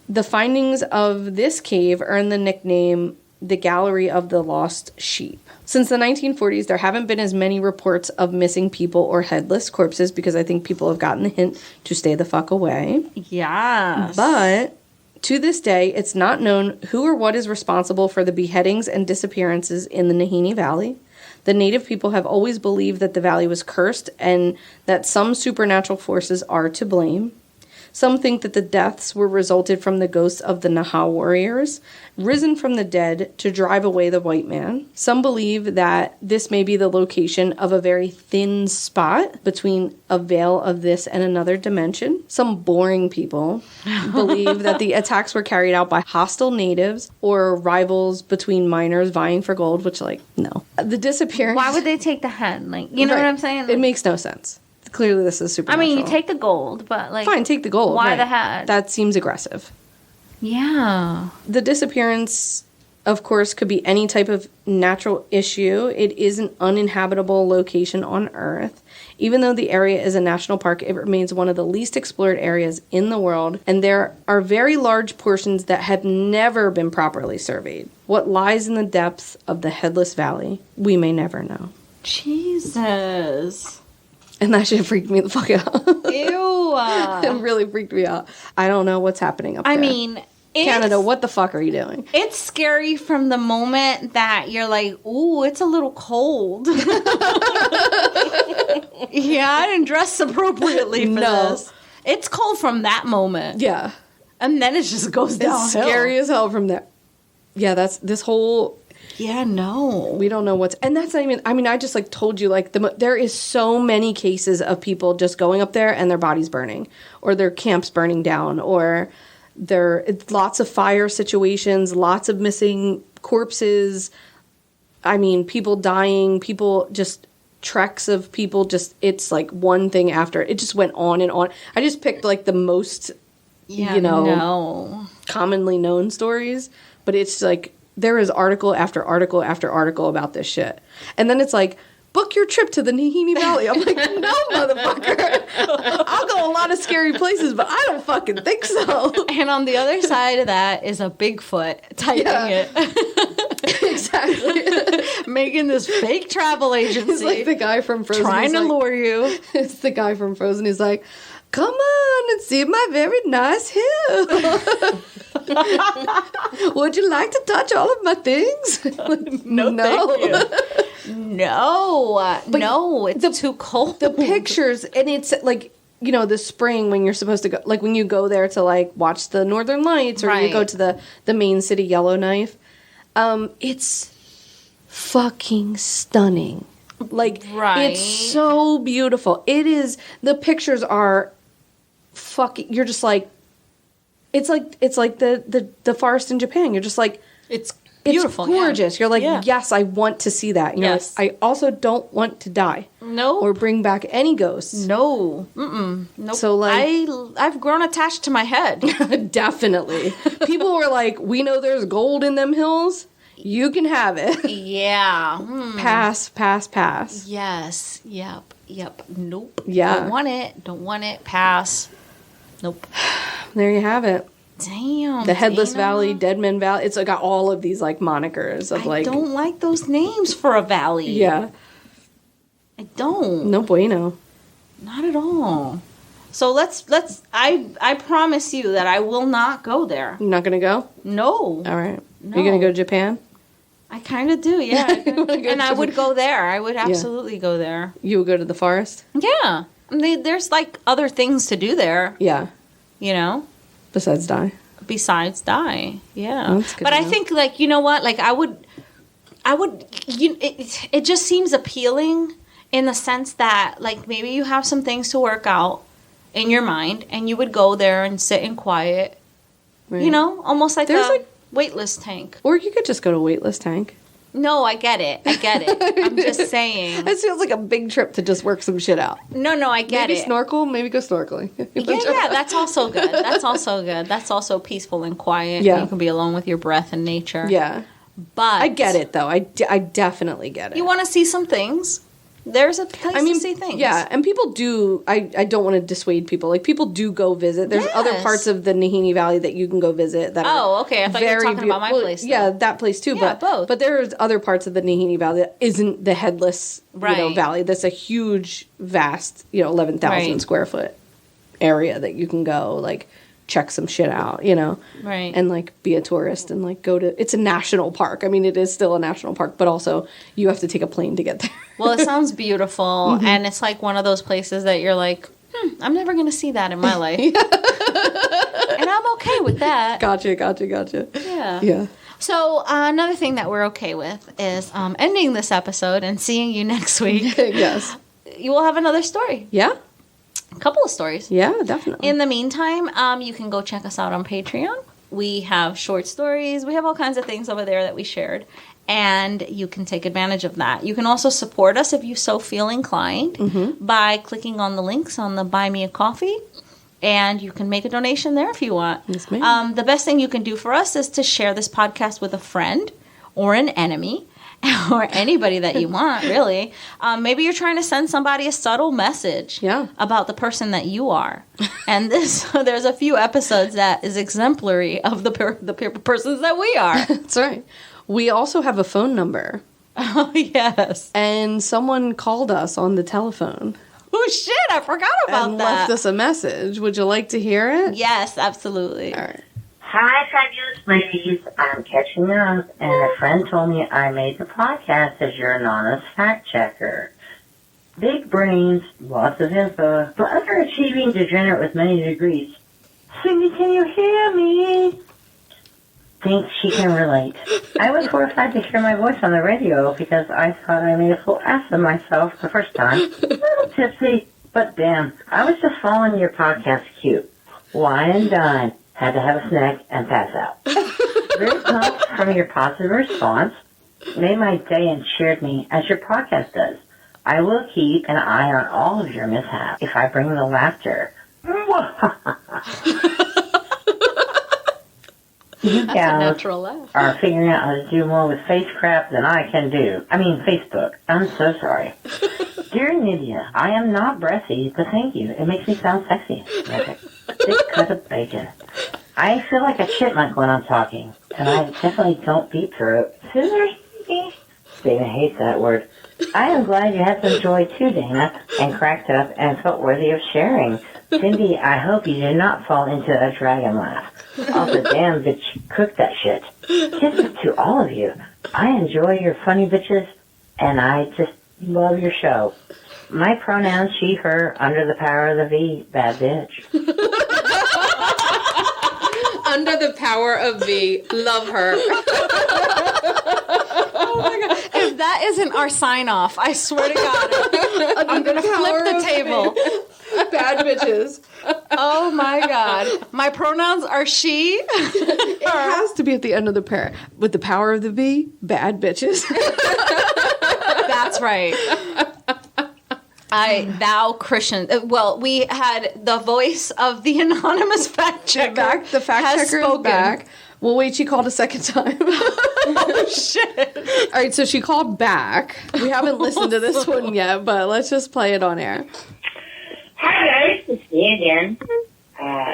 The findings of this cave earned the nickname the Gallery of the Lost Sheep. Since the 1940s, there haven't been as many reports of missing people or headless corpses because I think people have gotten the hint to stay the fuck away. Yes. But to this day, it's not known who or what is responsible for the beheadings and disappearances in the Nahani Valley. The native people have always believed that the valley was cursed and that some supernatural forces are to blame. Some think that the deaths were resulted from the ghosts of the Naha warriors, risen from the dead to drive away the white man. Some believe that this may be the location of a very thin spot between a veil of this and another dimension. Some boring people believe that the attacks were carried out by hostile natives or rivals between miners vying for gold, which, like, no. The disappearance... Why would they take the head? Like, you know what I'm saying? It makes no sense. Clearly, this is supernatural. I mean, you take the gold, but like... Fine, take the gold. Why right. the head? That seems aggressive. Yeah. The disappearance, of course, could be any type of natural issue. It is an uninhabitable location on Earth. Even though the area is a national park, it remains one of the least explored areas in the world, and there are very large portions that have never been properly surveyed. What lies in the depths of the Headless Valley, we may never know. Jesus. And that shit freaked me the fuck out. Ew. It really freaked me out. I don't know what's happening up there. I mean... Canada, what the fuck are you doing? It's scary from the moment that you're like, ooh, it's a little cold. Yeah, I didn't dress appropriately for this. It's cold from that moment. Yeah. And then it just goes downhill. It's scary as hell from there. Yeah, that's this whole... Yeah, no. We don't know what's... And that's not even... I mean, I just, like, told you, like, there is so many cases of people just going up there and their bodies burning. Or their camps burning down. Or it's lots of fire situations. Lots of missing corpses. I mean, people dying. People just... Treks of people just... It's, like, one thing after. It just went on and on. I just picked, like, the most, commonly known stories. But it's, like... There is article after article after article about this shit. And then it's like, book your trip to the Nahani Valley. I'm like, no, motherfucker. I'll go a lot of scary places, but I don't fucking think so. And on the other side of that is a Bigfoot typing it. Exactly. Making this fake travel agency. It's like the guy from Frozen. Trying to lure you. It's the guy from Frozen. He's like, come on and see my very nice hill. Would you like to touch all of my things? No. Thank you. No, it's too cold. The pictures, and it's like, you know, the spring when you're supposed to go, like when you go there to like watch the Northern Lights or you go to the main city, Yellowknife. It's fucking stunning. Like, it's so beautiful. It is, the pictures are fucking, you're just like, it's like the forest in Japan. You're just like, it's beautiful. It's gorgeous. Yeah. You're like, yes, I want to see that. Yes. Like, I also don't want to die. No. Or bring back any ghosts. No. Mm-mm. Nope. So, like... I've grown attached to my head. Definitely. People were like, we know there's gold in them hills. You can have it. Yeah. Pass. Yes. Yep. Nope. Yeah. Don't want it. Pass. Nope. There you have it. Damn. The Headless Valley, Deadman Valley. It's got all of these like monikers of I don't like those names for a valley. Yeah. I don't. No bueno. Not at all. So let's I promise you that I will not go there. You're not gonna go? No. All right. No. You're gonna go to Japan? I kind of do, yeah. And I would go there. I would absolutely go there. You would go to the forest? Yeah. I mean, there's like other things to do there. Yeah. You know? Besides die. besides die. Yeah. That's good But to I know. think, like, you know what? Like, it just seems appealing in the sense that, like, maybe you have some things to work out in your mind and you would go there and sit in quiet, Right. you know, almost like There's, a like- weightless tank. Or you could just go to Weightless Tank. No, I get it. I'm just saying. It feels like a big trip to just work some shit out. No, I get Maybe it. snorkel, maybe go snorkeling. Yeah, that's also good. That's also peaceful and quiet. Yeah. And you can be alone with your breath and nature. Yeah. But I get it, though. I definitely get it. You want to see some things. There's a place to see things. Yeah, and people do. I don't want to dissuade people. Like, people do go visit. There's other Yes. parts of the Nahani Valley that you can go visit. That Oh, okay. I thought you were talking about my well, place. though. Yeah, that place too. Yeah, but both. But there's other parts of the Nahani Valley that isn't the Headless Right. valley. That's a huge, vast, 11,000 Right. square foot area that you can go, like, check some shit out, Right. and, like, be a tourist and, like, go to. It's a national park. I mean, it is still a national park, but also you have to take a plane to get there. Well, it sounds beautiful, and it's like one of those places that you're like, I'm never going to see that in my life. And I'm okay with that. Gotcha. Yeah. Yeah. So another thing that we're okay with is ending this episode and seeing you next week. Yes. You will have another story. Yeah. A couple of stories. Yeah, definitely. In the meantime, you can go check us out on Patreon. We have short stories. We have all kinds of things over there that we shared. And you can take advantage of that. You can also support us if you so feel inclined by clicking on the links on the Buy Me a Coffee. And you can make a donation there if you want. Yes, ma'am. The best thing you can do for us is to share this podcast with a friend or an enemy. Or anybody that you want, really. Maybe you're trying to send somebody a subtle message about the person that you are. And there's a few episodes that is exemplary of the persons that we are. That's right. We also have a phone number. Oh, yes. And someone called us on the telephone. Oh, shit, I forgot about and that. left us a message. Would you like to hear it? Yes, absolutely. All right. Hi, fabulous ladies. I'm catching up, and a friend told me I made the podcast as your anonymous fact checker. Big brains, lots of info, but underachieving degenerate with many degrees. Cindy, can you hear me? Thinks she can relate. I was horrified to hear my voice on the radio because I thought I made a fool ass of myself the first time. A little tipsy, but damn, I was just following your podcast cue. Wine and dine. Had to have a snack and pass out. Very pumped from your positive response. Made my day and cheered me as your podcast does. I will keep an eye on all of your mishaps if I bring the laughter. You That's a gals natural laugh. are figuring out how to do more with face crap than I can do. I mean, Facebook. I'm so sorry. Dear Nydia, I am not breathy, but thank you. It makes me sound sexy. Like a thick cut of bacon. I feel like a chipmunk when I'm talking, and I definitely don't deep throat. Dana hates that word. I am glad you had some joy too, Dana, and cracked up and felt worthy of sharing. Cindy, I hope you did not fall into a dragon laugh. Also, damn bitch, cook that shit. Kisses to all of you. I enjoy your funny bitches, and I just love your show. My pronouns, she, her, under the power of the V, bad bitch. Under the power of V. Love her. Oh my God. If that isn't our sign off, I swear to God, I'm going to flip the table. Bad bitches. Oh my God. My pronouns are she. It has to be at the end of the prayer. With the power of the V, bad bitches. That's right. Thou Christian. Well, we had the voice of the anonymous fact checker. The fact checker is back. Well, wait, she called a second time. Oh, shit. All right, so she called back. We haven't listened to this one yet, but let's just play it on air. Hi guys, it's me again.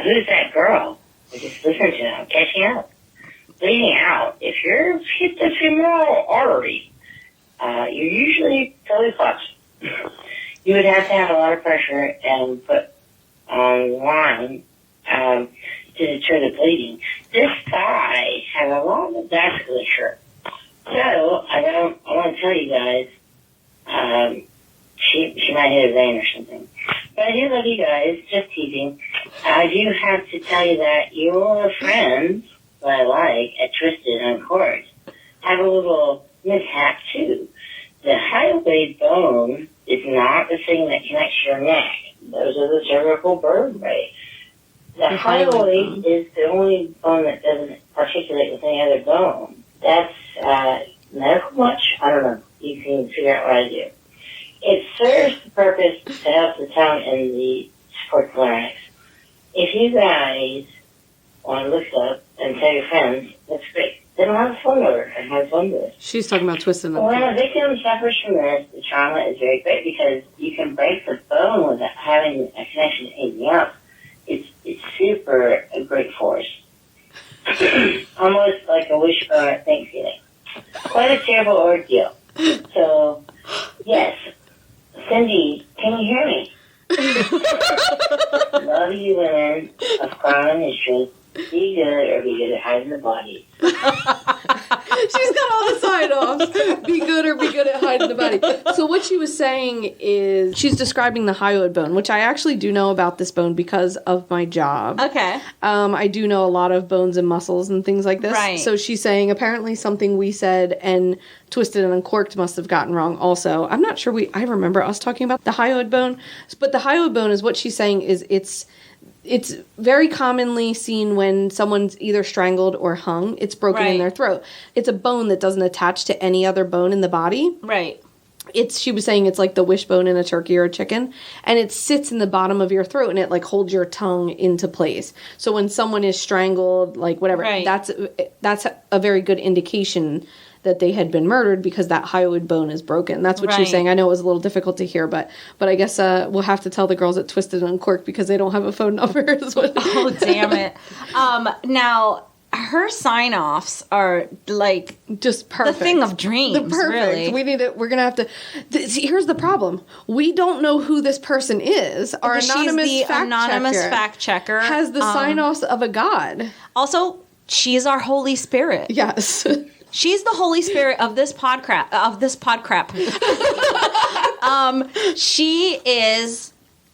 Who's that girl? I just listened to I'm catching up. Bleeding out. If you're hit the femoral artery, you're usually fairly close. You would have to have a lot of pressure and put on wine to deter the bleeding. This thigh has a lot of vasculature. So, I want to tell you guys, she might hit a vein or something. But I do love you guys, just teasing. I do have to tell you that your friends that I like at Twisted and Court have a little mishap too. The highway bone is not the thing that connects your neck. Those are the cervical vertebrae. The hyoid is the only bone that doesn't articulate with any other bone. That's medical much? I don't know. You can figure out what I do. It serves the purpose to help the tongue and the support the larynx. If you guys want to look it up and tell your friends, that's great. They don't have a phone number and have fun with it. She's talking about Twisted and When a victim suffers from this, the trauma is very great because you can break the bone without having a connection to anything else. It's super a great force. Almost like a wishbone at Thanksgiving. Quite a terrible ordeal. So, yes. Cindy, can you hear me? Love you women of crime and history. Be good or be good at hiding the body. She's got all the sign-offs. Be good or be good at hiding the body. So what she was saying is she's describing the hyoid bone, which I actually do know about this bone because of my job. Okay. I do know a lot of bones and muscles and things like this. Right. So she's saying apparently something we said and Twisted and Uncorked must have gotten wrong also. I'm not sure I remember us talking about the hyoid bone, but the hyoid bone is what she's saying is it's very commonly seen when someone's either strangled or hung. It's broken in their throat. It's a bone that doesn't attach to any other bone in the body. Right. She was saying it's like the wishbone in a turkey or a chicken, and it sits in the bottom of your throat and it like holds your tongue into place. So when someone is strangled, like whatever, that's a very good indication that they had been murdered because that hyoid bone is broken. That's what she was saying. I know it was a little difficult to hear, but I guess we'll have to tell the girls at Twisted and Uncorked because they don't have a phone number. Oh, damn it. Now, her sign-offs are like just perfect. The thing of dreams, really. We're going to have to... here's the problem. We don't know who this person is. Our anonymous fact checker has the sign-offs of a god. Also, she's our Holy Spirit. Yes. She's the Holy Spirit of this podcrap. She is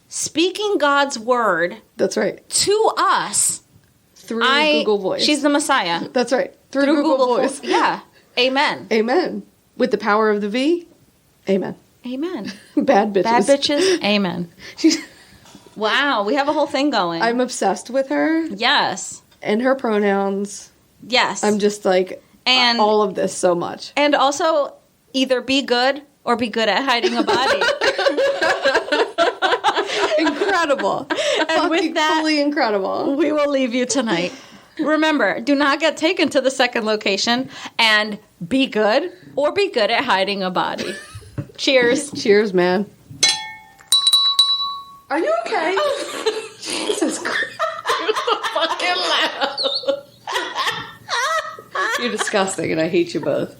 speaking God's word. That's right. To us through Google Voice. She's the Messiah. That's right. Through Google Voice. Yeah. Amen. Amen. With the power of the V. Amen. Amen. Bad bitches. Bad bitches. Amen. Wow, we have a whole thing going. I'm obsessed with her. Yes. And her pronouns. Yes. I'm just like... And all of this so much. And also, either be good or be good at hiding a body. Incredible. And with that, fully incredible. We will leave you tonight. Remember, do not get taken to the second location and be good or be good at hiding a body. Cheers. Cheers, man. Are you okay? Jesus Christ. You're so fucking loud. You're disgusting, and I hate you both.